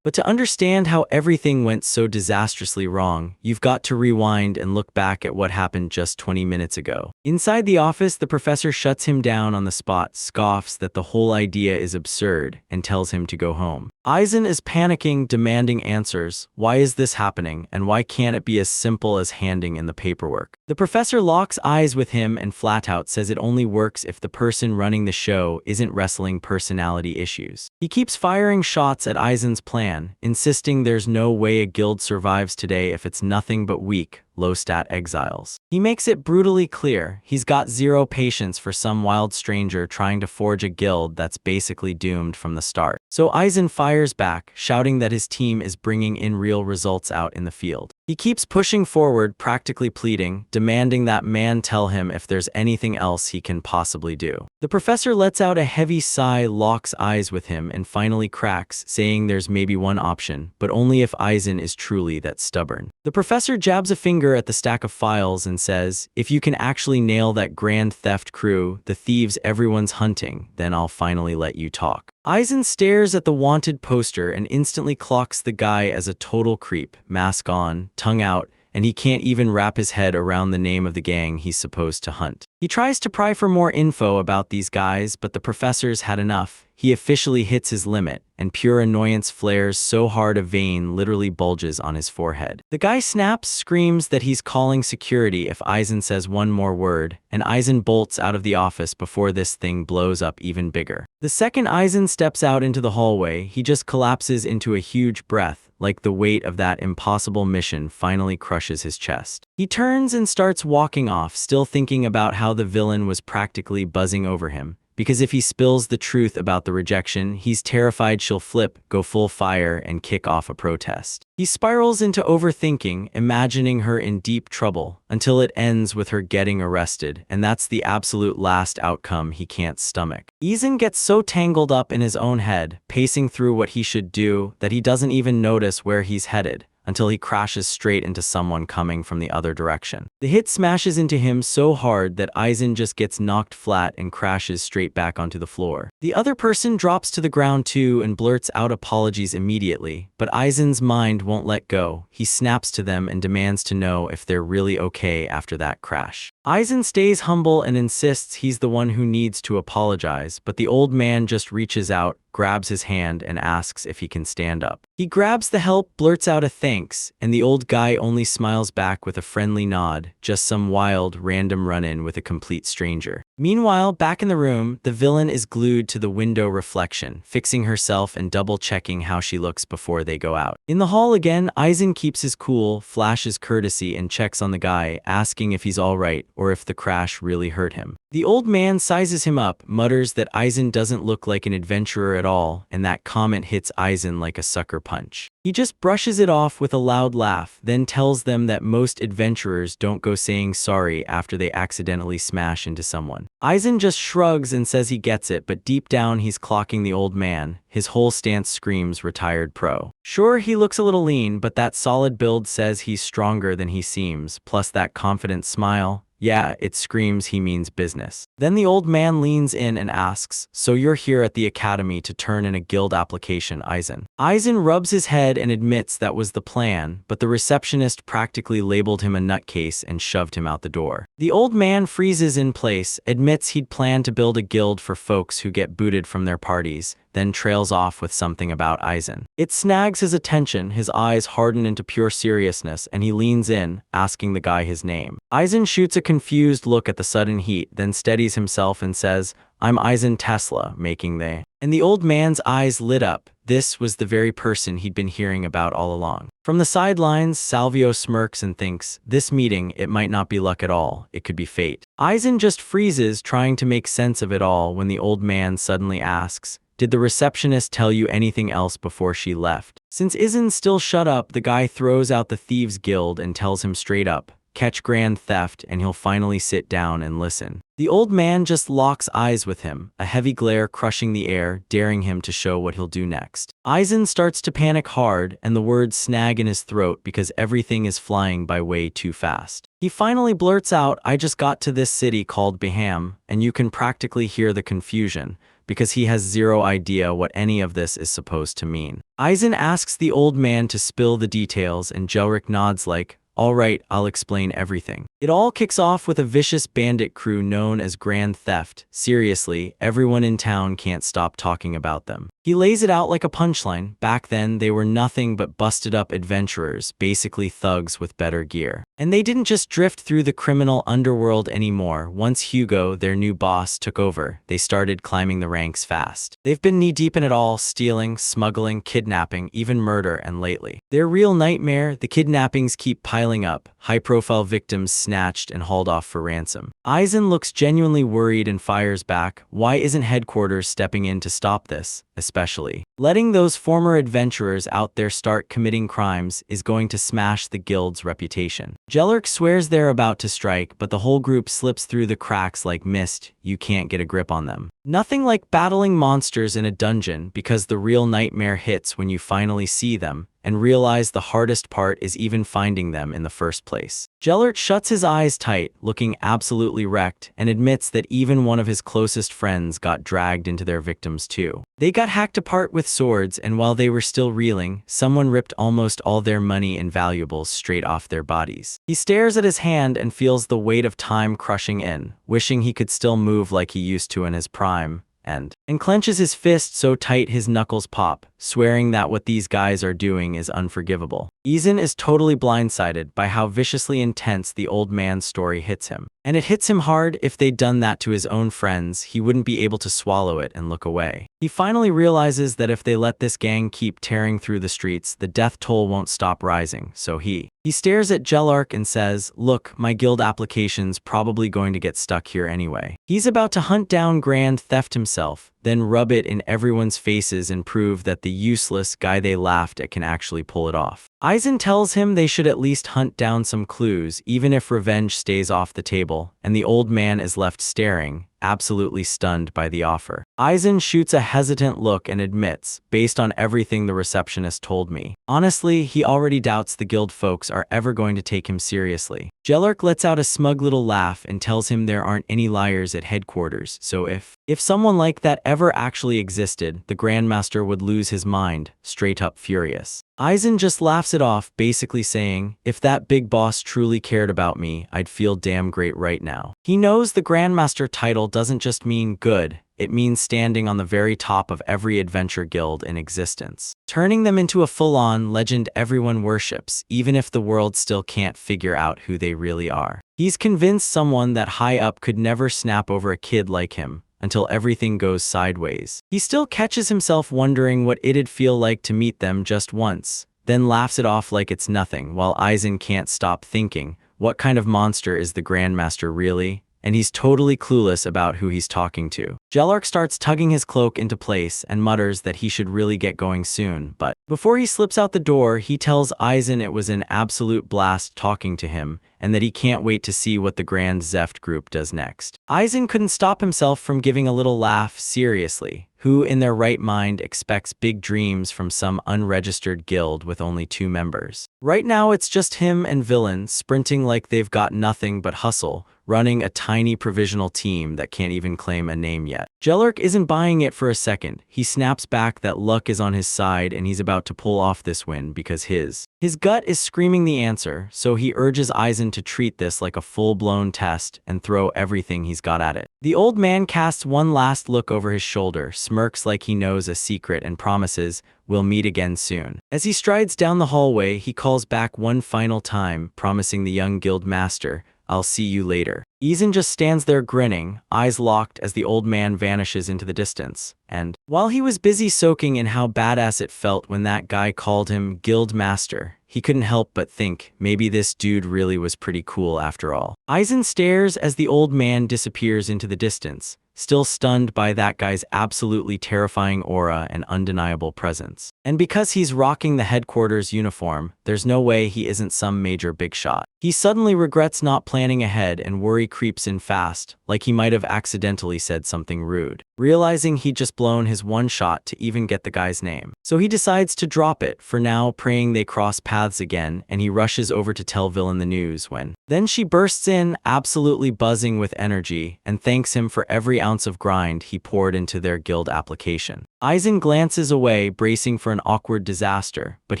But to understand how everything went so disastrously wrong, you've got to rewind and look back at what happened just 20 minutes ago. Inside the office, the professor shuts him down on the spot, scoffs that the whole idea is absurd, and tells him to go home. Aizen is panicking, demanding answers. Why is this happening, and why can't it be as simple as handing in the paperwork? The professor locks eyes with him and flat out says it only works if the person running the show isn't wrestling personality issues. He keeps firing shots at Aizen's plan, insisting there's no way a guild survives today if it's nothing but weak, low-stat exiles. He makes it brutally clear he's got zero patience for some wild stranger trying to forge a guild that's basically doomed from the start. So Aizen fires back, shouting that his team is bringing in real results out in the field. He keeps pushing forward, practically pleading, demanding that man tell him if there's anything else he can possibly do. The professor lets out a heavy sigh, locks eyes with him, and finally cracks, saying there's maybe one option, but only if Aizen is truly that stubborn. The professor jabs a finger at the stack of files and says, "If you can actually nail that grand theft crew, the thieves everyone's hunting, then I'll finally let you talk." Aizen stares at the wanted poster and instantly clocks the guy as a total creep, mask on, tongue out, and he can't even wrap his head around the name of the gang he's supposed to hunt. He tries to pry for more info about these guys, but the professor's had enough. He officially hits his limit, and pure annoyance flares so hard a vein literally bulges on his forehead. The guy snaps, screams that he's calling security if Aizen says one more word, and Aizen bolts out of the office before this thing blows up even bigger. The second Aizen steps out into the hallway, he just collapses into a huge breath, like the weight of that impossible mission finally crushes his chest. He turns and starts walking off, still thinking about how the villain was practically buzzing over him. Because if he spills the truth about the rejection, he's terrified she'll flip, go full fire, and kick off a protest. He spirals into overthinking, imagining her in deep trouble, until it ends with her getting arrested, and that's the absolute last outcome he can't stomach. Aizen gets so tangled up in his own head, pacing through what he should do, that he doesn't even notice where he's headed, until he crashes straight into someone coming from the other direction. The hit smashes into him so hard that Aizen just gets knocked flat and crashes straight back onto the floor. The other person drops to the ground too and blurts out apologies immediately, but Aizen's mind won't let go. He snaps to them and demands to know if they're really okay after that crash. Aizen stays humble and insists he's the one who needs to apologize, but the old man just reaches out, grabs his hand, and asks if he can stand up. He grabs the help, blurts out a thanks, and the old guy only smiles back with a friendly nod, just some wild, random run-in with a complete stranger. Meanwhile, back in the room, the villain is glued to the window reflection, fixing herself and double-checking how she looks before they go out. In the hall again, Aizen keeps his cool, flashes courtesy, and checks on the guy, asking if he's alright or if the crash really hurt him. The old man sizes him up, mutters that Aizen doesn't look like an adventurer at all, and that comment hits Aizen like a sucker punch. He just brushes it off with a loud laugh, then tells them that most adventurers don't go saying sorry after they accidentally smash into someone. Aizen just shrugs and says he gets it, but deep down he's clocking the old man. His whole stance screams retired pro. Sure, he looks a little lean, but that solid build says he's stronger than he seems, plus that confident smile. Yeah, it screams he means business. Then the old man leans in and asks, "So you're here at the academy to turn in a guild application, Aizen?" Aizen rubs his head and admits that was the plan, but the receptionist practically labeled him a nutcase and shoved him out the door. The old man freezes in place, admits he'd planned to build a guild for folks who get booted from their parties, then trails off with something about Aizen. It snags his attention, his eyes harden into pure seriousness, and he leans in, asking the guy his name. Aizen shoots a confused look at the sudden heat, then steadies himself and says, "I'm Aizen Tesla, making they." And the old man's eyes lit up. This was the very person he'd been hearing about all along. From the sidelines, Salvio smirks and thinks, this meeting, it might not be luck at all, it could be fate. Aizen just freezes, trying to make sense of it all, when the old man suddenly asks, "Did the receptionist tell you anything else before she left?" Since Aizen's still shut up, the guy throws out the Thieves Guild and tells him straight up, catch grand theft and he'll finally sit down and listen. The old man just locks eyes with him, a heavy glare crushing the air, daring him to show what he'll do next. Aizen starts to panic hard, and the words snag in his throat because everything is flying by way too fast. He finally blurts out, "I just got to this city called Beham," and you can practically hear the confusion, because he has zero idea what any of this is supposed to mean. Aizen asks the old man to spill the details, and Jelric nods like, "All right, I'll explain everything." It all kicks off with a vicious bandit crew known as Grand Theft. Seriously, everyone in town can't stop talking about them. He lays it out like a punchline. Back then, they were nothing but busted-up adventurers, basically thugs with better gear. And they didn't just drift through the criminal underworld anymore. Once Hugo, their new boss, took over, they started climbing the ranks fast. They've been knee-deep in it all, stealing, smuggling, kidnapping, even murder, and lately, their real nightmare, the kidnappings keep piling up, high-profile victims snatched and hauled off for ransom. Aizen looks genuinely worried and fires back, "Why isn't headquarters stepping in to stop this? Especially letting those former adventurers out there start committing crimes is going to smash the guild's reputation." Jelric swears they're about to strike, but the whole group slips through the cracks like mist. You can't get a grip on them. Nothing like battling monsters in a dungeon, because the real nightmare hits when you finally see them and realize the hardest part is even finding them in the first place. Jelric shuts his eyes tight, looking absolutely wrecked, and admits that even one of his closest friends got dragged into their victims too. They got hacked apart with swords, and while they were still reeling, someone ripped almost all their money and valuables straight off their bodies. He stares at his hand and feels the weight of time crushing in, wishing he could still move like he used to in his prime, and clenches his fist so tight his knuckles pop, swearing that what these guys are doing is unforgivable. Aizen is totally blindsided by how viciously intense the old man's story hits him. And it hits him hard. If they'd done that to his own friends, he wouldn't be able to swallow it and look away. He finally realizes that if they let this gang keep tearing through the streets, the death toll won't stop rising, so he stares at Jelric and says, "Look, my guild application's probably going to get stuck here anyway." He's about to hunt down Grand Theft himself, then rub it in everyone's faces and prove that the useless guy they laughed at can actually pull it off. Aizen tells him they should at least hunt down some clues, even if revenge stays off the table, and the old man is left staring, absolutely stunned by the offer. Aizen shoots a hesitant look and admits, based on everything the receptionist told me. Honestly, he already doubts the guild folks are ever going to take him seriously. Jelric lets out a smug little laugh and tells him there aren't any liars at headquarters, so if someone like that ever actually existed, the Grandmaster would lose his mind, straight up furious. Aizen just laughs it off, basically saying, "If that big boss truly cared about me, I'd feel damn great right now." He knows the Grandmaster title doesn't just mean good, it means standing on the very top of every adventure guild in existence, turning them into a full-on legend everyone worships, even if the world still can't figure out who they really are. He's convinced someone that high up could never snap over a kid like him, until everything goes sideways. He still catches himself wondering what it'd feel like to meet them just once, then laughs it off like it's nothing, while Aizen can't stop thinking, what kind of monster is the Grandmaster really? and he's totally clueless about who he's talking to. Jellark starts tugging his cloak into place and mutters that he should really get going soon, but before he slips out the door, he tells Aizen it was an absolute blast talking to him, and that he can't wait to see what the Grand Zeft group does next. Aizen couldn't stop himself from giving a little laugh. Seriously, who in their right mind expects big dreams from some unregistered guild with only 2 members? Right now it's just him and Villain sprinting like they've got nothing but hustle, running a tiny provisional team that can't even claim a name yet. Jellark isn't buying it for a second. He snaps back that luck is on his side and he's about to pull off this win because his gut is screaming the answer, so he urges Aizen to treat this like a full-blown test and throw everything he's got at it. The old man casts one last look over his shoulder, smirks like he knows a secret, and promises, "We'll meet again soon." As he strides down the hallway, he calls back one final time, promising the young guild master, "I'll see you later." Aizen just stands there grinning, eyes locked as the old man vanishes into the distance. And while he was busy soaking in how badass it felt when that guy called him Guild Master, he couldn't help but think maybe this dude really was pretty cool after all. Aizen stares as the old man disappears into the distance, still stunned by that guy's absolutely terrifying aura and undeniable presence. And because he's rocking the headquarters uniform, there's no way he isn't some major big shot. He suddenly regrets not planning ahead and worry creeps in fast, like he might have accidentally said something rude, realizing he'd just blown his one shot to even get the guy's name. So he decides to drop it for now, praying they cross paths again, and he rushes over to tell Villain the news when then she bursts in, absolutely buzzing with energy, and thanks him for every ounce of grind he poured into their guild application. Aizen glances away, bracing for an awkward disaster, but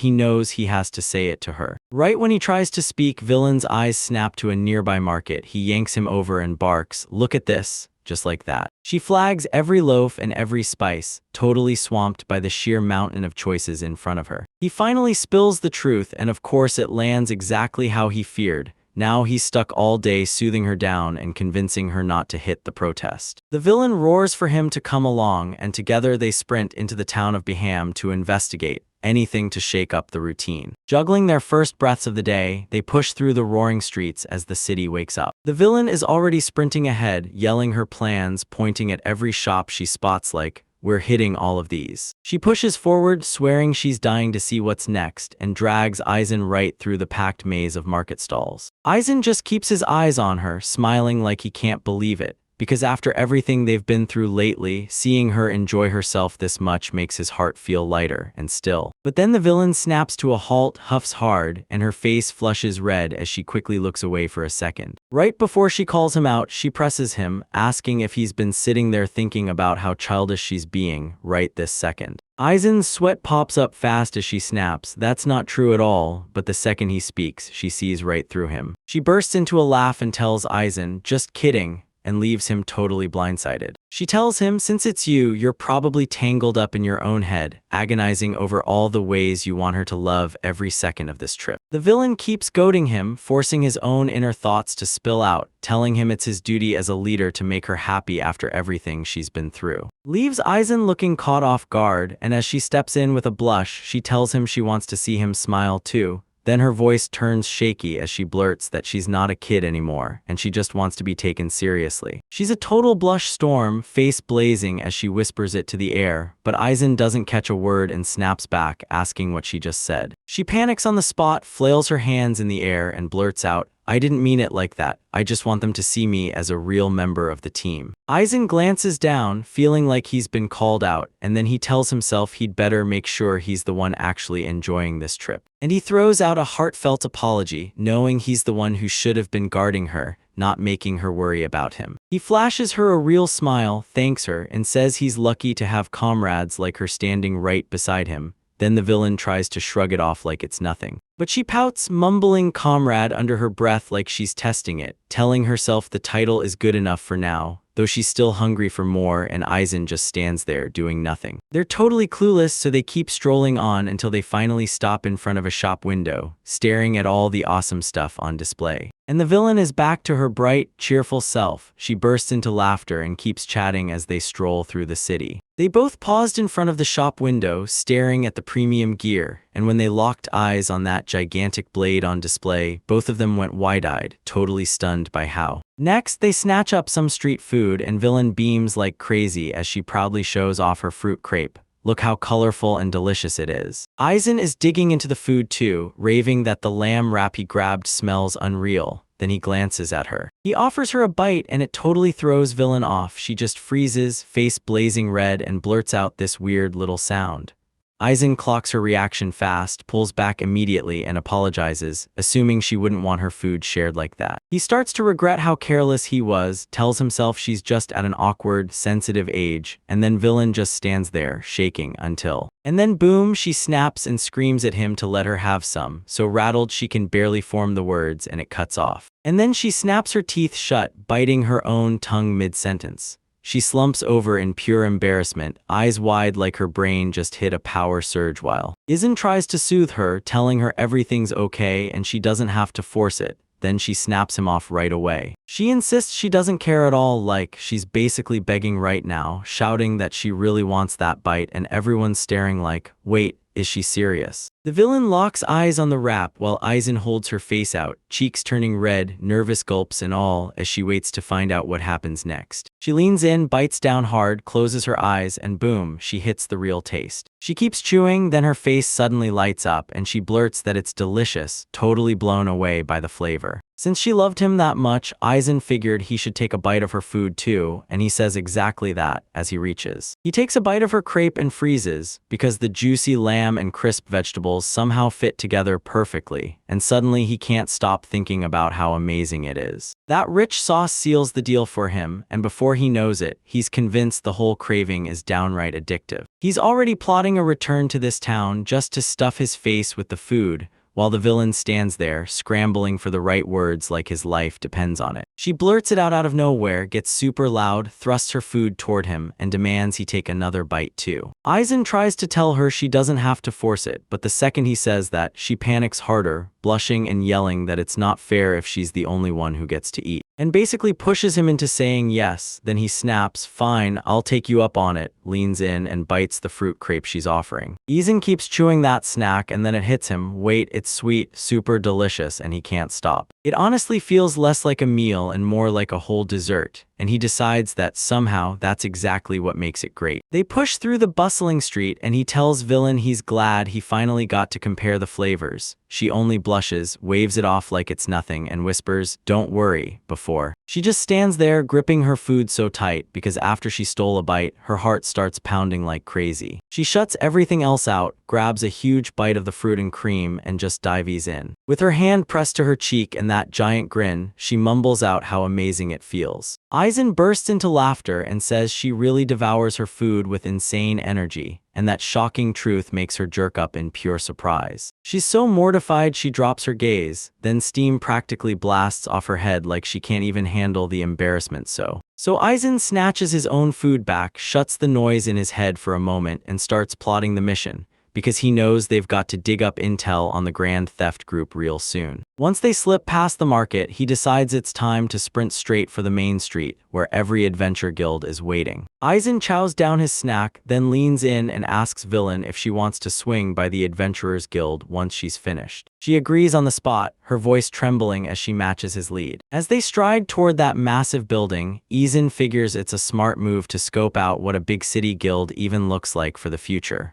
he knows he has to say it to her. Right when he tries to speak, Villain's eyes snap to a nearby market. He yanks him over and barks, "Look at this," just like that. She flags every loaf and every spice, totally swamped by the sheer mountain of choices in front of her. He finally spills the truth, and of course it lands exactly how he feared. Now he's stuck all day soothing her down and convincing her not to hit the protest. The villain roars for him to come along, and together they sprint into the town of Beham to investigate, anything to shake up the routine. Juggling their first breaths of the day, they push through the roaring streets as the city wakes up. The villain is already sprinting ahead, yelling her plans, pointing at every shop she spots like, "We're hitting all of these." She pushes forward, swearing she's dying to see what's next, and drags Aizen right through the packed maze of market stalls. Aizen just keeps his eyes on her, smiling like he can't believe it, because after everything they've been through lately, seeing her enjoy herself this much makes his heart feel lighter and still. But then the villain snaps to a halt, huffs hard, and her face flushes red as she quickly looks away for a second. Right before she calls him out, she presses him, asking if he's been sitting there thinking about how childish she's being right this second. Aizen's sweat pops up fast as she snaps, "That's not true at all," but the second he speaks, she sees right through him. She bursts into a laugh and tells Aizen, "Just kidding," and leaves him totally blindsided. She tells him, "Since it's you, you're probably tangled up in your own head, agonizing over all the ways you want her to love every second of this trip." The villain keeps goading him, forcing his own inner thoughts to spill out, telling him it's his duty as a leader to make her happy after everything she's been through. Leaves Aizen looking caught off guard, and as she steps in with a blush, she tells him she wants to see him smile too. Then her voice turns shaky as she blurts that she's not a kid anymore, and she just wants to be taken seriously. She's a total blush storm, face blazing as she whispers it to the air, but Aizen doesn't catch a word and snaps back, asking what she just said. She panics on the spot, flails her hands in the air, and blurts out, "I didn't mean it like that. I just want them to see me as a real member of the team." Aizen glances down, feeling like he's been called out, and then he tells himself he'd better make sure he's the one actually enjoying this trip. And he throws out a heartfelt apology, knowing he's the one who should have been guarding her, not making her worry about him. He flashes her a real smile, thanks her, and says he's lucky to have comrades like her standing right beside him. Then the villain tries to shrug it off like it's nothing. But she pouts, mumbling "comrade" under her breath like she's testing it, telling herself the title is good enough for now, though she's still hungry for more, and Aizen just stands there doing nothing. They're totally clueless, so they keep strolling on until they finally stop in front of a shop window, staring at all the awesome stuff on display. And the villain is back to her bright, cheerful self. She bursts into laughter and keeps chatting as they stroll through the city. They both paused in front of the shop window, staring at the premium gear, and when they locked eyes on that gigantic blade on display, both of them went wide-eyed, totally stunned by how Next, they snatch up some street food and villain beams like crazy as she proudly shows off her fruit crepe. Look how colorful and delicious it is. Aizen is digging into the food too, raving that the lamb wrap he grabbed smells unreal. Then he glances at her. He offers her a bite and it totally throws villain off. She just freezes, face blazing red, and blurts out this weird little sound. Aizen clocks her reaction fast, pulls back immediately, and apologizes, assuming she wouldn't want her food shared like that. He starts to regret how careless he was, tells himself she's just at an awkward, sensitive age, and then villain just stands there, shaking until... And then boom, she snaps and screams at him to let her have some, so rattled she can barely form the words and it cuts off. And then she snaps her teeth shut, biting her own tongue mid-sentence. She slumps over in pure embarrassment, eyes wide like her brain just hit a power surge while Aizen tries to soothe her, telling her everything's okay and she doesn't have to force it. Then she snaps him off right away. She insists she doesn't care at all, like she's basically begging right now, shouting that she really wants that bite, and everyone's staring like, wait, is she serious? The villain locks eyes on the wrap while Aizen holds her face out, cheeks turning red, nervous gulps and all, as she waits to find out what happens next. She leans in, bites down hard, closes her eyes, and boom, she hits the real taste. She keeps chewing, then her face suddenly lights up and she blurts that it's delicious, totally blown away by the flavor. Since she loved him that much, Aizen figured he should take a bite of her food too, and he says exactly that as he reaches. He takes a bite of her crepe and freezes, because the juicy lamb and crisp vegetables somehow fit together perfectly, and suddenly he can't stop thinking about how amazing it is. That rich sauce seals the deal for him, and before he knows it, he's convinced the whole craving is downright addictive. He's already plotting a return to this town just to stuff his face with the food, while the villain stands there, scrambling for the right words like his life depends on it. She blurts it out of nowhere, gets super loud, thrusts her food toward him, and demands he take another bite too. Aizen tries to tell her she doesn't have to force it, but the second he says that, she panics harder, blushing and yelling that it's not fair if she's the only one who gets to eat, and basically pushes him into saying yes. Then he snaps, fine, I'll take you up on it, leans in and bites the fruit crepe she's offering. Aizen keeps chewing that snack and then it hits him, wait, it's sweet, super delicious, and he can't stop. It honestly feels less like a meal and more like a whole dessert, and he decides that somehow that's exactly what makes it great. They push through the bustling street and he tells villain he's glad he finally got to compare the flavors. She only blushes, waves it off like it's nothing, and whispers, don't worry, before she just stands there gripping her food so tight because after she stole a bite, her heart starts pounding like crazy. She shuts everything else out, grabs a huge bite of the fruit and cream, and just dives in. With her hand pressed to her cheek and that giant grin, she mumbles out how amazing it feels. Aizen bursts into laughter and says she really devours her food with insane energy, and that shocking truth makes her jerk up in pure surprise. She's so mortified she drops her gaze, then steam practically blasts off her head like she can't even handle the embarrassment. So Aizen snatches his own food back, shuts the noise in his head for a moment, and starts plotting the mission, because he knows they've got to dig up intel on the Grand Theft Group real soon. Once they slip past the market, he decides it's time to sprint straight for the main street, where every adventure guild is waiting. Aizen chows down his snack, then leans in and asks villain if she wants to swing by the Adventurers Guild once she's finished. She agrees on the spot, her voice trembling as she matches his lead. As they stride toward that massive building, Aizen figures it's a smart move to scope out what a big city guild even looks like for the future.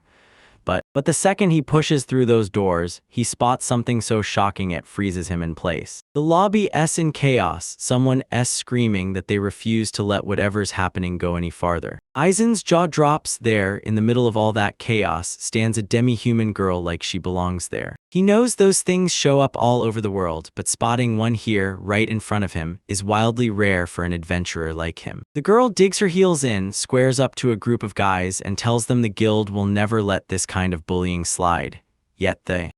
But the second he pushes through those doors, he spots something so shocking it freezes him in place. The lobby is in chaos, someone is screaming that they refuse to let whatever's happening go any farther. Aizen's jaw drops. There, in the middle of all that chaos, stands a demi-human girl like she belongs there. He knows those things show up all over the world, but spotting one here, right in front of him, is wildly rare for an adventurer like him. The girl digs her heels in, squares up to a group of guys, and tells them the guild will never let this kind of bullying slide.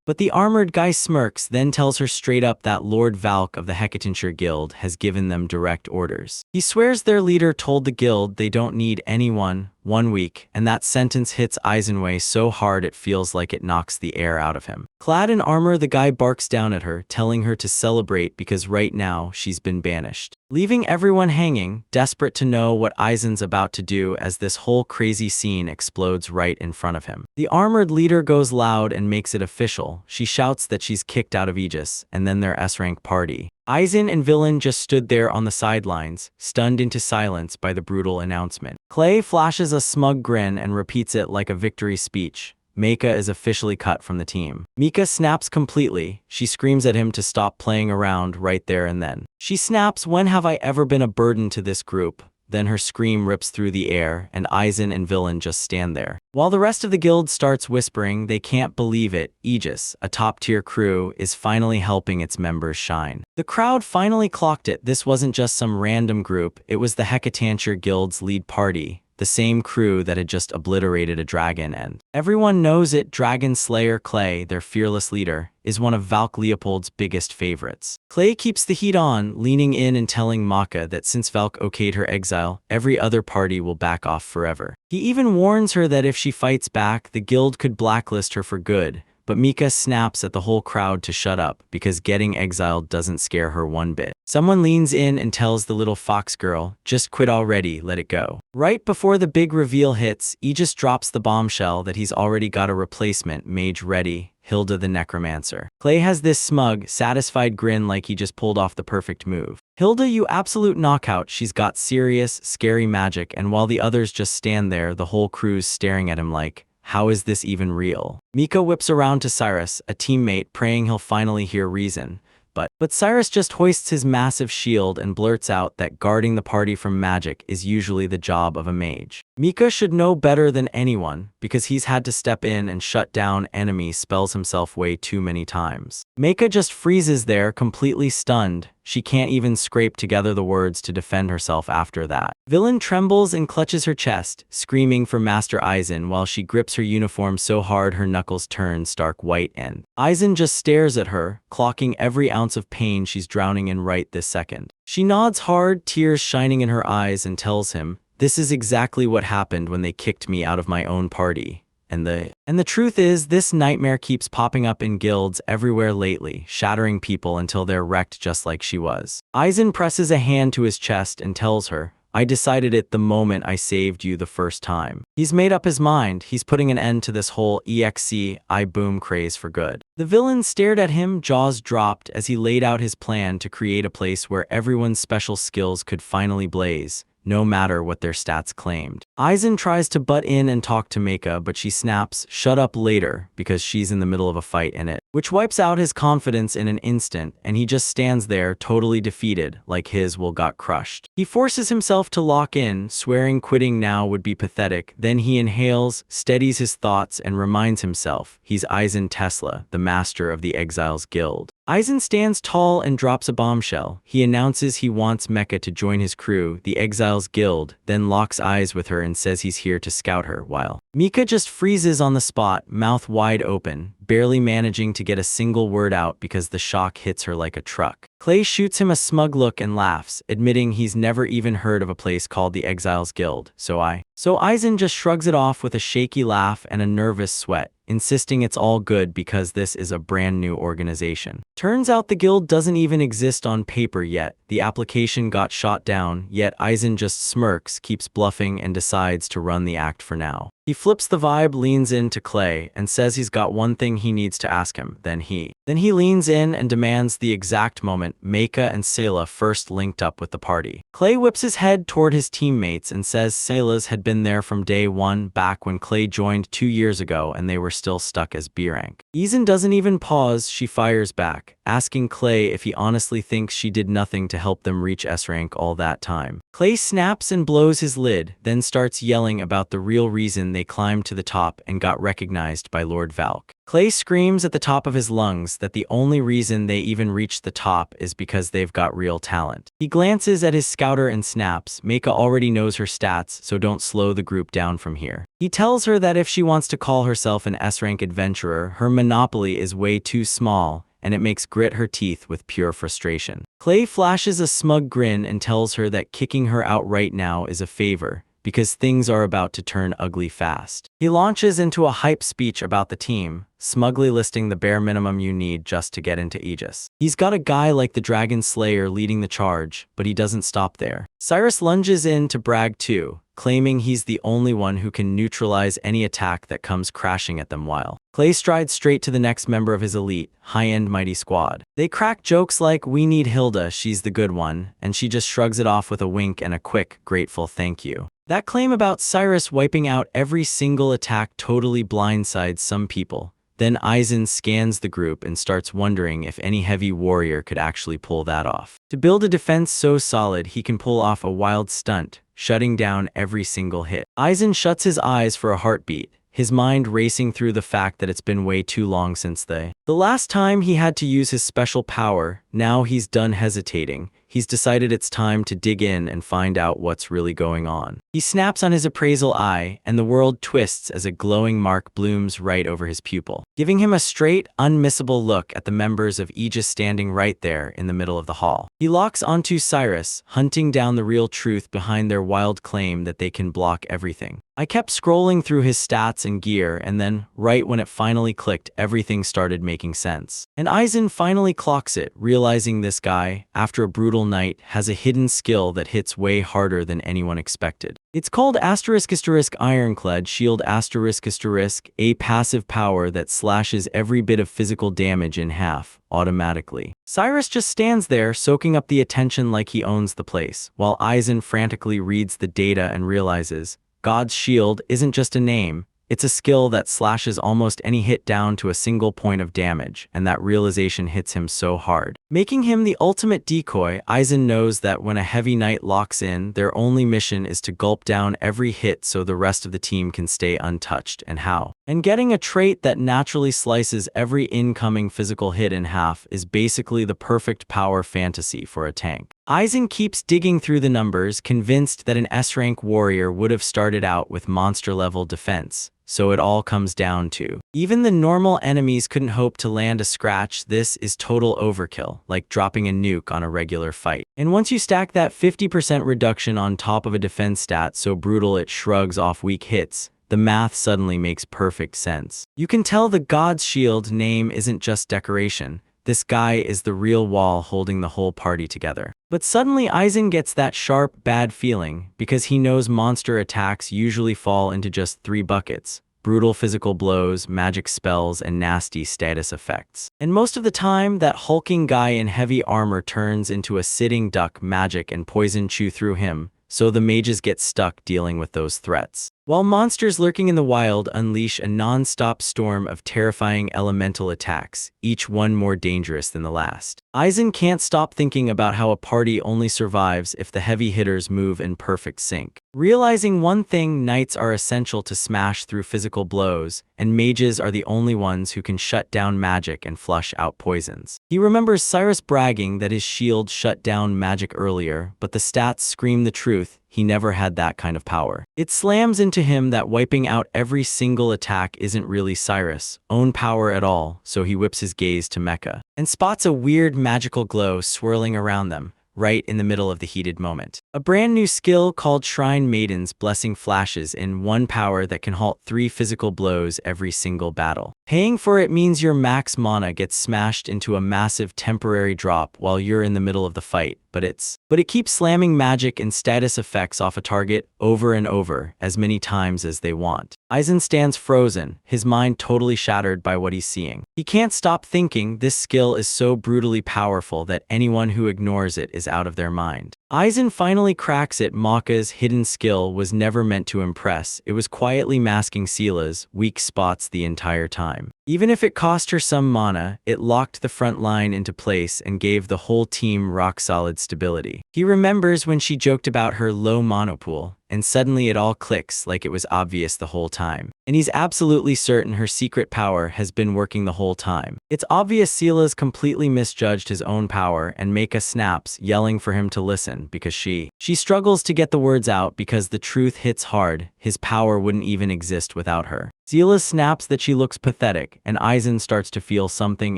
But the armored guy smirks, then tells her straight up that Lord Valk of the Hecatonshire Guild has given them direct orders. He swears their leader told the guild they don't need anyone, 1 week, and that sentence hits Aizenway so hard it feels like it knocks the air out of him. Clad in armor, the guy barks down at her, telling her to celebrate because right now she's been banished. Leaving everyone hanging, desperate to know what Aizen's about to do as this whole crazy scene explodes right in front of him. The armored leader goes loud and makes it official. She shouts that she's kicked out of Aegis, and then their S-rank party, Aizen and Villain just stood there on the sidelines, stunned into silence by the brutal announcement. Clay flashes a smug grin and repeats it like a victory speech. Meika is officially cut from the team. Mika snaps completely. She screams at him to stop playing around right there and then. She snaps, "When have I ever been a burden to this group?" Then her scream rips through the air, and Aizen and Villain just stand there. While the rest of the guild starts whispering they can't believe it, Aegis, a top-tier crew, is finally helping its members shine. The crowd finally clocked it. This wasn't just some random group, it was the Hecatanture Guild's lead party. The same crew that had just obliterated a dragon, and everyone knows it. Dragon Slayer Clay, their fearless leader, is one of Valk Leopold's biggest favorites. Clay keeps the heat on, leaning in and telling Maka that since Valk okayed her exile, every other party will back off forever. He even warns her that if she fights back, the guild could blacklist her for good. But Mika snaps at the whole crowd to shut up because getting exiled doesn't scare her one bit. Someone leans in and tells the little fox girl, "Just quit already, let it go." Right before the big reveal hits, Aegis drops the bombshell that he's already got a replacement mage ready, Hilda the Necromancer. Clay has this smug, satisfied grin like he just pulled off the perfect move. "Hilda, you absolute knockout." She's got serious, scary magic, and while the others just stand there, the whole crew's staring at him like, how is this even real? Mika whips around to Cyrus, a teammate, praying he'll finally hear reason. But Cyrus just hoists his massive shield and blurts out that guarding the party from magic is usually the job of a mage. Mika should know better than anyone, because he's had to step in and shut down enemy spells himself way too many times. Meika just freezes there, completely stunned. She can't even scrape together the words to defend herself after that. Villain trembles and clutches her chest, screaming for Master Aizen while she grips her uniform so hard her knuckles turn stark white, and Aizen just stares at her, clocking every ounce of pain she's drowning in right this second. She nods hard, tears shining in her eyes, and tells him, "This is exactly what happened when they kicked me out of my own party. And the truth is, this nightmare keeps popping up in guilds everywhere lately, shattering people until they're wrecked just like she was." Aizen presses a hand to his chest and tells her, "I decided it the moment I saved you the first time." He's made up his mind. He's putting an end to this whole EXE boom craze for good. The villain stared at him, jaws dropped, as he laid out his plan to create a place where everyone's special skills could finally blaze, no matter what their stats claimed. Aizen tries to butt in and talk to Meika, but she snaps, "Shut up later," because she's in the middle of a fight in it, which wipes out his confidence in an instant, and he just stands there totally defeated, like his will got crushed. He forces himself to lock in, swearing quitting now would be pathetic. Then he inhales, steadies his thoughts, and reminds himself he's Aizen Tesla, the master of the Exiles Guild. Aizen stands tall and drops a bombshell. He announces he wants Meika to join his crew, the Exiles Guild, then locks eyes with her and says he's here to scout her, while Mika just freezes on the spot, mouth wide open, barely managing to get a single word out because the shock hits her like a truck. Clay shoots him a smug look and laughs, admitting he's never even heard of a place called the Exiles Guild. So Aizen just shrugs it off with a shaky laugh and a nervous sweat, insisting it's all good because this is a brand new organization. Turns out the guild doesn't even exist on paper yet. The application got shot down, yet Aizen just smirks, keeps bluffing, and decides to run the act for now. He flips the vibe, leans in to Clay, and says he's got one thing he needs to ask him. Then he leans in and demands the exact moment Meika and Sayla first linked up with the party. Clay whips his head toward his teammates and says Sayla's had been there from day one, back when Clay joined 2 years ago and they were still stuck as B rank. Aizen doesn't even pause, she fires back, asking Clay if he honestly thinks she did nothing to help them reach S rank all that time. Clay snaps and blows his lid, then starts yelling about the real reason they climbed to the top and got recognized by Lord Valk. Clay screams at the top of his lungs that the only reason they even reached the top is because they've got real talent. He glances at his scouter and snaps, Meika already knows her stats, so don't slow the group down from here. He tells her that if she wants to call herself an S-rank adventurer, her monopoly is way too small, and it makes grit her teeth with pure frustration. Clay flashes a smug grin and tells her that kicking her out right now is a favor, because things are about to turn ugly fast. He launches into a hype speech about the team, smugly listing the bare minimum you need just to get into Aegis. He's got a guy like the Dragon Slayer leading the charge, but he doesn't stop there. Cyrus lunges in to brag too, claiming he's the only one who can neutralize any attack that comes crashing at them while Clay strides straight to the next member of his elite, high-end mighty squad. They crack jokes like, "We need Hilda, she's the good one," and she just shrugs it off with a wink and a quick, grateful thank you. That claim about Cyrus wiping out every single attack totally blindsides some people. Then Aizen scans the group and starts wondering if any heavy warrior could actually pull that off. To build a defense so solid he can pull off a wild stunt, shutting down every single hit. Aizen shuts his eyes for a heartbeat, his mind racing through the fact that it's been way too long since the last time he had to use his special power. Now he's done hesitating. He's decided it's time to dig in and find out what's really going on. He snaps on his appraisal eye, and the world twists as a glowing mark blooms right over his pupil, giving him a straight, unmissable look at the members of Aegis standing right there in the middle of the hall. He locks onto Cyrus, hunting down the real truth behind their wild claim that they can block everything. I kept scrolling through his stats and gear, and then, right when it finally clicked, everything started making sense. And Aizen finally clocks it, realizing this guy, after a brutal night, has a hidden skill that hits way harder than anyone expected. It's called *** Ironclad Shield ***, a passive power that slashes every bit of physical damage in half, automatically. Cyrus just stands there, soaking up the attention like he owns the place, while Aizen frantically reads the data and realizes, God's Shield isn't just a name, it's a skill that slashes almost any hit down to a single point of damage, and that realization hits him so hard, making him the ultimate decoy. Aizen knows that when a heavy knight locks in, their only mission is to gulp down every hit so the rest of the team can stay untouched. And how? And getting a trait that naturally slices every incoming physical hit in half is basically the perfect power fantasy for a tank. Aizen keeps digging through the numbers, convinced that an S-rank warrior would have started out with monster-level defense. So it all comes down to, even the normal enemies couldn't hope to land a scratch. This is total overkill, like dropping a nuke on a regular fight. And once you stack that 50% reduction on top of a defense stat so brutal it shrugs off weak hits, the math suddenly makes perfect sense. You can tell the God's Shield name isn't just decoration. This guy is the real wall holding the whole party together. But suddenly Aizen gets that sharp, bad feeling, because he knows monster attacks usually fall into just 3 buckets: brutal physical blows, magic spells, and nasty status effects. And most of the time, that hulking guy in heavy armor turns into a sitting duck. Magic and poison chew through him, so the mages get stuck dealing with those threats, while monsters lurking in the wild unleash a non-stop storm of terrifying elemental attacks, each one more dangerous than the last. Aizen can't stop thinking about how a party only survives if the heavy hitters move in perfect sync. Realizing one thing: knights are essential to smash through physical blows, and mages are the only ones who can shut down magic and flush out poisons. He remembers Cyrus bragging that his shield shut down magic earlier, but the stats scream the truth. He never had that kind of power. It slams into him that wiping out every single attack isn't really Cyrus' own power at all, so he whips his gaze to Mecha and spots a weird magical glow swirling around them, right in the middle of the heated moment. A brand new skill called Shrine Maiden's Blessing flashes in, one power that can halt 3 physical blows every single battle. Paying for it means your max mana gets smashed into a massive temporary drop while you're in the middle of the fight, but it keeps slamming magic and status effects off a target over and over, as many times as they want. Aizen stands frozen, his mind totally shattered by what he's seeing. He can't stop thinking this skill is so brutally powerful that anyone who ignores it is out of their mind. Aizen finally cracks it. Maka's hidden skill was never meant to impress. It was quietly masking Sela's weak spots the entire time. Even if it cost her some mana, it locked the front line into place and gave the whole team rock-solid stability. He remembers when she joked about her low mana pool, and suddenly it all clicks like it was obvious the whole time. And he's absolutely certain her secret power has been working the whole time. It's obvious Sela's completely misjudged his own power, and Mecha snaps, yelling for him to listen because she struggles to get the words out because the truth hits hard. His power wouldn't even exist without her. Sela snaps that she looks pathetic, and Aizen starts to feel something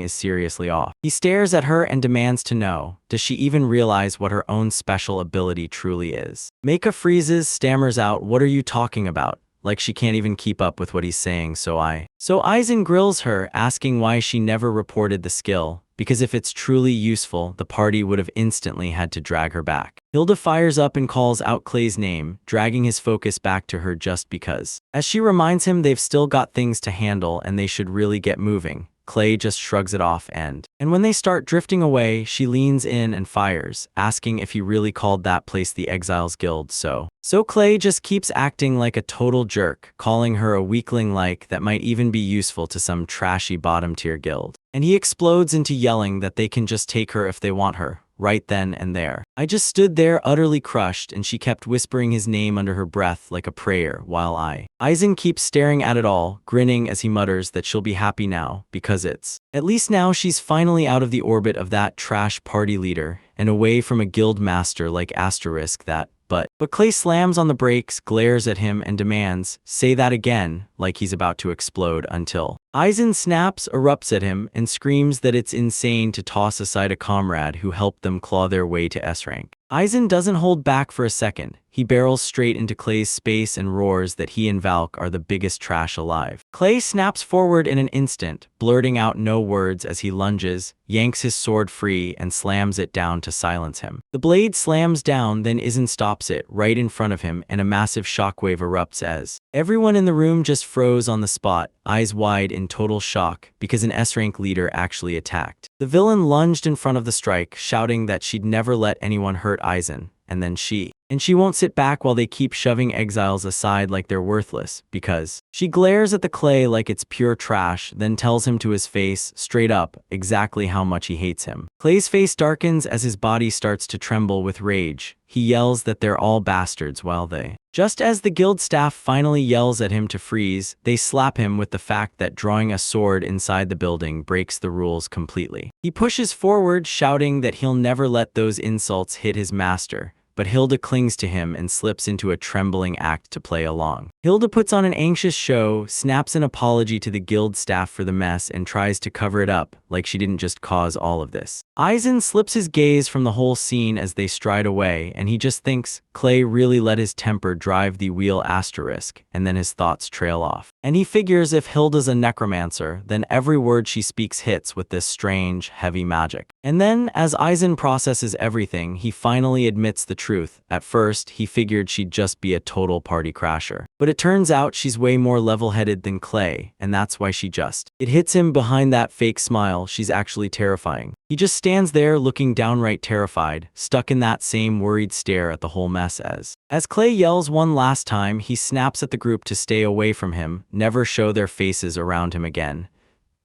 is seriously off. He stares at her and demands to know, does she even realize what her own special ability truly is? Mecha freezes, stammers out, "What are you talking about?" Like she can't even keep up with what he's saying. So Aizen grills her, asking why she never reported the skill. because if it's truly useful, the party would have instantly had to drag her back. Hilda fires up and calls out Clay's name, dragging his focus back to her just because. As she reminds him they've still got things to handle and they should really get moving, Clay just shrugs it off and when they start drifting away, she leans in and fires, asking if he really called that place the Exiles Guild. So Clay just keeps acting like a total jerk, calling her a weakling that might even be useful to some trashy bottom-tier guild. And he explodes into yelling that they can just take her if they want her, right then and there. I just stood there utterly crushed, and she kept whispering his name under her breath like a prayer while Aizen keeps staring at it all, grinning as he mutters that she'll be happy now, because at least now she's finally out of the orbit of that trash party leader, and away from a guild master like Asterisk that. But Clay slams on the brakes, glares at him, and demands, "Say that again," like he's about to explode until Aizen snaps, erupts at him, and screams that it's insane to toss aside a comrade who helped them claw their way to S rank. Aizen doesn't hold back for a second. He barrels straight into Clay's space and roars that he and Valk are the biggest trash alive. Clay snaps forward in an instant, blurting out no words as he lunges, yanks his sword free, and slams it down to silence him. The blade slams down, then Aizen stops it right in front of him, and a massive shockwave erupts as everyone in the room just froze on the spot, eyes wide in total shock, because an S-rank leader actually attacked. The villain lunged in front of the strike, shouting that she'd never let anyone hurt Aizen, and then she won't sit back while they keep shoving exiles aside like they're worthless, because she glares at the Clay like it's pure trash, then tells him to his face, straight up, exactly how much he hates him. Clay's face darkens as his body starts to tremble with rage. He yells that they're all bastards while just as the guild staff finally yells at him to freeze, they slap him with the fact that drawing a sword inside the building breaks the rules completely. He pushes forward, shouting that he'll never let those insults hit his master. But Hilda clings to him and slips into a trembling act to play along. Hilda puts on an anxious show, snaps an apology to the guild staff for the mess, and tries to cover it up, like she didn't just cause all of this. Aizen slips his gaze from the whole scene as they stride away, and he just thinks Clay really let his temper drive the wheel asterisk, and then his thoughts trail off. And he figures if Hilda's a necromancer, then every word she speaks hits with this strange, heavy magic. And then, as Aizen processes everything, he finally admits the truth. At first, he figured she'd just be a total party crasher. But it turns out she's way more level-headed than Clay, and that's why it hits him behind that fake smile. She's actually terrifying. He just stands there looking downright terrified, stuck in that same worried stare at the whole mess as Clay yells one last time, he snaps at the group to stay away from him, never show their faces around him again.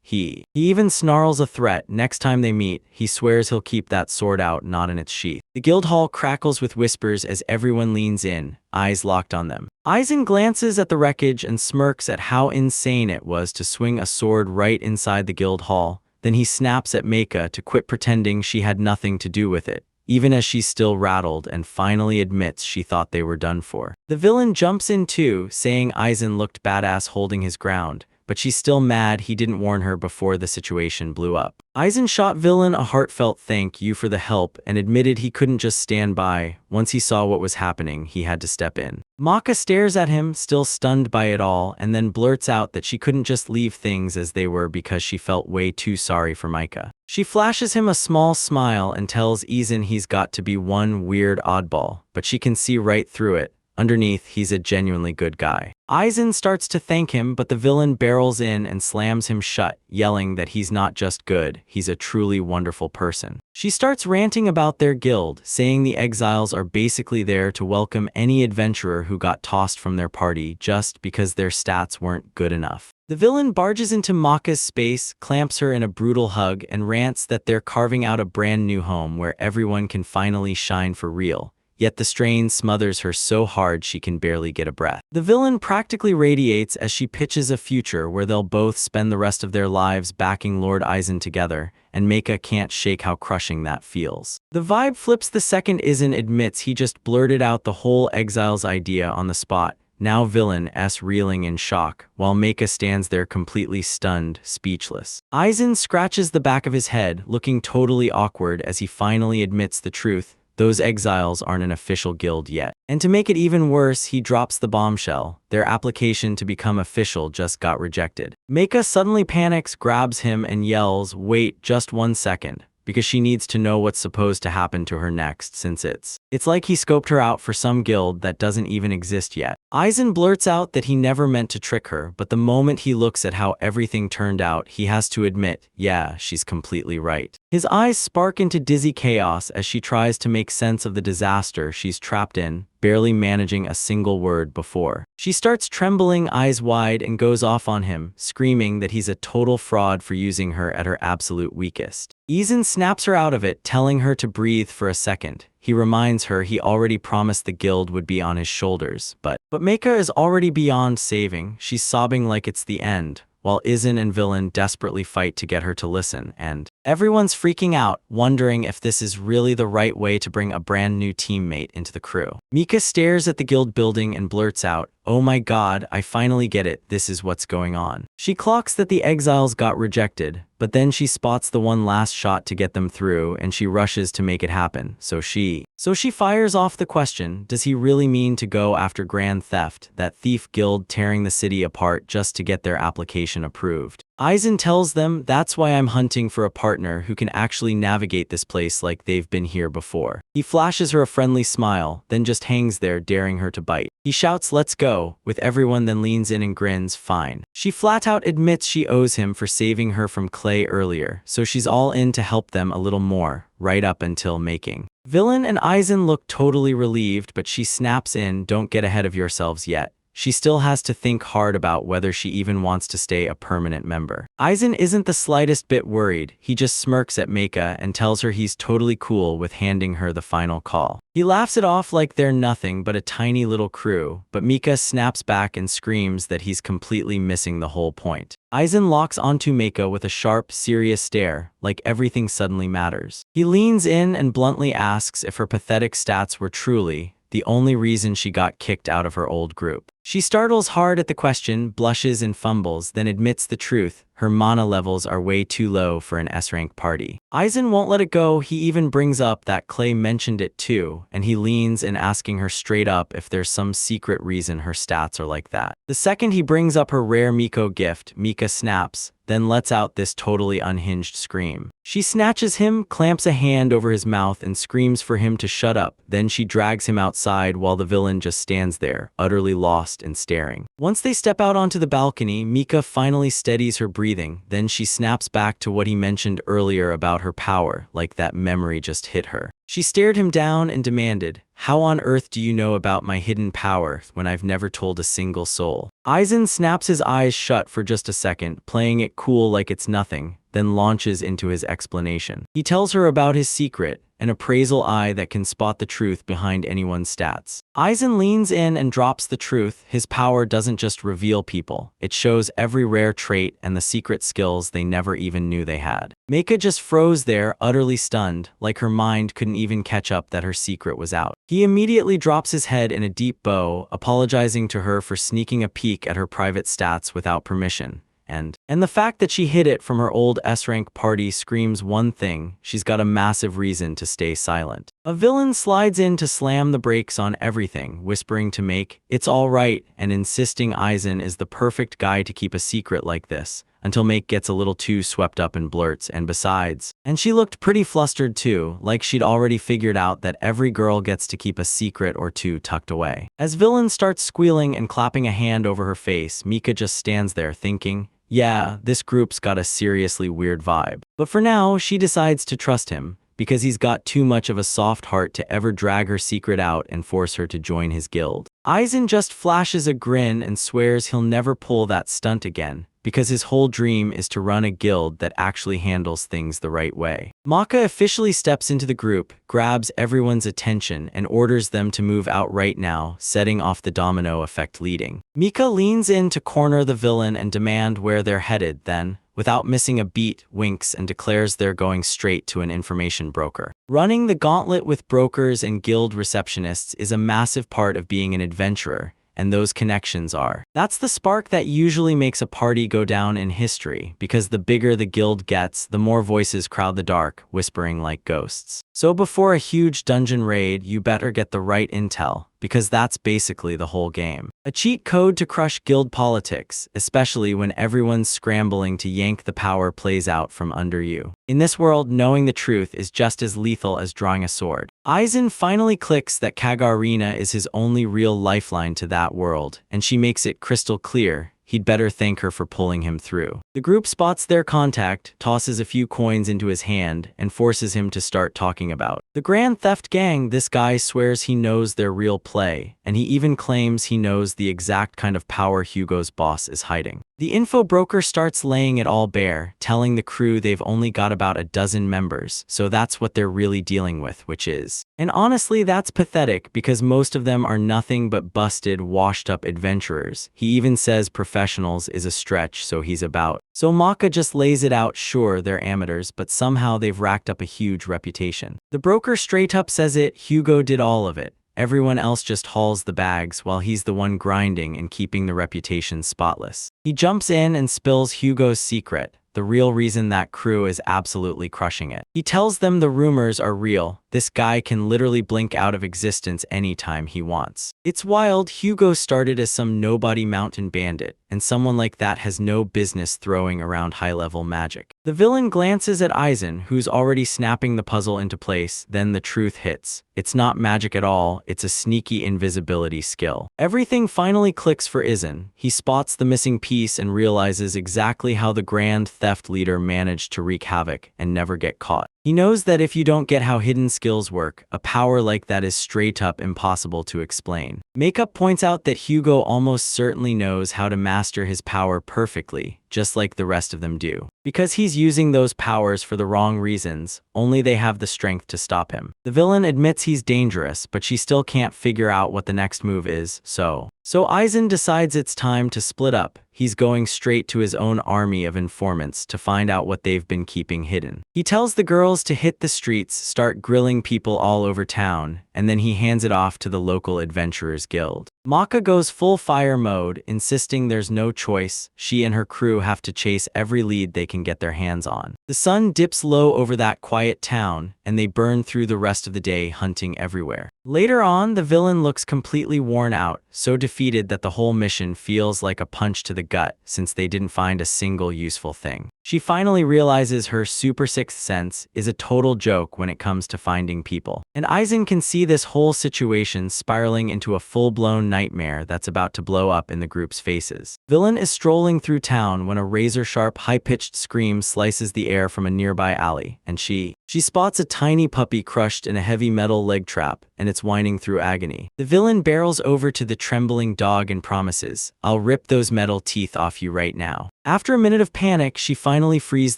He even snarls a threat. Next time they meet, he swears he'll keep that sword out, not in its sheath. The guild hall crackles with whispers as everyone leans in, eyes locked on them. Aizen glances at the wreckage and smirks at how insane it was to swing a sword right inside the guild hall. Then he snaps at Meika to quit pretending she had nothing to do with it, even as she's still rattled, and finally admits she thought they were done for. The villain jumps in too, saying Aizen looked badass holding his ground, but she's still mad he didn't warn her before the situation blew up. Aizen shot villain a heartfelt thank you for the help and admitted he couldn't just stand by. Once he saw what was happening, he had to step in. Maka stares at him, still stunned by it all, and then blurts out that she couldn't just leave things as they were because she felt way too sorry for Micah. She flashes him a small smile and tells Aizen he's got to be one weird oddball, but she can see right through it. Underneath, he's a genuinely good guy. Aizen starts to thank him, but the villain barrels in and slams him shut, yelling that he's not just good, he's a truly wonderful person. She starts ranting about their guild, saying the exiles are basically there to welcome any adventurer who got tossed from their party just because their stats weren't good enough. The villain barges into Maka's space, clamps her in a brutal hug, and rants that they're carving out a brand new home where everyone can finally shine for real. Yet the strain smothers her so hard she can barely get a breath. The villain practically radiates as she pitches a future where they'll both spend the rest of their lives backing Lord Aizen together, and Meika can't shake how crushing that feels. The vibe flips the second Aizen admits he just blurted out the whole exiles idea on the spot. Now villain S reeling in shock, while Meika stands there completely stunned, speechless. Aizen scratches the back of his head, looking totally awkward as he finally admits the truth. those exiles aren't an official guild yet. And to make it even worse, he drops the bombshell. Their application to become official just got rejected. Meika suddenly panics, grabs him, and yells, "Wait just 1 second," because she needs to know what's supposed to happen to her next, since it's like he scoped her out for some guild that doesn't even exist yet. Aizen blurts out that he never meant to trick her, but the moment he looks at how everything turned out, he has to admit, yeah, she's completely right. His eyes spark into dizzy chaos as she tries to make sense of the disaster she's trapped in, barely managing a single word before. She starts trembling, eyes wide, and goes off on him, screaming that he's a total fraud for using her at her absolute weakest. Aizen snaps her out of it, telling her to breathe for a second. He reminds her he already promised the guild would be on his shoulders, but Meika is already beyond saving. She's sobbing like it's the end, while Aizen and Villain desperately fight to get her to listen, and everyone's freaking out, wondering if this is really the right way to bring a brand new teammate into the crew. Mika stares at the guild building and blurts out, "Oh my god, I finally get it, this is what's going on." She clocks that the exiles got rejected, but then she spots the one last shot to get them through, and she rushes to make it happen. So she fires off the question, does he really mean to go after Grand Theft, that thief guild tearing the city apart just to get their application approved? Aizen tells them, "That's why I'm hunting for a partner who can actually navigate this place like they've been here before." He flashes her a friendly smile, then just hangs there, daring her to bite. He shouts, "Let's go," with everyone, then leans in and grins, "Fine." She flat out admits she owes him for saving her from Clay earlier, so she's all in to help them a little more, right up until making. Villain and Aizen look totally relieved, but she snaps in, "Don't get ahead of yourselves yet." She still has to think hard about whether she even wants to stay a permanent member. Aizen isn't the slightest bit worried. He just smirks at Meika and tells her he's totally cool with handing her the final call. He laughs it off like they're nothing but a tiny little crew, but Meika snaps back and screams that he's completely missing the whole point. Aizen locks onto Meika with a sharp, serious stare, like everything suddenly matters. He leans in and bluntly asks if her pathetic stats were truly the only reason she got kicked out of her old group. She startles hard at the question, blushes and fumbles, then admits the truth. Her mana levels are way too low for an S-rank party. Aizen won't let it go. He even brings up that Clay mentioned it too, and he leans in asking her straight up if there's some secret reason her stats are like that. The second he brings up her rare Miko gift, Meika snaps, then lets out this totally unhinged scream. She snatches him, clamps a hand over his mouth, and screams for him to shut up. Then she drags him outside while the villain just stands there, utterly lost and staring. Once they step out onto the balcony, Meika finally steadies her breathing. Then she snaps back to what he mentioned earlier about her power, like that memory just hit her. She stared him down and demanded, "How on earth do you know about my hidden power when I've never told a single soul?" Aizen snaps his eyes shut for just a second, playing it cool like it's nothing, then launches into his explanation. He tells her about his secret, an appraisal eye that can spot the truth behind anyone's stats. Aizen leans in and drops the truth. His power doesn't just reveal people, it shows every rare trait and the secret skills they never even knew they had. Meika just froze there, utterly stunned, like her mind couldn't even catch up that her secret was out. He immediately drops his head in a deep bow, apologizing to her for sneaking a peek at her private stats without permission. And the fact that she hid it from her old S-rank party screams one thing: she's got a massive reason to stay silent. A villain slides in to slam the brakes on everything, whispering to Make, "It's all right," and insisting Aizen is the perfect guy to keep a secret like this, until Make gets a little too swept up and blurts, "And besides." And she looked pretty flustered too, like she'd already figured out that every girl gets to keep a secret or two tucked away. As Villain starts squealing and clapping a hand over her face, Meika just stands there thinking, yeah, this group's got a seriously weird vibe. But for now, she decides to trust him, because he's got too much of a soft heart to ever drag her secret out and force her to join his guild. Aizen just flashes a grin and swears he'll never pull that stunt again, because his whole dream is to run a guild that actually handles things the right way. Maka officially steps into the group, grabs everyone's attention, and orders them to move out right now, setting off the domino effect leading. Mika leans in to corner the villain and demand where they're headed, then, without missing a beat, winks and declares they're going straight to an information broker. Running the gauntlet with brokers and guild receptionists is a massive part of being an adventurer, and those connections are. That's the spark that usually makes a party go down in history, because the bigger the guild gets, the more voices crowd the dark, whispering like ghosts. So before a huge dungeon raid, you better get the right intel, because that's basically the whole game. A cheat code to crush guild politics, especially when everyone's scrambling to yank the power plays out from under you. In this world, knowing the truth is just as lethal as drawing a sword. Aizen finally clicks that Kagarina is his only real lifeline to that world, and she makes it crystal clear he'd better thank her for pulling him through. The group spots their contact, tosses a few coins into his hand, and forces him to start talking about the Grand Theft Gang. This guy swears he knows their real play, and he even claims he knows the exact kind of power Hugo's boss is hiding. The info broker starts laying it all bare, telling the crew they've only got about a dozen members, so that's what they're really dealing with, which is. And honestly, that's pathetic because most of them are nothing but busted, washed-up adventurers. He even says professionals is a stretch, so he's about. So Maka just lays it out, sure, they're amateurs, but somehow they've racked up a huge reputation. The broker straight up says it, Hugo did all of it. Everyone else just hauls the bags while he's the one grinding and keeping the reputation spotless. He jumps in and spills Hugo's secret, the real reason that crew is absolutely crushing it. He tells them the rumors are real. This guy can literally blink out of existence anytime he wants. It's wild. Hugo started as some nobody mountain bandit, and someone like that has no business throwing around high-level magic. The villain glances at Aizen, who's already snapping the puzzle into place, then the truth hits. It's not magic at all, it's a sneaky invisibility skill. Everything finally clicks for Aizen. He spots the missing piece and realizes exactly how the Grand Theft leader managed to wreak havoc and never get caught. He knows that if you don't get how hidden skills work, a power like that is straight up impossible to explain. Makeup points out that Hugo almost certainly knows how to master his power perfectly, just like the rest of them do. Because he's using those powers for the wrong reasons, only they have the strength to stop him. The villain admits he's dangerous, but she still can't figure out what the next move is, so Aizen decides it's time to split up. He's going straight to his own army of informants to find out what they've been keeping hidden. He tells the girls to hit the streets, start grilling people all over town, and then he hands it off to the local adventurers guild. Maka goes full fire mode, insisting there's no choice. She and her crew have to chase every lead they can get their hands on. The sun dips low over that quiet town, and they burn through the rest of the day hunting everywhere. Later on, the villain looks completely worn out, so defeated that the whole mission feels like a punch to the gut since they didn't find a single useful thing. She finally realizes her super sixth sense is a total joke when it comes to finding people. And Aizen can see this whole situation spiraling into a full-blown nightmare that's about to blow up in the group's faces. Villain is strolling through town when a razor-sharp, high-pitched scream slices the air from a nearby alley, and she spots a tiny puppy crushed in a heavy metal leg trap, and it's whining through agony. The villain barrels over to the trembling dog and promises, "I'll rip those metal teeth off you right now." After a minute of panic, she finally frees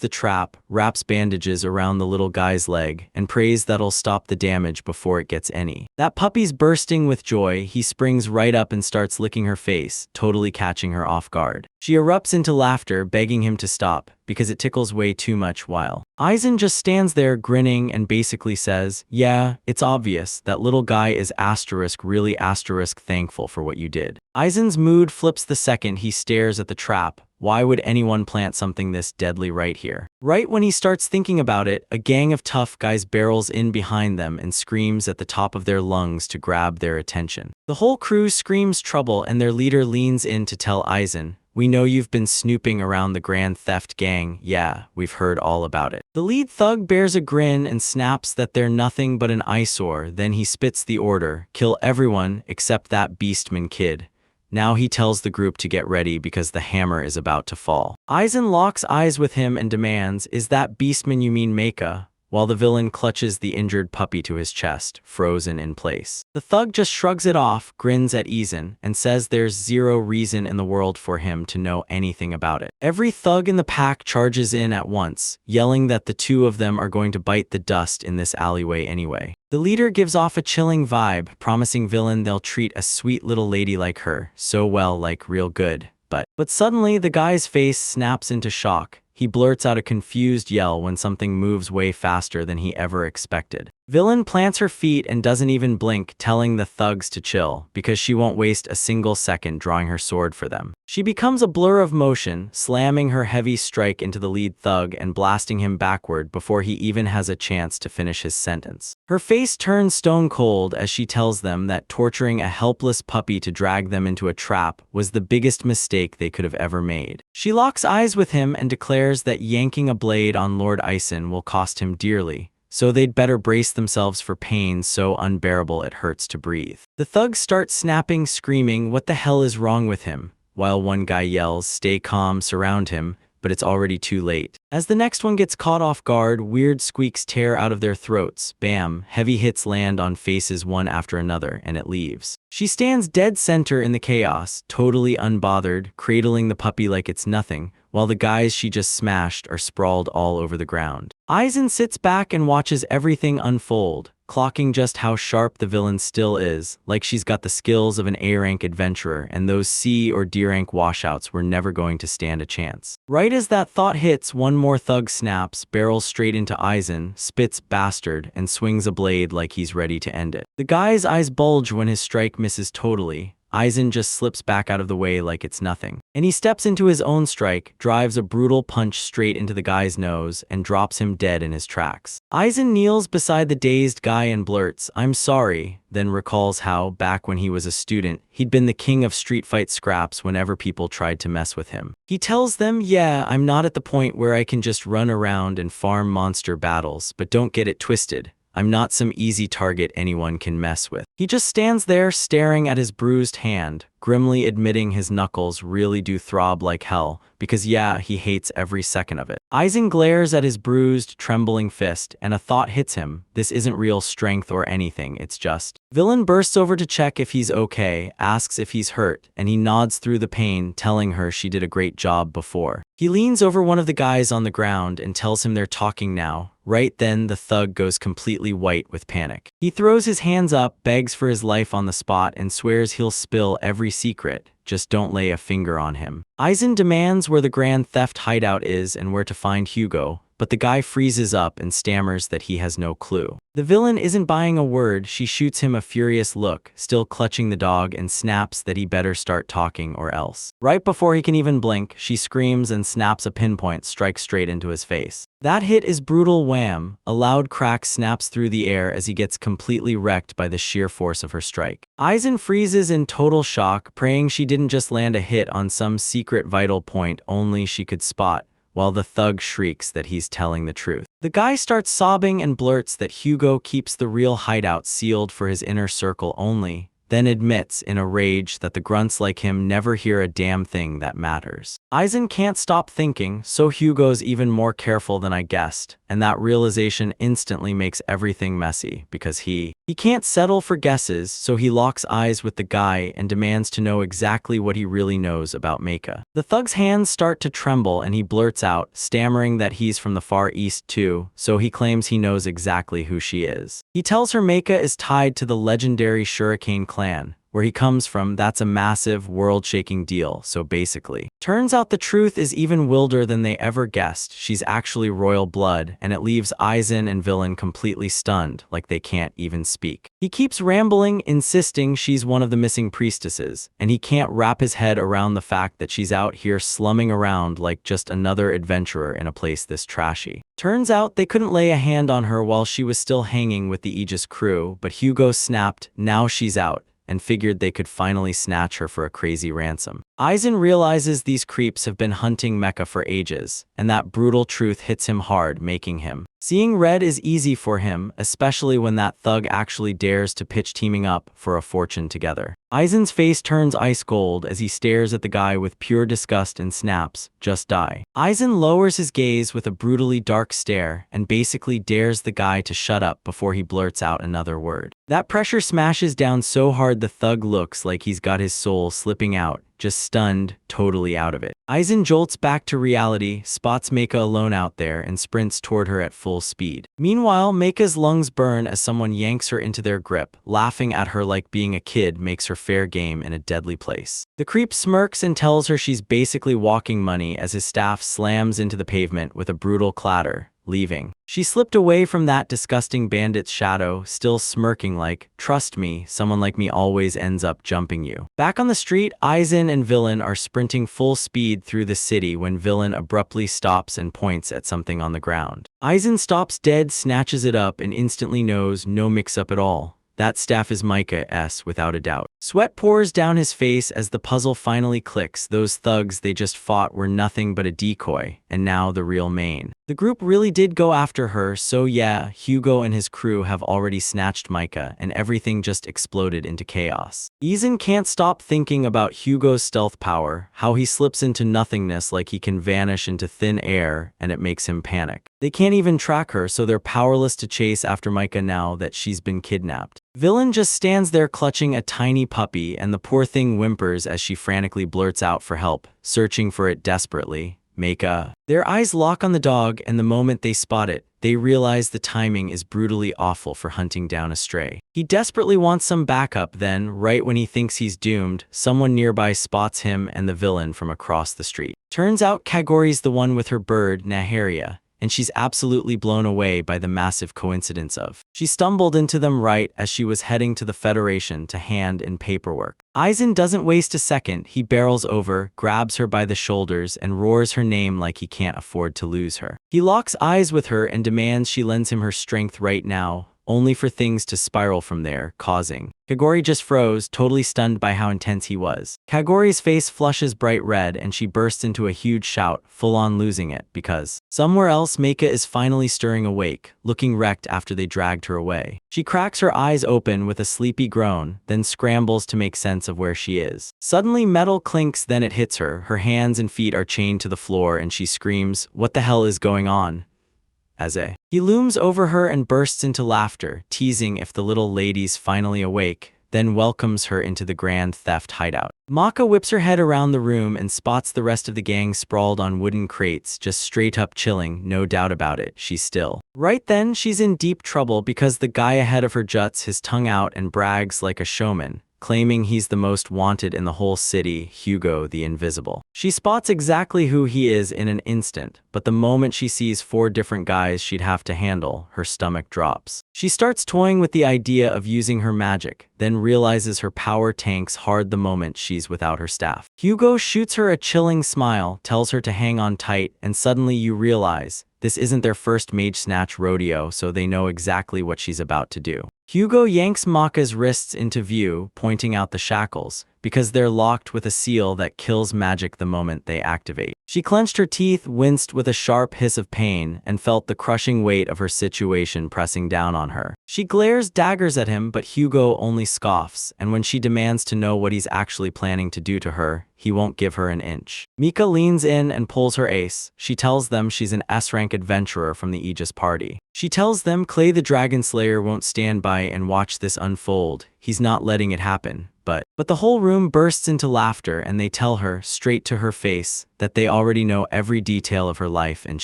the trap, wraps bandages around the little guy's leg, and prays that'll stop the damage before it gets any. That puppy's bursting with joy. He springs right up and starts licking her face, totally catching her off guard. She erupts into laughter, begging him to stop, because it tickles way too much while Aizen just stands there grinning and basically says, "Yeah, it's obvious, that little guy is really thankful for what you did." Aizen's mood flips the second he stares at the trap. Why would anyone plant something this deadly right here? Right when he starts thinking about it, a gang of tough guys barrels in behind them and screams at the top of their lungs to grab their attention. The whole crew screams trouble, and their leader leans in to tell Aizen, "We know you've been snooping around the Grand Theft Gang. Yeah, we've heard all about it." The lead thug bears a grin and snaps that they're nothing but an eyesore. Then he spits the order, "Kill everyone except that Beastman kid." Now he tells the group to get ready because the hammer is about to fall. Aizen locks eyes with him and demands, "Is that Beastman you mean Mecha?" While the villain clutches the injured puppy to his chest, frozen in place. The thug just shrugs it off, grins at Aizen, and says there's zero reason in the world for him to know anything about it. Every thug in the pack charges in at once, yelling that the two of them are going to bite the dust in this alleyway anyway. The leader gives off a chilling vibe, promising villain they'll treat a sweet little lady like her so well, like real good. But suddenly the guy's face snaps into shock. He blurts out a confused yell when something moves way faster than he ever expected. Villain plants her feet and doesn't even blink, telling the thugs to chill, because she won't waste a single second drawing her sword for them. She becomes a blur of motion, slamming her heavy strike into the lead thug and blasting him backward before he even has a chance to finish his sentence. Her face turns stone cold as she tells them that torturing a helpless puppy to drag them into a trap was the biggest mistake they could have ever made. She locks eyes with him and declares that yanking a blade on Lord Ison will cost him dearly, so they'd better brace themselves for pain so unbearable it hurts to breathe. The thugs start snapping, screaming, "What the hell is wrong with him?" while one guy yells, "Stay calm, surround him," but it's already too late. As the next one gets caught off guard, weird squeaks tear out of their throats. Bam, heavy hits land on faces one after another, and it leaves. She stands dead center in the chaos, totally unbothered, cradling the puppy like it's nothing, while the guys she just smashed are sprawled all over the ground. Aizen sits back and watches everything unfold, clocking just how sharp the villain still is, like she's got the skills of an A-rank adventurer, and those C or D-rank washouts were never going to stand a chance. Right as that thought hits, one more thug snaps, barrels straight into Aizen, spits "bastard," and swings a blade like he's ready to end it. The guy's eyes bulge when his strike misses totally. Aizen just slips back out of the way like it's nothing. And he steps into his own strike, drives a brutal punch straight into the guy's nose, and drops him dead in his tracks. Aizen kneels beside the dazed guy and blurts, "I'm sorry," then recalls how, back when he was a student, he'd been the king of street fight scraps whenever people tried to mess with him. He tells them, "Yeah, I'm not at the point where I can just run around and farm monster battles, but don't get it twisted. I'm not some easy target anyone can mess with." He just stands there staring at his bruised hand, grimly admitting his knuckles really do throb like hell, because yeah, he hates every second of it. Aizen glares at his bruised, trembling fist, and a thought hits him. This isn't real strength or anything, it's just. Villain bursts over to check if he's okay, asks if he's hurt, and he nods through the pain, telling her she did a great job before. He leans over one of the guys on the ground and tells him they're talking now. Right then, the thug goes completely white with panic. He throws his hands up, begs for his life on the spot, and swears he'll spill every secret. Just don't lay a finger on him. Aizen demands where the Grand Theft hideout is and where to find Hugo, but the guy freezes up and stammers that he has no clue. The villain isn't buying a word. She shoots him a furious look, still clutching the dog, and snaps that he better start talking or else. Right before he can even blink, she screams and snaps a pinpoint strike straight into his face. That hit is brutal. Wham! A loud crack snaps through the air as he gets completely wrecked by the sheer force of her strike. Aizen freezes in total shock, praying she didn't just land a hit on some secret vital point only she could spot, while the thug shrieks that he's telling the truth. The guy starts sobbing and blurts that Hugo keeps the real hideout sealed for his inner circle only, then admits in a rage that the grunts like him never hear a damn thing that matters. Aizen can't stop thinking, so Hugo's even more careful than I guessed, and that realization instantly makes everything messy, because he can't settle for guesses, so he locks eyes with the guy and demands to know exactly what he really knows about Meika. The thug's hands start to tremble and he blurts out, stammering that he's from the Far East too, so he claims he knows exactly who she is. He tells her Meika is tied to the legendary Shuriken clan. Where he comes from, that's a massive, world-shaking deal, so basically. Turns out the truth is even wilder than they ever guessed. She's actually royal blood, and it leaves Aizen and Villain completely stunned, like they can't even speak. He keeps rambling, insisting she's one of the missing priestesses, and he can't wrap his head around the fact that she's out here slumming around like just another adventurer in a place this trashy. Turns out they couldn't lay a hand on her while she was still hanging with the Aegis crew, but Hugo snapped, now she's out, and figured they could finally snatch her for a crazy ransom. Aizen realizes these creeps have been hunting Mecha for ages, and that brutal truth hits him hard, making him. Seeing red is easy for him, especially when that thug actually dares to pitch teaming up for a fortune together. Aizen's face turns ice cold as he stares at the guy with pure disgust and snaps, "Just die." Aizen lowers his gaze with a brutally dark stare and basically dares the guy to shut up before he blurts out another word. That pressure smashes down so hard the thug looks like he's got his soul slipping out, just stunned, totally out of it. Aizen jolts back to reality, spots Meika alone out there, and sprints toward her at full speed. Meanwhile, Meika's lungs burn as someone yanks her into their grip, laughing at her like being a kid makes her fair game in a deadly place. The creep smirks and tells her she's basically walking money as his staff slams into the pavement with a brutal clatter, leaving. She slipped away from that disgusting bandit's shadow, still smirking like, "Trust me, someone like me always ends up jumping you." Back on the street, Aizen and Villain are sprinting full speed through the city when Villain abruptly stops and points at something on the ground. Aizen stops dead, snatches it up, and instantly knows no mix-up at all. That staff is Micah's, without a doubt. Sweat pours down his face as the puzzle finally clicks. Those thugs they just fought were nothing but a decoy, and now the real main. The group really did go after her, so yeah, Hugo and his crew have already snatched Micah, and everything just exploded into chaos. Aizen can't stop thinking about Hugo's stealth power, how he slips into nothingness like he can vanish into thin air, and it makes him panic. They can't even track her, so they're powerless to chase after Micah now that she's been kidnapped. Villain just stands there clutching a tiny puppy, and the poor thing whimpers as she frantically blurts out for help, searching for it desperately. Micah. Their eyes lock on the dog, and the moment they spot it, they realize the timing is brutally awful for hunting down a stray. He desperately wants some backup, then, right when he thinks he's doomed, someone nearby spots him and the villain from across the street. Turns out Kagori's the one with her bird, Naharia, and she's absolutely blown away by the massive coincidence of. She stumbled into them right as she was heading to the Federation to hand in paperwork. Aizen doesn't waste a second. He barrels over, grabs her by the shoulders, and roars her name like he can't afford to lose her. He locks eyes with her and demands she lends him her strength right now, only for things to spiral from there, causing. Kagori just froze, totally stunned by how intense he was. Kagori's face flushes bright red and she bursts into a huge shout, full-on losing it, because somewhere else Micah is finally stirring awake, looking wrecked after they dragged her away. She cracks her eyes open with a sleepy groan, then scrambles to make sense of where she is. Suddenly metal clinks, then it hits her. Her hands and feet are chained to the floor and she screams, "What the hell is going on?" He looms over her and bursts into laughter, teasing if the little lady's finally awake, then welcomes her into the Grand Theft hideout. Maka whips her head around the room and spots the rest of the gang sprawled on wooden crates, just straight up chilling, no doubt about it, she's still. Right then, she's in deep trouble because the guy ahead of her juts his tongue out and brags like a showman, claiming he's the most wanted in the whole city, Hugo the Invisible. She spots exactly who he is in an instant, but the moment she sees 4 different guys she'd have to handle, her stomach drops. She starts toying with the idea of using her magic, then realizes her power tanks hard the moment she's without her staff. Hugo shoots her a chilling smile, tells her to hang on tight, and suddenly you realize this isn't their first mage snatch rodeo, so they know exactly what she's about to do. Hugo yanks Maka's wrists into view, pointing out the shackles, because they're locked with a seal that kills magic the moment they activate. She clenched her teeth, winced with a sharp hiss of pain, and felt the crushing weight of her situation pressing down on her. She glares daggers at him, but Hugo only scoffs, and when she demands to know what he's actually planning to do to her, he won't give her an inch. Mika leans in and pulls her ace. She tells them she's an S-rank adventurer from the Aegis party. She tells them Clay the Dragon Slayer won't stand by and watch this unfold. He's not letting it happen. But the whole room bursts into laughter and they tell her, straight to her face, that they already know every detail of her life and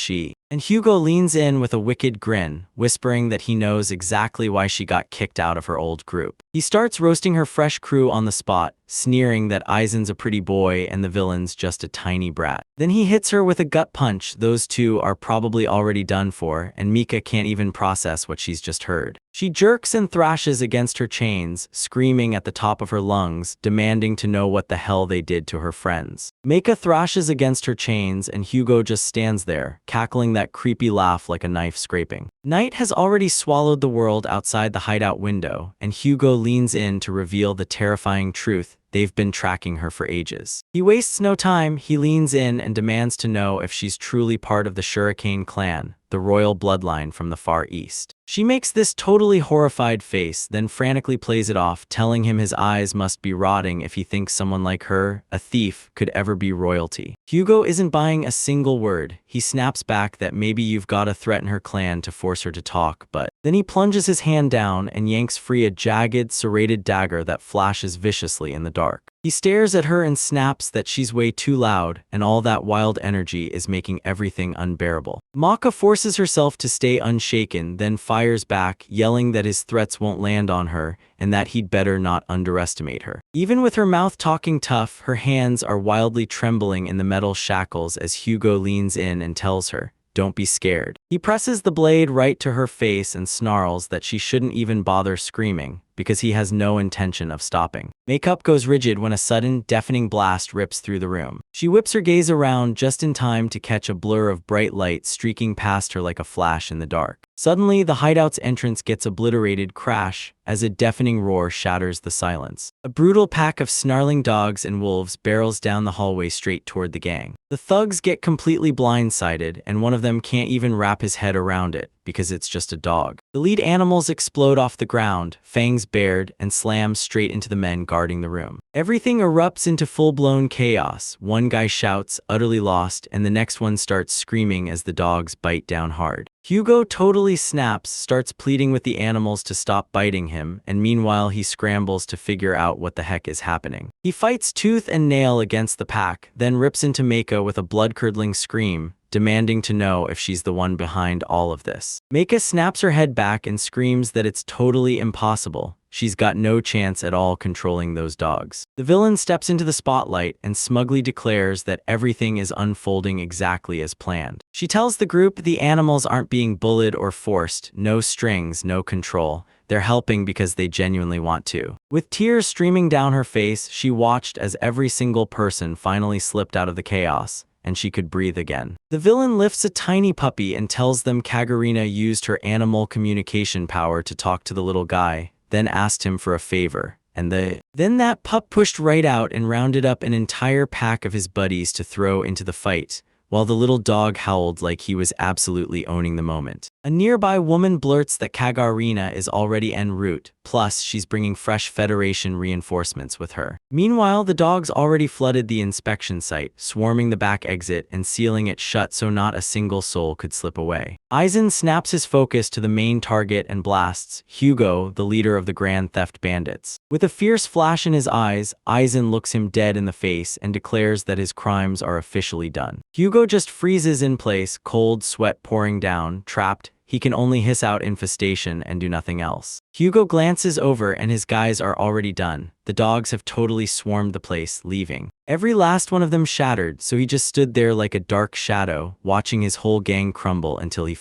Hugo leans in with a wicked grin, whispering that he knows exactly why she got kicked out of her old group. He starts roasting her fresh crew on the spot, sneering that Aizen's a pretty boy and the villain's just a tiny brat. Then he hits her with a gut punch. Those two are probably already done for, and Mika can't even process what she's just heard. She jerks and thrashes against her chains, screaming at the top of her lungs, demanding to know what the hell they did to her friends. Mika thrashes against her chains and Hugo just stands there, cackling that creepy laugh like a knife scraping. Night has already swallowed the world outside the hideout window, and Hugo leans in to reveal the terrifying truth. They've been tracking her for ages. He wastes no time. He leans in and demands to know if she's truly part of the Shuriken clan, the royal bloodline from the Far East. She makes this totally horrified face, then frantically plays it off, telling him his eyes must be rotting if he thinks someone like her, a thief, could ever be royalty. Hugo isn't buying a single word. He snaps back that maybe you've gotta threaten her clan to force her to talk, but then he plunges his hand down and yanks free a jagged, serrated dagger that flashes viciously in the dark. He stares at her and snaps that she's way too loud, and all that wild energy is making everything unbearable. Maka forces herself to stay unshaken, then fires back, yelling that his threats won't land on her, and that he'd better not underestimate her. Even with her mouth talking tough, her hands are wildly trembling in the metal shackles as Hugo leans in and tells her, don't be scared. He presses the blade right to her face and snarls that she shouldn't even bother screaming, because he has no intention of stopping. Makeup goes rigid when a sudden, deafening blast rips through the room. She whips her gaze around just in time to catch a blur of bright light streaking past her like a flash in the dark. Suddenly, the hideout's entrance gets obliterated crash as a deafening roar shatters the silence. A brutal pack of snarling dogs and wolves barrels down the hallway straight toward the gang. The thugs get completely blindsided, and one of them can't even wrap his head around it, because it's just a dog. The lead animals explode off the ground, fangs bared, and slam straight into the men guarding the room. Everything erupts into full-blown chaos. One guy shouts, utterly lost, and the next one starts screaming as the dogs bite down hard. Hugo totally snaps, starts pleading with the animals to stop biting him, and meanwhile he scrambles to figure out what the heck is happening. He fights tooth and nail against the pack, then rips into Meika with a blood-curdling scream, demanding to know if she's the one behind all of this. Meika snaps her head back and screams that it's totally impossible. She's got no chance at all controlling those dogs. The villain steps into the spotlight and smugly declares that everything is unfolding exactly as planned. She tells the group the animals aren't being bullied or forced, no strings, no control. They're helping because they genuinely want to. With tears streaming down her face, she watched as every single person finally slipped out of the chaos, and she could breathe again. The villain lifts a tiny puppy and tells them Kagarina used her animal communication power to talk to the little guy, then asked him for a favor, and then that pup pushed right out and rounded up an entire pack of his buddies to throw into the fight, while the little dog howled like he was absolutely owning the moment. A nearby woman blurts that Kagarina is already en route, plus she's bringing fresh Federation reinforcements with her. Meanwhile, the dogs already flooded the inspection site, swarming the back exit and sealing it shut so not a single soul could slip away. Aizen snaps his focus to the main target and blasts Hugo, the leader of the Grand Theft Bandits. With a fierce flash in his eyes, Aizen looks him dead in the face and declares that his crimes are officially done. Hugo just freezes in place, cold sweat pouring down, trapped. He can only hiss out infestation and do nothing else. Hugo glances over and his guys are already done. The dogs have totally swarmed the place, leaving. Every last one of them shattered, so he just stood there like a dark shadow, watching his whole gang crumble until he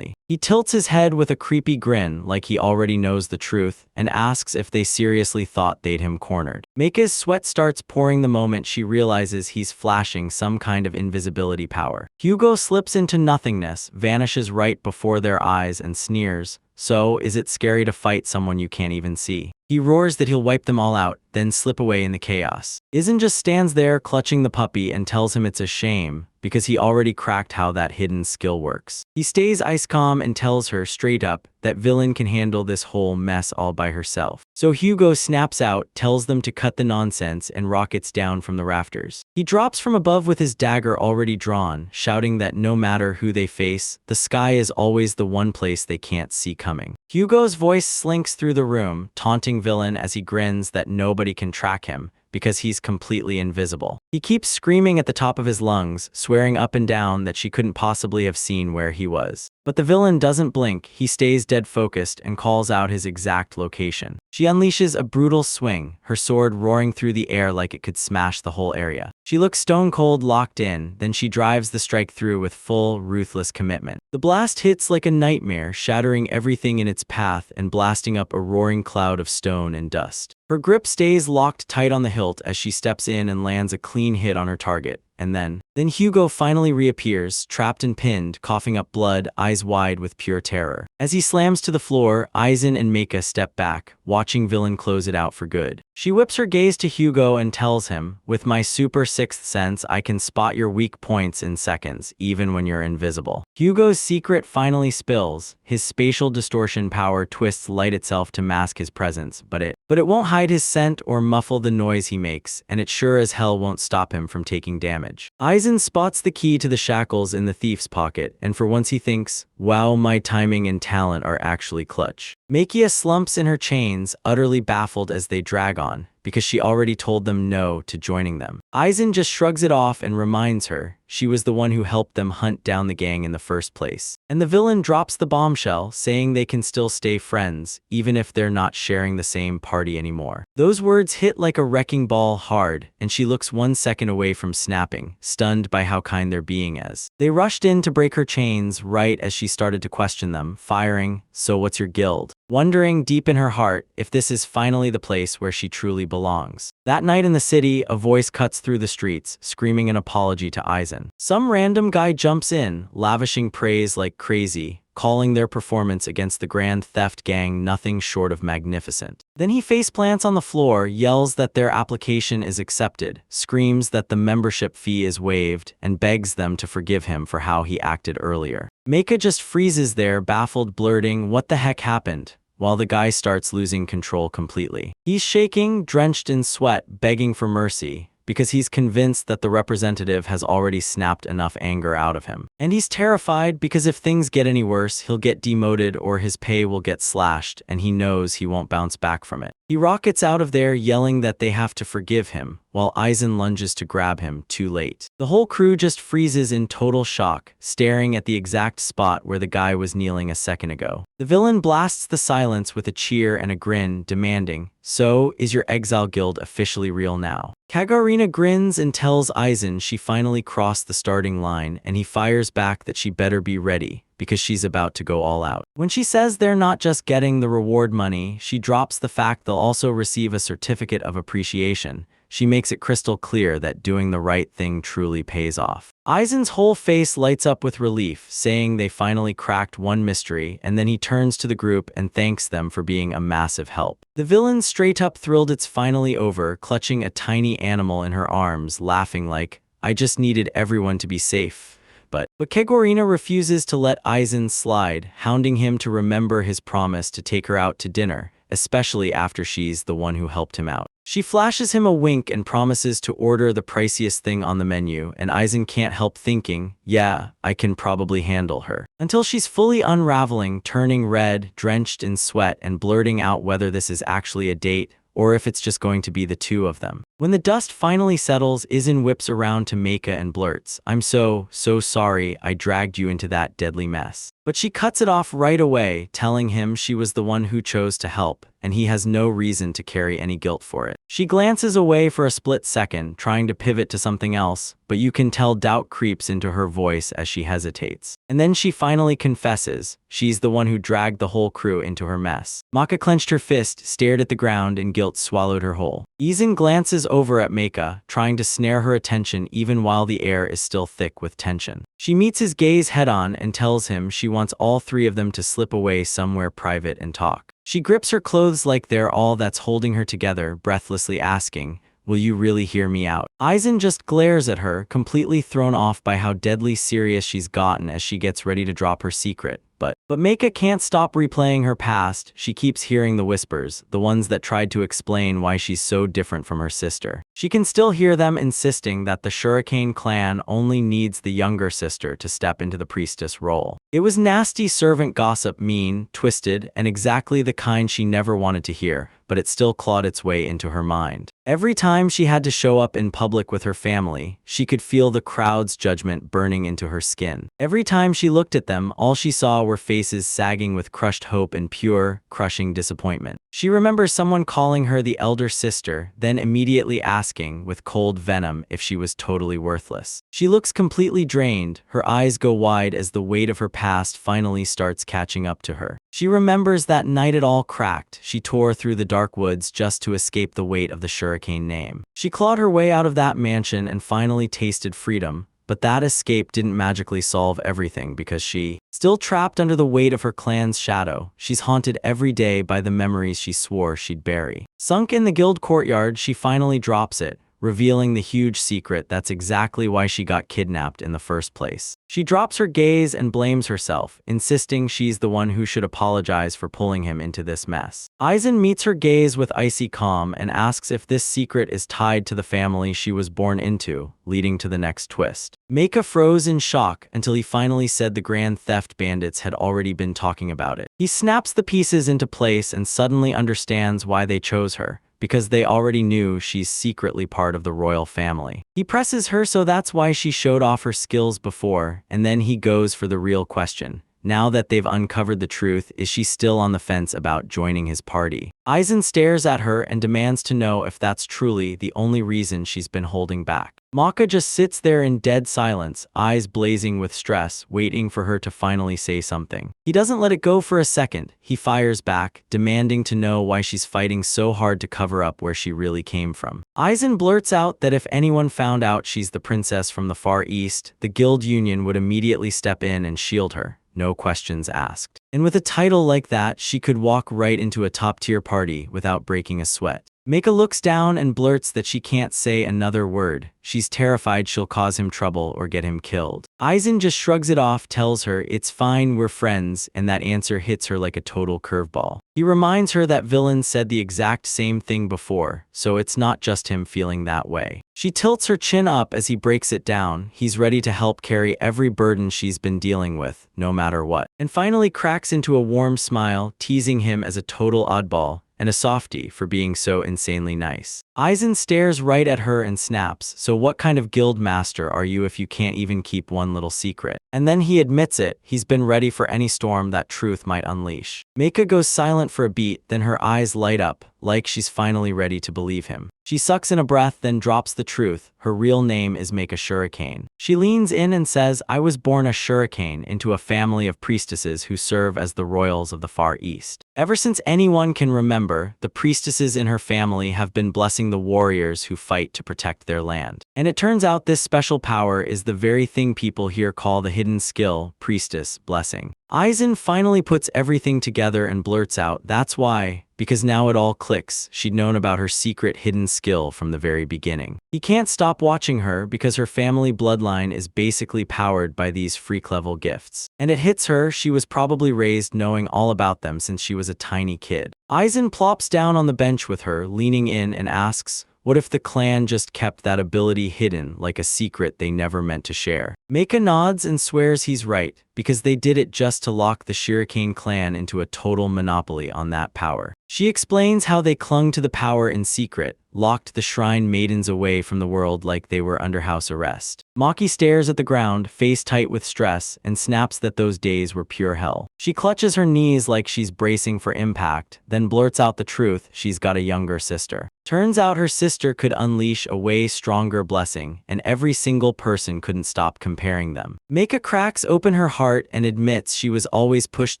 tilts his head with a creepy grin like he already knows the truth, and asks if they seriously thought they'd him cornered. Meika's sweat starts pouring the moment she realizes he's flashing some kind of invisibility power. Hugo slips into nothingness, vanishes right before their eyes and sneers, "So, is it scary to fight someone you can't even see?" He roars that he'll wipe them all out, then slip away in the chaos. Aizen just stands there clutching the puppy and tells him it's a shame, because he already cracked how that hidden skill works. He stays ice calm and tells her straight up that villain can handle this whole mess all by herself. So Hugo snaps out, tells them to cut the nonsense, and rockets down from the rafters. He drops from above with his dagger already drawn, shouting that no matter who they face, the sky is always the one place they can't see coming. Hugo's voice slinks through the room, taunting villain as he grins that nobody can track him, because he's completely invisible. He keeps screaming at the top of his lungs, swearing up and down that she couldn't possibly have seen where he was. But the villain doesn't blink, he stays dead focused and calls out his exact location. She unleashes a brutal swing, her sword roaring through the air like it could smash the whole area. She looks stone cold locked in, then she drives the strike through with full, ruthless commitment. The blast hits like a nightmare, shattering everything in its path and blasting up a roaring cloud of stone and dust. Her grip stays locked tight on the hilt as she steps in and lands a clean hit on her target. And then Hugo finally reappears, trapped and pinned, coughing up blood, eyes wide with pure terror. As he slams to the floor, Aizen and Meika step back, watching villain close it out for good. She whips her gaze to Hugo and tells him, "With my super sixth sense, I can spot your weak points in seconds, even when you're invisible." Hugo's secret finally spills. His spatial distortion power twists light itself to mask his presence, but it won't hide his scent or muffle the noise he makes, and it sure as hell won't stop him from taking damage. Aizen spots the key to the shackles in the thief's pocket, and for once he thinks, Wow, my timing and talent are actually clutch. Makia slumps in her chains, utterly baffled as they drag on, because she already told them no to joining them. Aizen just shrugs it off and reminds her she was the one who helped them hunt down the gang in the first place. And the villain drops the bombshell, saying they can still stay friends, even if they're not sharing the same party anymore. Those words hit like a wrecking ball hard, and she looks 1 second away from snapping, stunned by how kind they're being as. They rushed in to break her chains right as she started to question them, firing, "So what's your guild?" Wondering deep in her heart if this is finally the place where she truly belongs. That night in the city, a voice cuts through the streets, screaming an apology to Aizen. Some random guy jumps in, lavishing praise like crazy, calling their performance against the Grand Theft Gang nothing short of magnificent. Then he faceplants on the floor, yells that their application is accepted, screams that the membership fee is waived, and begs them to forgive him for how he acted earlier. Meika just freezes there, baffled, blurting, "What the heck happened?" while the guy starts losing control completely. He's shaking, drenched in sweat, begging for mercy, because he's convinced that the representative has already snapped enough anger out of him. And he's terrified because if things get any worse, he'll get demoted or his pay will get slashed, and he knows he won't bounce back from it. He rockets out of there yelling that they have to forgive him, while Aizen lunges to grab him, too late. The whole crew just freezes in total shock, staring at the exact spot where the guy was kneeling a second ago. The villain blasts the silence with a cheer and a grin, demanding, "So, is your exile guild officially real now?" Kagurina grins and tells Aizen she finally crossed the starting line, and he fires back that she better be ready, because she's about to go all out. When she says they're not just getting the reward money, she drops the fact they'll also receive a certificate of appreciation. She makes it crystal clear that doing the right thing truly pays off. Aizen's whole face lights up with relief, saying they finally cracked one mystery, and then he turns to the group and thanks them for being a massive help. The villain straight up thrilled it's finally over, clutching a tiny animal in her arms, laughing like, "I just needed everyone to be safe." But Kagurina refuses to let Aizen slide, hounding him to remember his promise to take her out to dinner, especially after she's the one who helped him out. She flashes him a wink and promises to order the priciest thing on the menu, and Aizen can't help thinking, yeah, I can probably handle her. Until she's fully unraveling, turning red, drenched in sweat, and blurting out whether this is actually a date, or if it's just going to be the two of them. When the dust finally settles, Aizen whips around to Meika and blurts, "I'm so sorry I dragged you into that deadly mess." But she cuts it off right away, telling him she was the one who chose to help, and he has no reason to carry any guilt for it. She glances away for a split second, trying to pivot to something else, but you can tell doubt creeps into her voice as she hesitates. And then she finally confesses, she's the one who dragged the whole crew into her mess. Maka clenched her fist, stared at the ground, and guilt swallowed her whole. Aizen glances over at Meika, trying to snare her attention even while the air is still thick with tension. She meets his gaze head-on and tells him she wants all three of them to slip away somewhere private and talk. She grips her clothes like they're all that's holding her together, breathlessly asking, "Will you really hear me out?" Aizen just glares at her, completely thrown off by how deadly serious she's gotten as she gets ready to drop her secret. But Meika can't stop replaying her past. She keeps hearing the whispers, the ones that tried to explain why she's so different from her sister. She can still hear them insisting that the Shuriken clan only needs the younger sister to step into the priestess role. It was nasty servant gossip, mean, twisted, and exactly the kind she never wanted to hear, but it still clawed its way into her mind. Every time she had to show up in public with her family, she could feel the crowd's judgment burning into her skin. Every time she looked at them, all she saw were faces sagging with crushed hope and pure, crushing disappointment. She remembers someone calling her the elder sister, then immediately asking, with cold venom, if she was totally worthless. She looks completely drained, her eyes go wide as the weight of her past finally starts catching up to her. She remembers that night it all cracked. She tore through the dark woods just to escape the weight of the Shuriken name. She clawed her way out of that mansion and finally tasted freedom, but that escape didn't magically solve everything because she, still trapped under the weight of her clan's shadow, she's haunted every day by the memories she swore she'd bury. Sunk in the guild courtyard, she finally drops it, revealing the huge secret that's exactly why she got kidnapped in the first place. She drops her gaze and blames herself, insisting she's the one who should apologize for pulling him into this mess. Aizen meets her gaze with icy calm and asks if this secret is tied to the family she was born into, leading to the next twist. Meika froze in shock until he finally said the grand theft bandits had already been talking about it. He snaps the pieces into place and suddenly understands why they chose her, because they already knew she's secretly part of the royal family. He presses her, so that's why she showed off her skills before, and then he goes for the real question. Now that they've uncovered the truth, is she still on the fence about joining his party? Aizen stares at her and demands to know if that's truly the only reason she's been holding back. Maka just sits there in dead silence, eyes blazing with stress, waiting for her to finally say something. He doesn't let it go for a second. He fires back, demanding to know why she's fighting so hard to cover up where she really came from. Aizen blurts out that if anyone found out she's the princess from the Far East, the Guild Union would immediately step in and shield her. No questions asked. And with a title like that, she could walk right into a top-tier party without breaking a sweat. Meika looks down and blurts that she can't say another word. She's terrified she'll cause him trouble or get him killed. Aizen just shrugs it off, tells her it's fine, we're friends, and that answer hits her like a total curveball. He reminds her that villain said the exact same thing before, so it's not just him feeling that way. She tilts her chin up as he breaks it down. He's ready to help carry every burden she's been dealing with, no matter what. And finally cracks into a warm smile, teasing him as a total oddball and a softie for being so insanely nice. Aizen stares right at her and snaps, so what kind of guild master are you if you can't even keep one little secret? And then he admits it, he's been ready for any storm that truth might unleash. Meika goes silent for a beat, then her eyes light up, like she's finally ready to believe him. She sucks in a breath, then drops the truth. Her real name is Meika Shuriken. She leans in and says, I was born a Shuriken into a family of priestesses who serve as the royals of the Far East. Ever since anyone can remember, the priestesses in her family have been blessing the warriors who fight to protect their land. And it turns out this special power is the very thing people here call the hidden skill, priestess blessing. Aizen finally puts everything together and blurts out, that's why, because now it all clicks, she'd known about her secret hidden skill from the very beginning. He can't stop watching her because her family bloodline is basically powered by these freak-level gifts. And it hits her, she was probably raised knowing all about them since she was a tiny kid. Aizen plops down on the bench with her, leaning in and asks, what if the clan just kept that ability hidden, like a secret they never meant to share? Meika nods and swears he's right, because they did it just to lock the Shuriken clan into a total monopoly on that power. She explains how they clung to the power in secret, locked the shrine maidens away from the world like they were under house arrest. Maki stares at the ground, face tight with stress, and snaps that those days were pure hell. She clutches her knees like she's bracing for impact, then blurts out the truth, she's got a younger sister. Turns out her sister could unleash a way stronger blessing, and every single person couldn't stop comparing them. Meika cracks open her heart and admits she was always pushed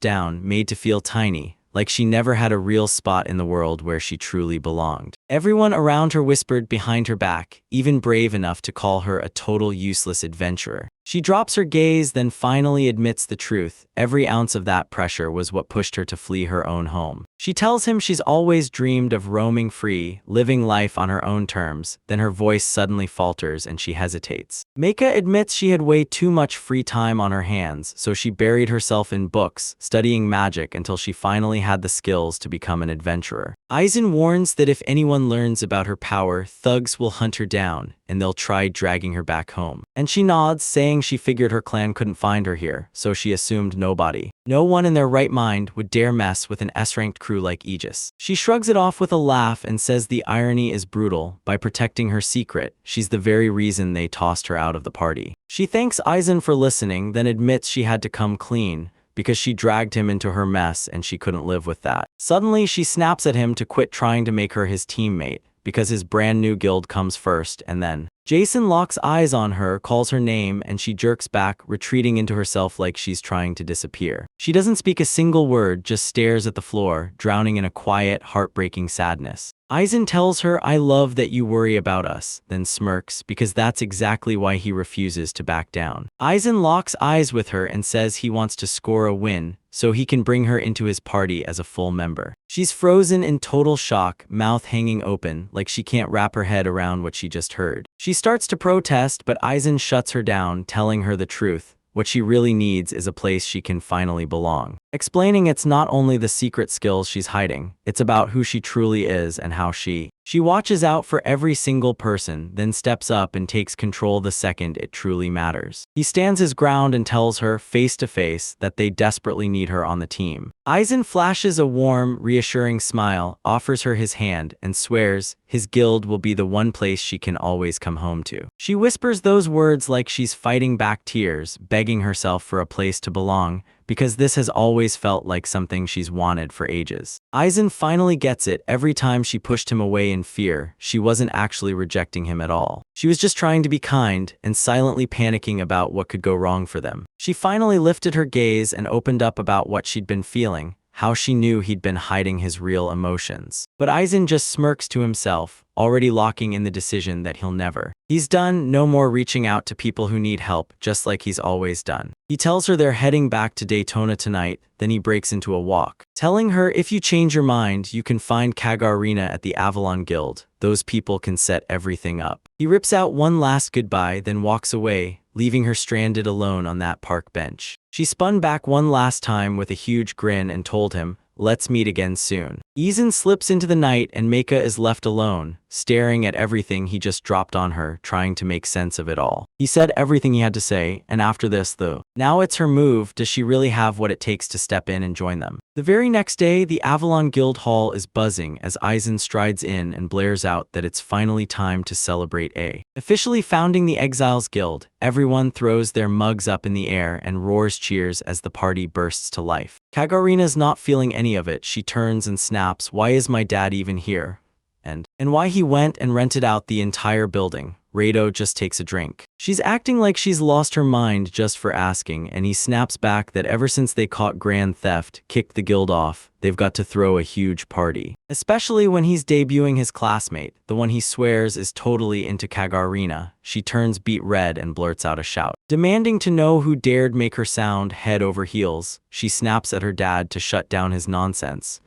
down, made to feel tiny, like she never had a real spot in the world where she truly belonged. Everyone around her whispered behind her back, even brave enough to call her a total useless adventurer. She drops her gaze, then finally admits the truth. Every ounce of that pressure was what pushed her to flee her own home. She tells him she's always dreamed of roaming free, living life on her own terms. Then her voice suddenly falters and she hesitates. Meika admits she had way too much free time on her hands, so she buried herself in books, studying magic until she finally had the skills to become an adventurer. Aizen warns that if anyone learns about her power, thugs will hunt her down, and they'll try dragging her back home. And she nods, saying she figured her clan couldn't find her here, so she assumed nobody. No one in their right mind would dare mess with an S-ranked crew like Aegis. She shrugs it off with a laugh and says the irony is brutal. By protecting her secret, she's the very reason they tossed her out of the party. She thanks Aizen for listening, then admits she had to come clean, because she dragged him into her mess and she couldn't live with that. Suddenly, she snaps at him to quit trying to make her his teammate, because his brand new guild comes first, and then Jason locks eyes on her, calls her name, and she jerks back, retreating into herself like she's trying to disappear. She doesn't speak a single word, just stares at the floor, drowning in a quiet, heartbreaking sadness. Aizen tells her, I love that you worry about us, then smirks, because that's exactly why he refuses to back down. Aizen locks eyes with her and says he wants to score a win, so he can bring her into his party as a full member. She's frozen in total shock, mouth hanging open, like she can't wrap her head around what she just heard. She starts to protest, but Aizen shuts her down, telling her the truth. What she really needs is a place she can finally belong. Explaining it's not only the secret skills she's hiding, it's about who she truly is and how she watches out for every single person, then steps up and takes control the second it truly matters. He stands his ground and tells her, face to face, that they desperately need her on the team. Aizen flashes a warm, reassuring smile, offers her his hand, and swears his guild will be the one place she can always come home to. She whispers those words like she's fighting back tears, begging herself for a place to belong, because this has always felt like something she's wanted for ages. Aizen finally gets it. Every time she pushed him away in fear, she wasn't actually rejecting him at all. She was just trying to be kind and silently panicking about what could go wrong for them. She finally lifted her gaze and opened up about what she'd been feeling, how she knew he'd been hiding his real emotions. But Aizen just smirks to himself, already locking in the decision that he'll never. He's done, no more reaching out to people who need help, just like he's always done. He tells her they're heading back to Daytona tonight, then he breaks into a walk, telling her if you change your mind, you can find Kagarina at the Avalon Guild. Those people can set everything up. He rips out one last goodbye, then walks away, leaving her stranded alone on that park bench. She spun back one last time with a huge grin and told him, let's meet again soon. Aizen slips into the night and Meika is left alone, staring at everything he just dropped on her, trying to make sense of it all. He said everything he had to say, and after this, though, now it's her move. Does she really have what it takes to step in and join them? The very next day, the Avalon Guild Hall is buzzing as Aizen strides in and blares out that it's finally time to celebrate officially founding the Exiles Guild. Everyone throws their mugs up in the air and roars cheers as the party bursts to life. Kagarina's not feeling any of it. She turns and snaps, why is my dad even here? And why he went and rented out the entire building. Rado just takes a drink. She's acting like she's lost her mind just for asking, and he snaps back that ever since they caught grand theft, kicked the guild off, they've got to throw a huge party. Especially when he's debuting his classmate, the one he swears is totally into Kagarina. She turns beet red and blurts out a shout, demanding to know who dared make her sound head over heels. She snaps at her dad to shut down his nonsense.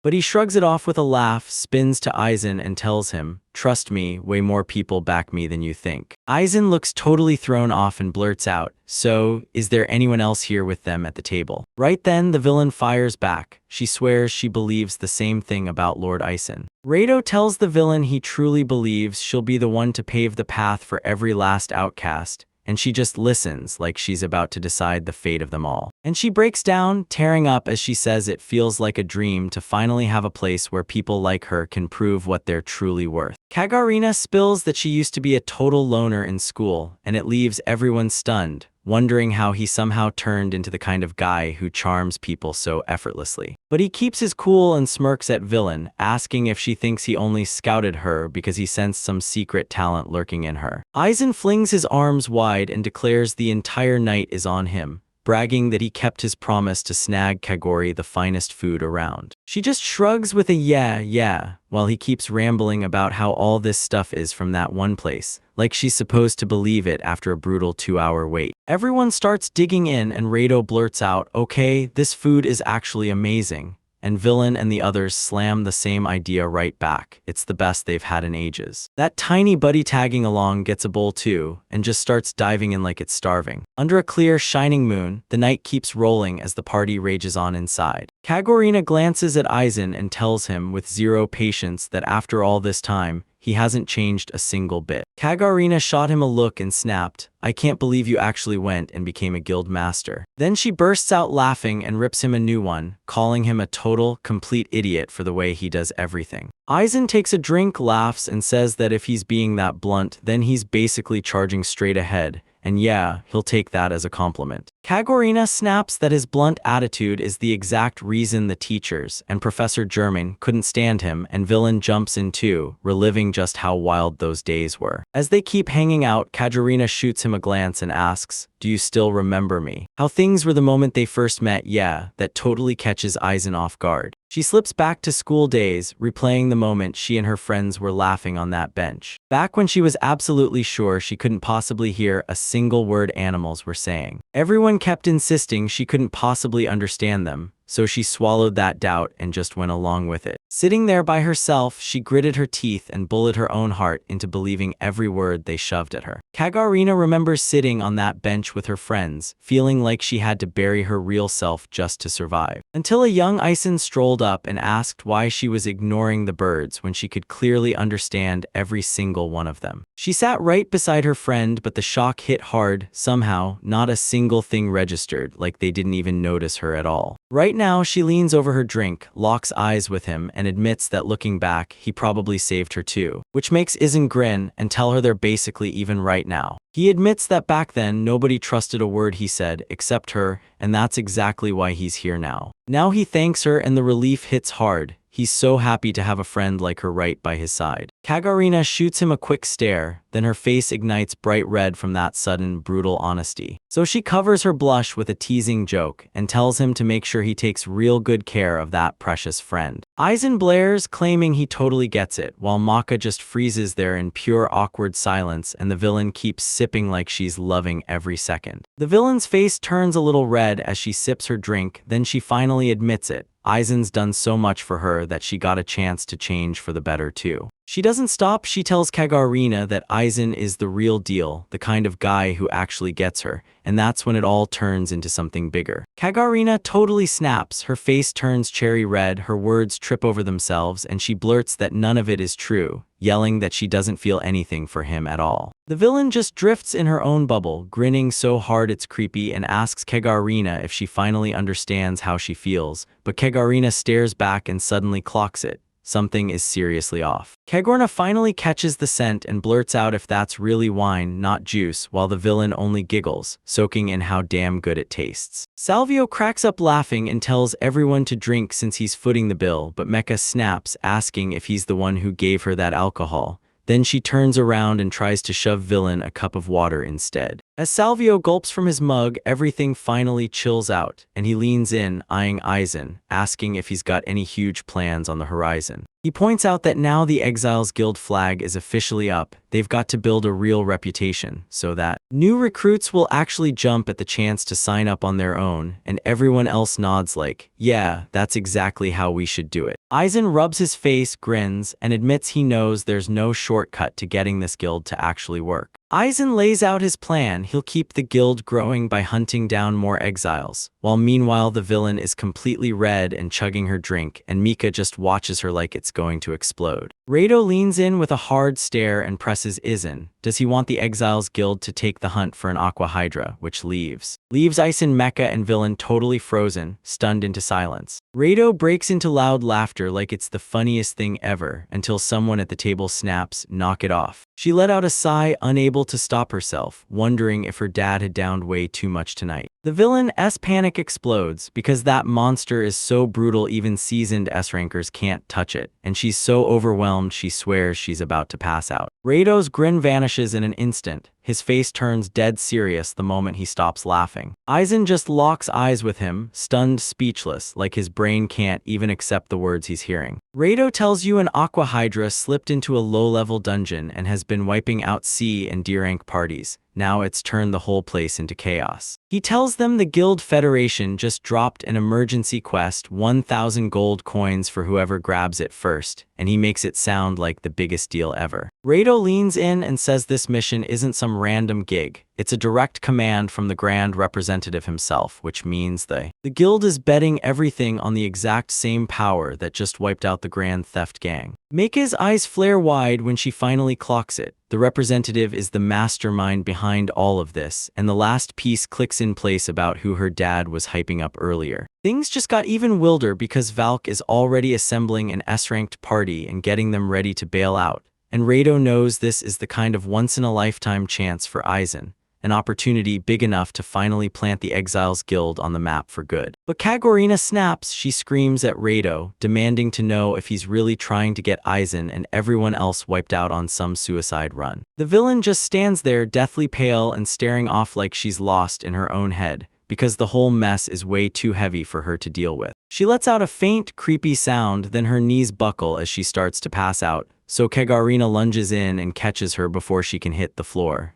But he shrugs it off with a laugh, spins to Aizen and tells him, trust me, way more people back me than you think. Aizen looks totally thrown off and blurts out, so, is there anyone else here with them at the table? Right then, the villain fires back. She swears she believes the same thing about Lord Aizen. Rado tells the villain he truly believes she'll be the one to pave the path for every last outcast, and she just listens like she's about to decide the fate of them all. And she breaks down, tearing up as she says it feels like a dream to finally have a place where people like her can prove what they're truly worth. Kagarina spills that she used to be a total loner in school, and it leaves everyone stunned, wondering how he somehow turned into the kind of guy who charms people so effortlessly. But he keeps his cool and smirks at villain, asking if she thinks he only scouted her because he sensed some secret talent lurking in her. Aizen flings his arms wide and declares the entire night is on him, bragging that he kept his promise to snag Kagori the finest food around. She just shrugs with a yeah, while he keeps rambling about how all this stuff is from that one place, like she's supposed to believe it after a brutal 2-hour wait. Everyone starts digging in and Rado blurts out, okay, this food is actually amazing. And villain and the others slam the same idea right back. It's the best they've had in ages. That tiny buddy tagging along gets a bowl too, and just starts diving in like it's starving. Under a clear, shining moon, the night keeps rolling as the party rages on inside. Kagorina glances at Aizen and tells him with zero patience that after all this time, he hasn't changed a single bit. Kagarina shot him a look and snapped, I can't believe you actually went and became a guild master. Then she bursts out laughing and rips him a new one, calling him a total, complete idiot for the way he does everything. Aizen takes a drink, laughs, and says that if he's being that blunt, then he's basically charging straight ahead. And yeah, he'll take that as a compliment. Kagorina snaps that his blunt attitude is the exact reason the teachers and Professor German couldn't stand him, and villain jumps in too, reliving just how wild those days were. As they keep hanging out, Kagorina shoots him a glance and asks, do you still remember me? How things were the moment they first met, yeah, that totally catches Aizen off guard. She slips back to school days, replaying the moment she and her friends were laughing on that bench. Back when she was absolutely sure she couldn't possibly hear a single word animals were saying. Everyone kept insisting she couldn't possibly understand them, so she swallowed that doubt and just went along with it. Sitting there by herself, she gritted her teeth and bullied her own heart into believing every word they shoved at her. Kagarina remembers sitting on that bench with her friends, feeling like she had to bury her real self just to survive. Until a young Ison strolled up and asked why she was ignoring the birds when she could clearly understand every single one of them. She sat right beside her friend, but the shock hit hard. Somehow, not a single thing registered, like they didn't even notice her at all. Right now, she leans over her drink, locks eyes with him, and admits that looking back, he probably saved her too, which makes Ison grin and tell her they're basically even right now. He admits that back then, nobody trusted a word he said except her, and that's exactly why he's here now. Now he thanks her and the relief hits hard. He's so happy to have a friend like her right by his side. Kagarina shoots him a quick stare, then her face ignites bright red from that sudden, brutal honesty. So she covers her blush with a teasing joke and tells him to make sure he takes real good care of that precious friend. Ison blares, claiming he totally gets it, while Maka just freezes there in pure awkward silence and the villain keeps sipping like she's loving every second. The villain's face turns a little red as she sips her drink, then she finally admits it. Ison's done so much for her that she got a chance to change for the better too. She doesn't stop. She tells Kagarina that Ison is the real deal, the kind of guy who actually gets her, and that's when it all turns into something bigger. Kagarina totally snaps, her face turns cherry red, her words trip over themselves, and she blurts that none of it is true, yelling that she doesn't feel anything for him at all. The villain just drifts in her own bubble, grinning so hard it's creepy, and asks Kagarina if she finally understands how she feels, but Kagarina stares back and suddenly clocks it. Something is seriously off. Kagarina finally catches the scent and blurts out if that's really wine, not juice, while the villain only giggles, soaking in how damn good it tastes. Salvio cracks up laughing and tells everyone to drink since he's footing the bill, but Mecha snaps, asking if he's the one who gave her that alcohol. Then she turns around and tries to shove villain a cup of water instead. As Salvio gulps from his mug, everything finally chills out, and he leans in, eyeing Ison, asking if he's got any huge plans on the horizon. He points out that now the Exiles Guild flag is officially up, they've got to build a real reputation, so that new recruits will actually jump at the chance to sign up on their own, and everyone else nods like, yeah, that's exactly how we should do it. Ison rubs his face, grins, and admits he knows there's no shortcut to getting this guild to actually work. Ison lays out his plan. He'll keep the guild growing by hunting down more exiles, while meanwhile the villain is completely red and chugging her drink, and Mika just watches her like it's going to explode. Rado leans in with a hard stare and presses Ison. Does he want the Exiles Guild to take the hunt for an Aqua Hydra, which leaves Ison, Mecha, and villain totally frozen, stunned into silence. Rado breaks into loud laughter like it's the funniest thing ever, until someone at the table snaps, "Knock it off." She let out a sigh, unable to stop herself, wondering if her dad had downed way too much tonight. The villain's panic explodes because that monster is so brutal even seasoned S-rankers can't touch it, and she's so overwhelmed she swears she's about to pass out. Rado's grin vanishes in an instant. His face turns dead serious the moment he stops laughing. Ison just locks eyes with him, stunned, speechless, like his brain can't even accept the words he's hearing. Rado tells you an Aqua Hydra slipped into a low-level dungeon and has been wiping out C and D rank parties. Now it's turned the whole place into chaos. He tells them the Guild Federation just dropped an emergency quest, 1,000 gold coins for whoever grabs it first, and he makes it sound like the biggest deal ever. Rado leans in and says this mission isn't some random gig. It's a direct command from the Grand Representative himself, which means the Guild is betting everything on the exact same power that just wiped out the Grand Theft Gang. Meika's eyes flare wide when she finally clocks it. The representative is the mastermind behind all of this, and the last piece clicks in place about who her dad was hyping up earlier. Things just got even wilder because Valk is already assembling an S-ranked party and getting them ready to bail out, and Rado knows this is the kind of once-in-a-lifetime chance for Ison. An opportunity big enough to finally plant the Exiles Guild on the map for good. But Kagarina snaps. She screams at Rado, demanding to know if he's really trying to get Ison and everyone else wiped out on some suicide run. The villain just stands there, deathly pale and staring off like she's lost in her own head, because the whole mess is way too heavy for her to deal with. She lets out a faint, creepy sound, then her knees buckle as she starts to pass out, so Kagarina lunges in and catches her before she can hit the floor.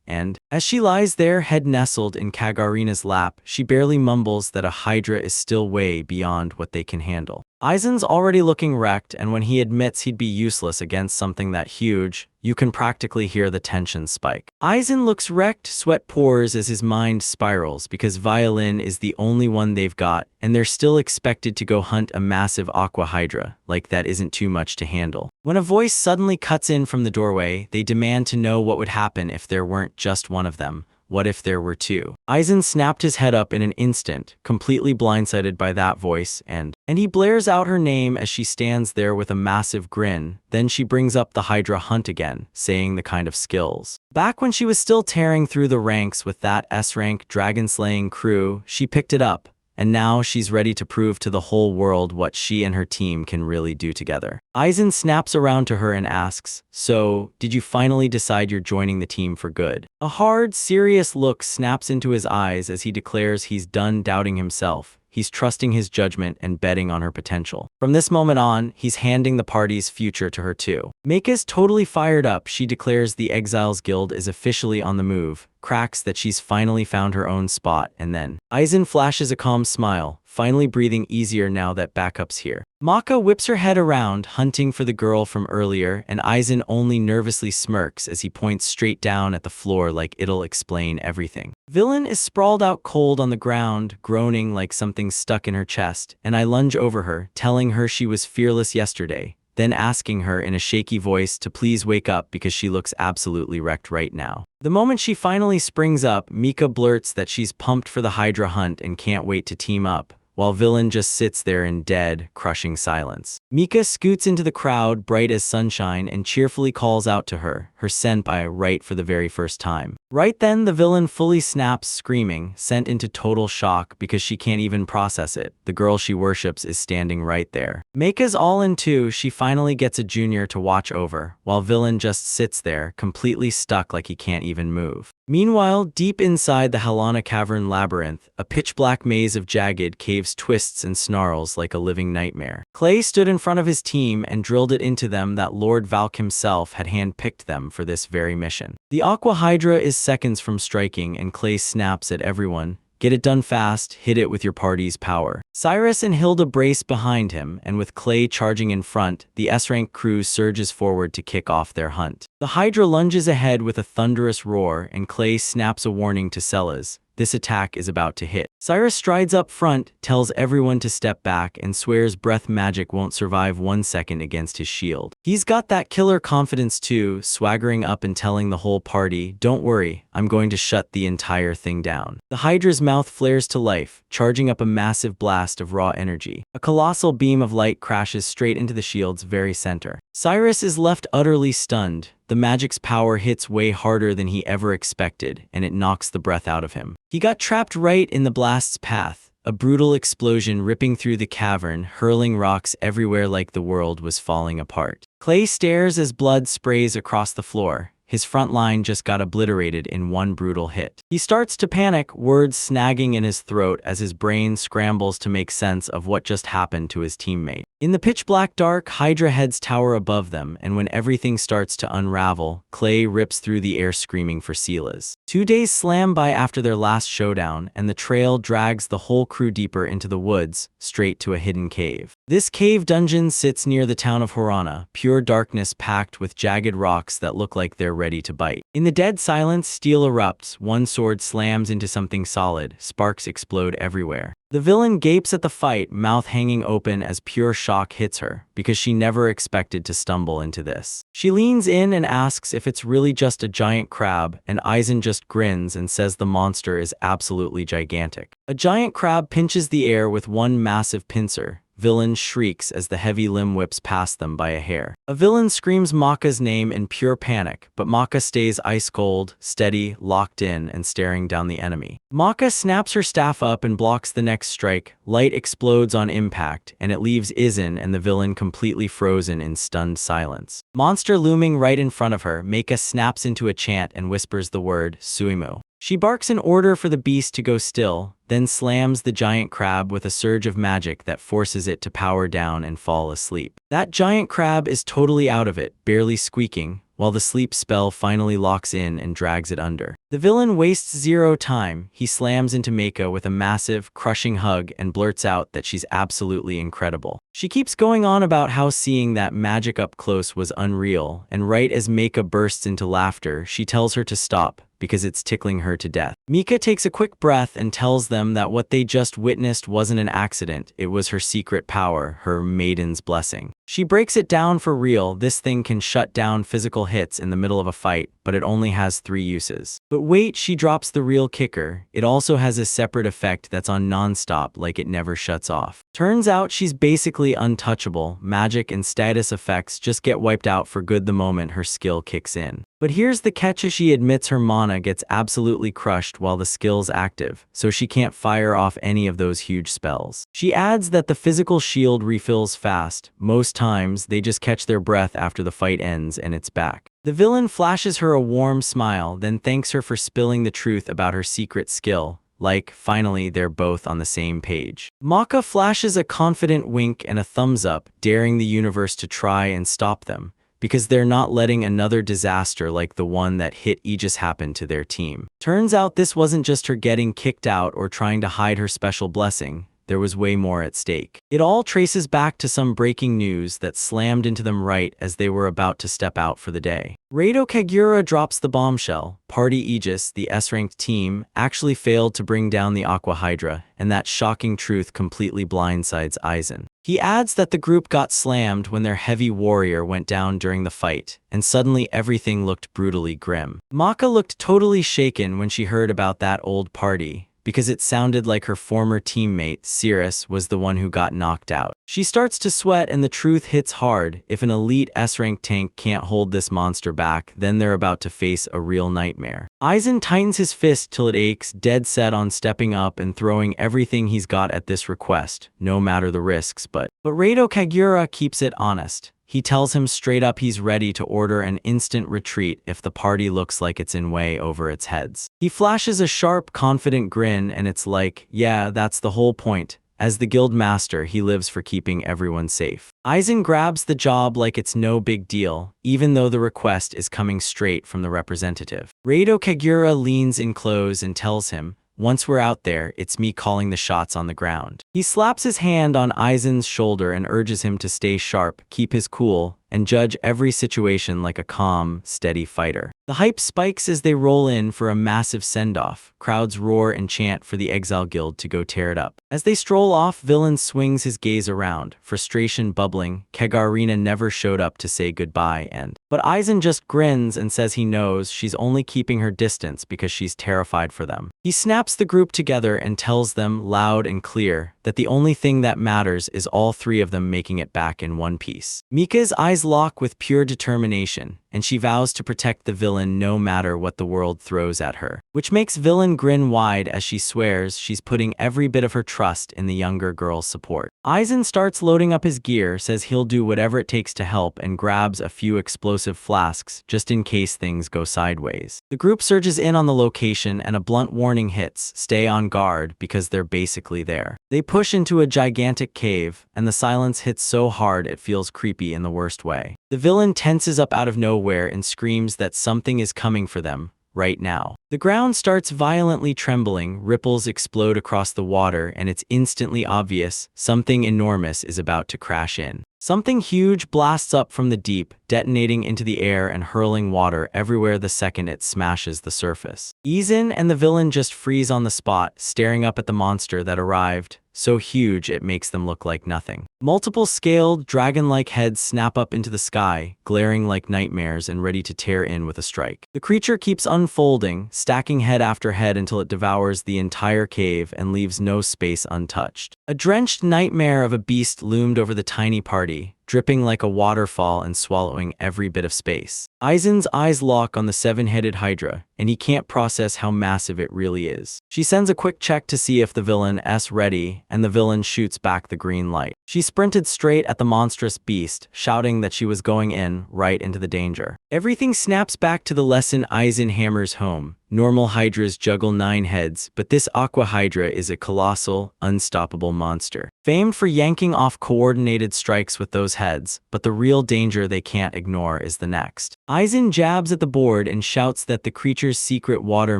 And As she lies there, head nestled in Kagarina's lap, she barely mumbles that a Hydra is still way beyond what they can handle. Aizen's already looking wrecked, and when he admits he'd be useless against something that huge, you can practically hear the tension spike. Aizen looks wrecked, sweat pours as his mind spirals because Violin is the only one they've got, and they're still expected to go hunt a massive aqua hydra, like that isn't too much to handle. When a voice suddenly cuts in from the doorway, they demand to know what would happen if there weren't just one of them. What if there were two? Aizen snapped his head up in an instant, completely blindsided by that voice, and he blares out her name as she stands there with a massive grin. Then she brings up the Hydra hunt again, saying the kind of skills. Back when she was still tearing through the ranks with that S-rank dragon-slaying crew, she picked it up. And now she's ready to prove to the whole world what she and her team can really do together. Aizen snaps around to her and asks, "So, did you finally decide you're joining the team for good?" A hard, serious look snaps into his eyes as he declares he's done doubting himself. He's trusting his judgment and betting on her potential. From this moment on, he's handing the party's future to her too. Meika's totally fired up. She declares the Exiles Guild is officially on the move, cracks that she's finally found her own spot, and then Aizen flashes a calm smile, finally breathing easier now that backup's here. Maka whips her head around, hunting for the girl from earlier, and Aizen only nervously smirks as he points straight down at the floor like it'll explain everything. Villain is sprawled out cold on the ground, groaning like something's stuck in her chest, and I lunge over her, telling her she was fearless yesterday, then asking her in a shaky voice to please wake up because she looks absolutely wrecked right now. The moment she finally springs up, Mika blurts that she's pumped for the Hydra hunt and can't wait to team up, while Villain just sits there in dead, crushing silence. Mika scoots into the crowd, bright as sunshine, and cheerfully calls out to her, her senpai right for the very first time. Right then, the Villain fully snaps, screaming, sent into total shock because she can't even process it. The girl she worships is standing right there. Meika's all in too. She finally gets a junior to watch over, while Villain just sits there, completely stuck like he can't even move. Meanwhile, deep inside the Halana Cavern Labyrinth, a pitch-black maze of jagged caves twists and snarls like a living nightmare. Clay stood in front of his team and drilled it into them that Lord Valk himself had handpicked them for this very mission. The Aqua Hydra is seconds from striking, and Clay snaps at everyone, "Get it done fast, hit it with your party's power." Cyrus and Hilda brace behind him, and with Clay charging in front, the S-rank crew surges forward to kick off their hunt. The Hydra lunges ahead with a thunderous roar, and Clay snaps a warning to Sellers. This attack is about to hit. Cyrus strides up front, tells everyone to step back, and swears breath magic won't survive 1 second against his shield. He's got that killer confidence too, swaggering up and telling the whole party, "Don't worry, I'm going to shut the entire thing down." The Hydra's mouth flares to life, charging up a massive blast of raw energy. A colossal beam of light crashes straight into the shield's very center. Cyrus is left utterly stunned. The magic's power hits way harder than he ever expected, and it knocks the breath out of him. He got trapped right in the blast's path, a brutal explosion ripping through the cavern, hurling rocks everywhere like the world was falling apart. Clay stares as blood sprays across the floor. His front line just got obliterated in one brutal hit. He starts to panic, words snagging in his throat as his brain scrambles to make sense of what just happened to his teammate. In the pitch-black dark, Hydra heads tower above them, and when everything starts to unravel, Clay rips through the air screaming for Silas. 2 days slam by after their last showdown, and the trail drags the whole crew deeper into the woods, straight to a hidden cave. This cave dungeon sits near the town of Horana, pure darkness packed with jagged rocks that look like they're ready to bite. In the dead silence, steel erupts, one sword slams into something solid, sparks explode everywhere. The villain gapes at the fight, mouth hanging open as pure shock hits her, because she never expected to stumble into this. She leans in and asks if it's really just a giant crab, and Aizen just grins and says the monster is absolutely gigantic. A giant crab pinches the air with one massive pincer. Villain shrieks as the heavy limb whips past them by a hair. A villain screams Maka's name in pure panic, but Maka stays ice cold, steady, locked in, and staring down the enemy. Maka snaps her staff up and blocks the next strike. Light explodes on impact, and it leaves Izin and the villain completely frozen in stunned silence. Monster looming right in front of her, Meika snaps into a chant and whispers the word, Suimu. She barks an order for the beast to go still, then slams the giant crab with a surge of magic that forces it to power down and fall asleep. That giant crab is totally out of it, barely squeaking, while the sleep spell finally locks in and drags it under. The villain wastes zero time. He slams into Meika with a massive, crushing hug and blurts out that she's absolutely incredible. She keeps going on about how seeing that magic up close was unreal, and right as Meika bursts into laughter, she tells her to stop, because it's tickling her to death. Mika takes a quick breath and tells them that what they just witnessed wasn't an accident, it was her secret power, her maiden's blessing. She breaks it down for real. This thing can shut down physical hits in the middle of a fight, but it only has 3 uses. But wait, she drops the real kicker. It also has a separate effect that's on non-stop, like it never shuts off. Turns out she's basically untouchable. Magic and status effects just get wiped out for good the moment her skill kicks in. But here's the catch: she admits her mana gets absolutely crushed while the skill's active, so she can't fire off any of those huge spells. She adds that the physical shield refills fast. Most times, they just catch their breath after the fight ends and it's back. The villain flashes her a warm smile, then thanks her for spilling the truth about her secret skill. Like, finally, they're both on the same page. Maka flashes a confident wink and a thumbs up, daring the universe to try and stop them, because they're not letting another disaster like the one that hit Aegis happen to their team. Turns out this wasn't just her getting kicked out or trying to hide her special blessing. There was way more at stake. It all traces back to some breaking news that slammed into them right as they were about to step out for the day. Reito Kagura drops the bombshell. Party Aegis, the S-ranked team, actually failed to bring down the Aqua Hydra, and that shocking truth completely blindsides Aizen. He adds that the group got slammed when their heavy warrior went down during the fight, and suddenly everything looked brutally grim. Maka looked totally shaken when she heard about that old party, because it sounded like her former teammate, Cirrus, was the one who got knocked out. She starts to sweat and the truth hits hard. If an elite S-rank tank can't hold this monster back, then they're about to face a real nightmare. Aizen tightens his fist till it aches, dead set on stepping up and throwing everything he's got at this request, no matter the risks, but Reito Kagura keeps it honest. He tells him straight up he's ready to order an instant retreat if the party looks like it's in way over its heads. He flashes a sharp, confident grin, and it's like, yeah, that's the whole point. As the guild master, he lives for keeping everyone safe. Aizen grabs the job like it's no big deal, even though the request is coming straight from the representative. Reito Kagura leans in close and tells him, "Once we're out there, it's me calling the shots on the ground." He slaps his hand on Aizen's shoulder and urges him to stay sharp, keep his cool, and judge every situation like a calm, steady fighter. The hype spikes as they roll in for a massive send-off. Crowds roar and chant for the Exile Guild to go tear it up. As they stroll off, Villain swings his gaze around, frustration bubbling. Kagarina never showed up to say goodbye but Aizen just grins and says he knows she's only keeping her distance because she's terrified for them. He snaps the group together and tells them loud and clear that the only thing that matters is all 3 of them making it back in one piece. Mika's eyes lock with pure determination, and she vows to protect the villain no matter what the world throws at her, which makes Villain grin wide as she swears she's putting every bit of her trust in the younger girl's support. Aizen starts loading up his gear, says he'll do whatever it takes to help, and grabs a few explosive flasks just in case things go sideways. The group surges in on the location and a blunt warning hits: stay on guard because they're basically there. They push into a gigantic cave, and the silence hits so hard it feels creepy in the worst way. The villain tenses up out of nowhere and screams that something is coming for them, right now. The ground starts violently trembling, ripples explode across the water, and it's instantly obvious something enormous is about to crash in. Something huge blasts up from the deep, detonating into the air and hurling water everywhere the second it smashes the surface. Aizen and the villain just freeze on the spot, staring up at the monster that arrived, so huge it makes them look like nothing. Multiple scaled, dragon-like heads snap up into the sky, glaring like nightmares and ready to tear in with a strike. The creature keeps unfolding, stacking head after head until it devours the entire cave and leaves no space untouched. A drenched nightmare of a beast loomed over the tiny party, dripping like a waterfall and swallowing every bit of space. Aizen's eyes lock on the 7-headed Hydra, and he can't process how massive it really is. She sends a quick check to see if the villain is ready, and the villain shoots back the green light. She sprinted straight at the monstrous beast, shouting that she was going right into the danger. Everything snaps back to the lesson Aizen hammers home. Normal hydras juggle 9 heads, but this aqua hydra is a colossal, unstoppable monster. Famed for yanking off coordinated strikes with those heads, but the real danger they can't ignore is the next. Aizen jabs at the board and shouts that the creature's secret water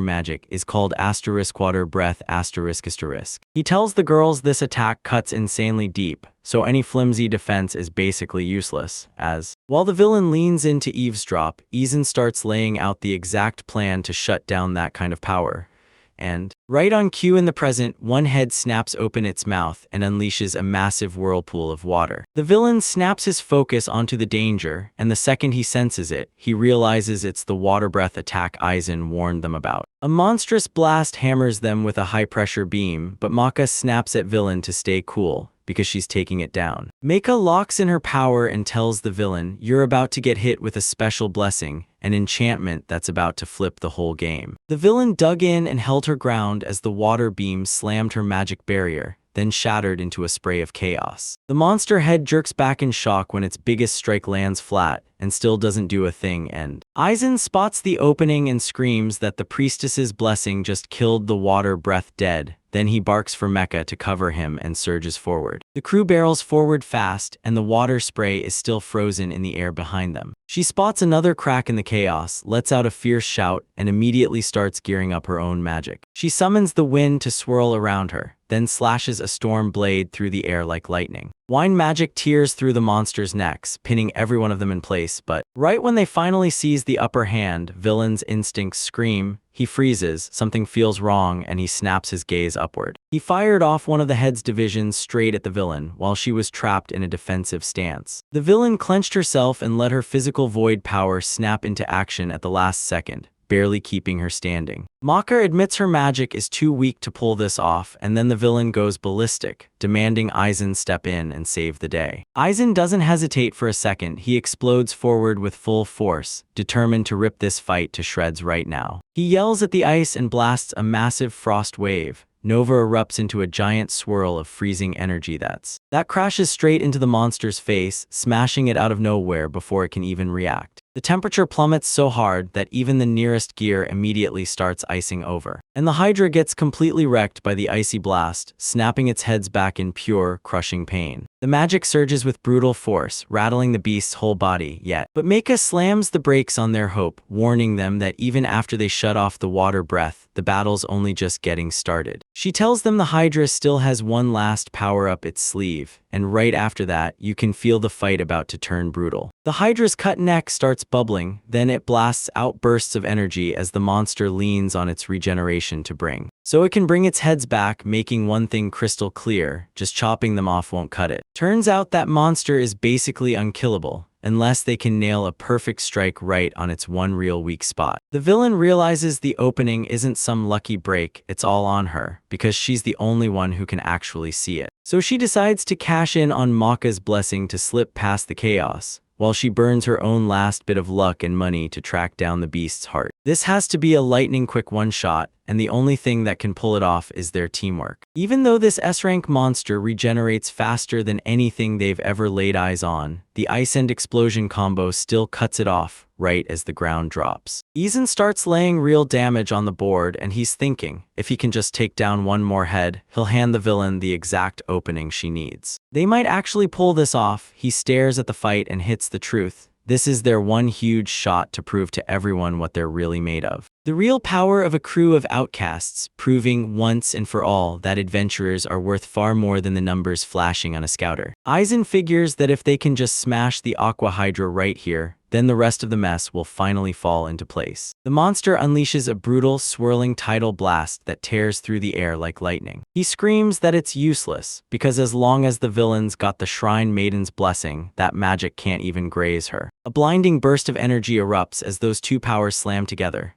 magic is called water breath ***. He tells the girls this attack cuts insanely deep, so any flimsy defense is basically useless, as while the villain leans in to eavesdrop, Aizen starts laying out the exact plan to shut down that kind of power. And, right on cue in the present, one head snaps open its mouth and unleashes a massive whirlpool of water. The villain snaps his focus onto the danger, and the second he senses it, he realizes it's the water breath attack Aizen warned them about. A monstrous blast hammers them with a high-pressure beam, but Maka snaps at villain to stay cool, because she's taking it down. Maka locks in her power and tells the villain, "You're about to get hit with a special blessing, an enchantment that's about to flip the whole game." The villain dug in and held her ground as the water beam slammed her magic barrier, then shattered into a spray of chaos. The monster head jerks back in shock when its biggest strike lands flat, and still doesn't do a thing, and Aizen spots the opening and screams that the priestess's blessing just killed the water breath dead. Then he barks for Mecha to cover him and surges forward. The crew barrels forward fast, and the water spray is still frozen in the air behind them. She spots another crack in the chaos, lets out a fierce shout, and immediately starts gearing up her own magic. She summons the wind to swirl around her, then slashes a storm blade through the air like lightning. Wine magic tears through the monster's necks, pinning every one of them in place, but right when they finally seize the upper hand, villain's instincts scream. He freezes, something feels wrong, and he snaps his gaze upward. He fired off one of the head's divisions straight at the villain, while she was trapped in a defensive stance. The villain clenched herself and let her physical void power snap into action at the last second, barely keeping her standing. Maka admits her magic is too weak to pull this off, and then the villain goes ballistic, demanding Aizen step in and save the day. Aizen doesn't hesitate for a second. He explodes forward with full force, determined to rip this fight to shreds right now. He yells at the ice and blasts a massive frost wave. Nova erupts into a giant swirl of freezing energy that crashes straight into the monster's face, smashing it out of nowhere before it can even react. The temperature plummets so hard that even the nearest gear immediately starts icing over. And the Hydra gets completely wrecked by the icy blast, snapping its heads back in pure, crushing pain. The magic surges with brutal force, rattling the beast's whole body, but Mecha slams the brakes on their hope, warning them that even after they shut off the water breath, the battle's only just getting started. She tells them the Hydra still has one last power up its sleeve, and right after that, you can feel the fight about to turn brutal. The Hydra's cut neck starts bubbling, then it blasts out bursts of energy as the monster leans on its regeneration to bring. So it can bring its heads back, making one thing crystal clear: just chopping them off won't cut it. Turns out that monster is basically unkillable, unless they can nail a perfect strike right on its one real weak spot. The villain realizes the opening isn't some lucky break, it's all on her, because she's the only one who can actually see it. So she decides to cash in on Maka's blessing to slip past the chaos, while she burns her own last bit of luck and money to track down the beast's heart. This has to be a lightning-quick one-shot, and the only thing that can pull it off is their teamwork. Even though this S-rank monster regenerates faster than anything they've ever laid eyes on, the ice and explosion combo still cuts it off right as the ground drops. Aizen starts laying real damage on the board, and he's thinking, if he can just take down one more head, he'll hand the villain the exact opening she needs. They might actually pull this off. He stares at the fight and hits the truth. This is their one huge shot to prove to everyone what they're really made of. The real power of a crew of outcasts, proving once and for all that adventurers are worth far more than the numbers flashing on a scouter. Aizen figures that if they can just smash the Aqua Hydra right here, then the rest of the mess will finally fall into place. The monster unleashes a brutal, swirling tidal blast that tears through the air like lightning. He screams that it's useless, because as long as the villain's got the Shrine Maiden's blessing, that magic can't even graze her. A blinding burst of energy erupts as those two powers slam together.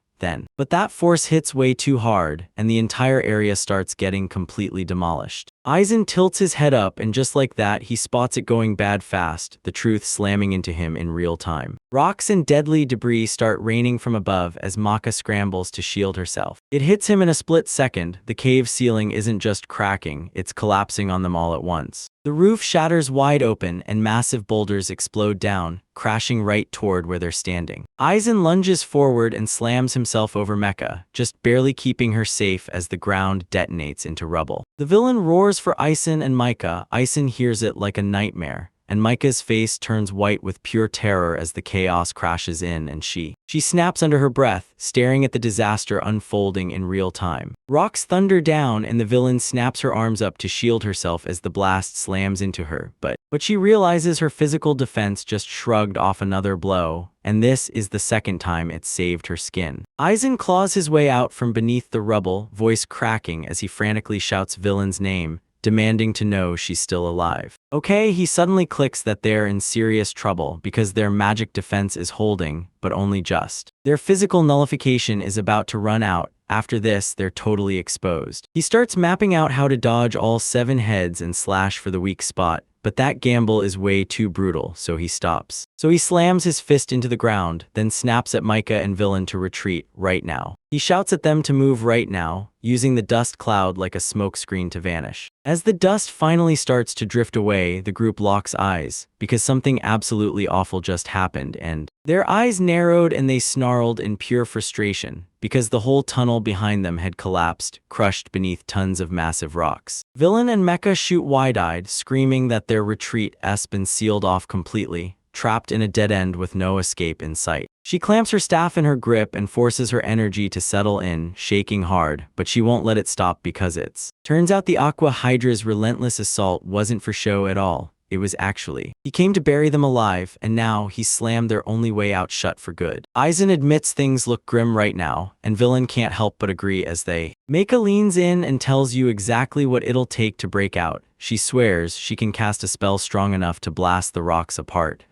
But that force hits way too hard, and the entire area starts getting completely demolished. Aizen tilts his head up, and just like that, he spots it going bad fast, the truth slamming into him in real time. Rocks and deadly debris start raining from above as Maka scrambles to shield herself. It hits him in a split second. The cave ceiling isn't just cracking, it's collapsing on them all at once. The roof shatters wide open and massive boulders explode down, crashing right toward where they're standing. Aizen lunges forward and slams himself over Mecha, just barely keeping her safe as the ground detonates into rubble. The villain roars for Aizen and Micah. Aizen hears it like a nightmare, and Micah's face turns white with pure terror as the chaos crashes in, and she snaps under her breath, staring at the disaster unfolding in real time. Rocks thunder down and the villain snaps her arms up to shield herself as the blast slams into her, but she realizes her physical defense just shrugged off another blow, and this is the second time it saved her skin. Aizen claws his way out from beneath the rubble, voice cracking as he frantically shouts villain's name, demanding to know she's still alive. Okay, he suddenly clicks that they're in serious trouble because their magic defense is holding, but only just. Their physical nullification is about to run out. After this, they're totally exposed. He starts mapping out how to dodge all 7 heads and slash for the weak spot, but that gamble is way too brutal, so he stops. So he slams his fist into the ground, then snaps at Micah and villain to retreat right now. He shouts at them to move right now, using the dust cloud like a smokescreen to vanish. As the dust finally starts to drift away, the group locks eyes, because something absolutely awful just happened, and their eyes narrowed and they snarled in pure frustration, because the whole tunnel behind them had collapsed, crushed beneath tons of massive rocks. Villain and Mecha shoot wide-eyed, screaming that their retreat has been sealed off completely, trapped in a dead end with no escape in sight. She clamps her staff in her grip and forces her energy to settle in, shaking hard, but she won't let it stop because turns out the Aqua Hydra's relentless assault wasn't for show at all. It was actually. He came to bury them alive, and now he slammed their only way out shut for good. Aizen admits things look grim right now, and villain can't help but agree as Mecha leans in and tells you exactly what it'll take to break out. She swears she can cast a spell strong enough to blast the rocks apart.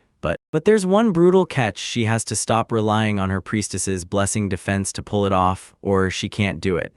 But there's one brutal catch: she has to stop relying on her priestess's blessing defense to pull it off, or she can't do it.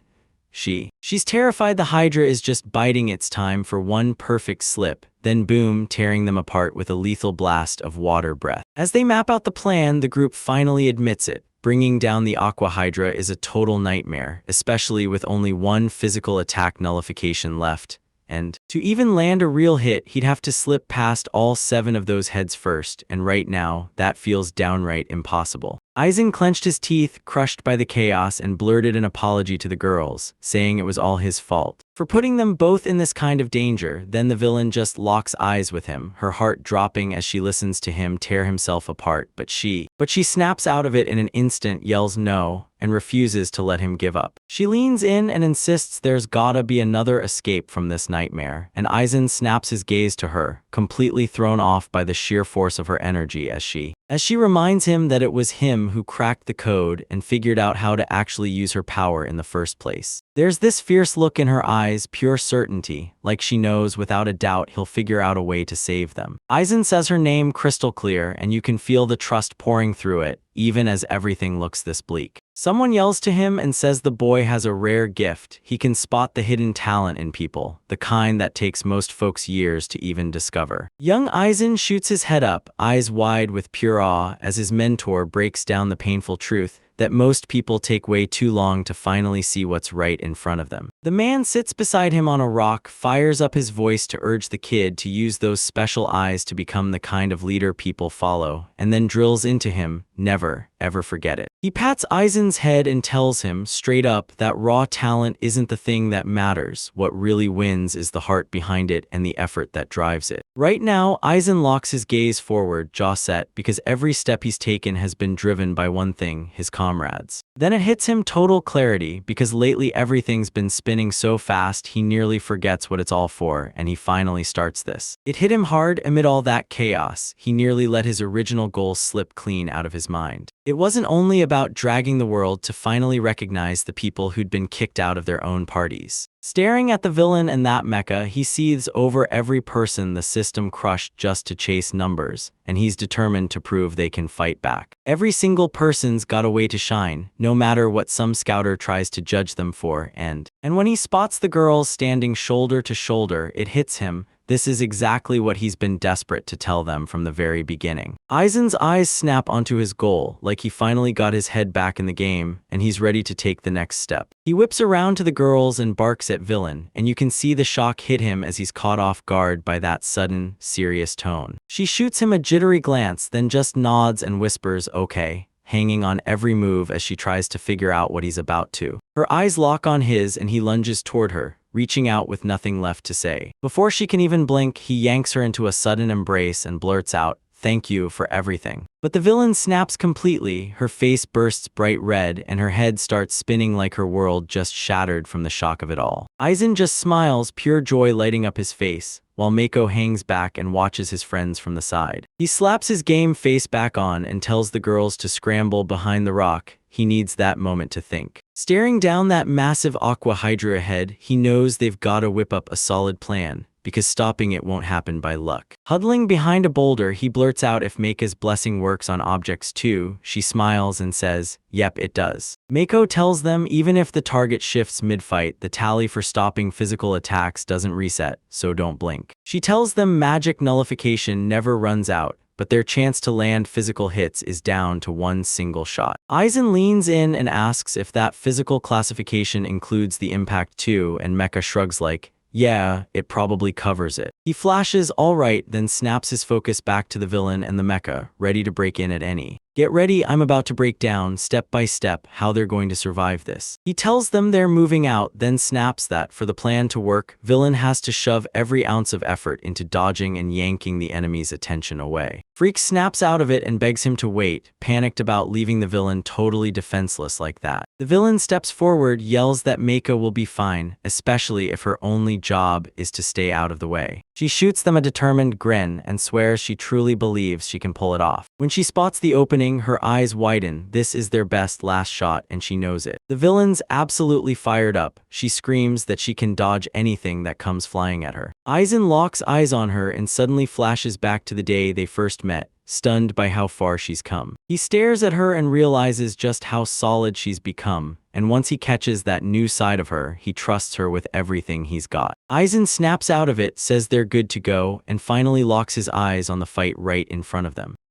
She's terrified the Hydra is just biding its time for one perfect slip, then boom, tearing them apart with a lethal blast of water breath. As they map out the plan, the group finally admits it. Bringing down the Aqua Hydra is a total nightmare, especially with only one physical attack nullification left. And to even land a real hit, he'd have to slip past all 7 of those heads first, and right now, that feels downright impossible. Aizen clenched his teeth, crushed by the chaos, and blurted an apology to the girls, saying it was all his fault for putting them both in this kind of danger. Then the villain just locks eyes with him, her heart dropping as she listens to him tear himself apart, but she snaps out of it in an instant, yells no, and refuses to let him give up. She leans in and insists there's gotta be another escape from this nightmare, and Aizen snaps his gaze to her, completely thrown off by the sheer force of her energy as she reminds him that it was him who cracked the code and figured out how to actually use her power in the first place. There's this fierce look in her eyes, pure certainty, like she knows without a doubt he'll figure out a way to save them. Aizen says her name crystal clear, and you can feel the trust pouring through it, even as everything looks this bleak. Someone yells to him and says the boy has a rare gift. He can spot the hidden talent in people, the kind that takes most folks years to even discover. Young Aizen shoots his head up, eyes wide with pure awe, as his mentor breaks down the painful truth that most people take way too long to finally see what's right in front of them. The man sits beside him on a rock, fires up his voice to urge the kid to use those special eyes to become the kind of leader people follow, and then drills into him, never, ever forget it. He pats Aizen's head and tells him, straight up, that raw talent isn't the thing that matters. What really wins is the heart behind it and the effort that drives it. Right now, Aizen locks his gaze forward, jaw set, because every step he's taken has been driven by one thing: his comrades. Then it hits him total clarity, because lately everything's been spinning so fast he nearly forgets what it's all for, and he finally starts this. It hit him hard amid all that chaos. He nearly let his original goal slip clean out of his mind. It wasn't only about dragging the world to finally recognize the people who'd been kicked out of their own parties. Staring at the villain and that mecha, he seethes over every person the system crushed just to chase numbers, and he's determined to prove they can fight back. Every single person's got a way to shine, no matter what some scouter tries to judge them for, and when he spots the girls standing shoulder to shoulder, it hits him. This is exactly what he's been desperate to tell them from the very beginning. Aizen's eyes snap onto his goal, like he finally got his head back in the game, and he's ready to take the next step. He whips around to the girls and barks at Villain, and you can see the shock hit him as he's caught off guard by that sudden, serious tone. She shoots him a jittery glance, then just nods and whispers, "Okay," hanging on every move as she tries to figure out what he's about to. Her eyes lock on his and he lunges toward her, reaching out with nothing left to say. Before she can even blink, he yanks her into a sudden embrace and blurts out, "Thank you for everything." But the villain snaps completely, her face bursts bright red, and her head starts spinning like her world just shattered from the shock of it all. Aizen just smiles, pure joy lighting up his face, while Mako hangs back and watches his friends from the side. He slaps his game face back on and tells the girls to scramble behind the rock. He needs that moment to think. Staring down that massive aqua hydra ahead, he knows they've gotta whip up a solid plan, because stopping it won't happen by luck. Huddling behind a boulder, he blurts out if Maka's blessing works on objects too. She smiles and says, "Yep, it does." Mako tells them even if the target shifts mid-fight, the tally for stopping physical attacks doesn't reset, so don't blink. She tells them magic nullification never runs out, but their chance to land physical hits is down to one single shot. Aizen leans in and asks if that physical classification includes the impact too, and Mecha shrugs like, "Yeah, it probably covers it." He flashes, "All right," then snaps his focus back to the villain and the mecha, ready to break in at any. "Get ready, I'm about to break down, step by step, how they're going to survive this." He tells them they're moving out, then snaps that, for the plan to work, villain has to shove every ounce of effort into dodging and yanking the enemy's attention away. Freak snaps out of it and begs him to wait, panicked about leaving the villain totally defenseless like that. The villain steps forward, yells that Mako will be fine, especially if her only job is to stay out of the way. She shoots them a determined grin and swears she truly believes she can pull it off. When she spots the opening, her eyes widen. This is their best last shot, and she knows it. The villain's absolutely fired up. She screams that she can dodge anything that comes flying at her. Aizen locks eyes on her and suddenly flashes back to the day they first met, stunned by how far she's come. He stares at her and realizes just how solid she's become, and once he catches that new side of her, he trusts her with everything he's got. Aizen snaps out of it, says they're good to go, and finally locks his eyes on the fight right in front of them.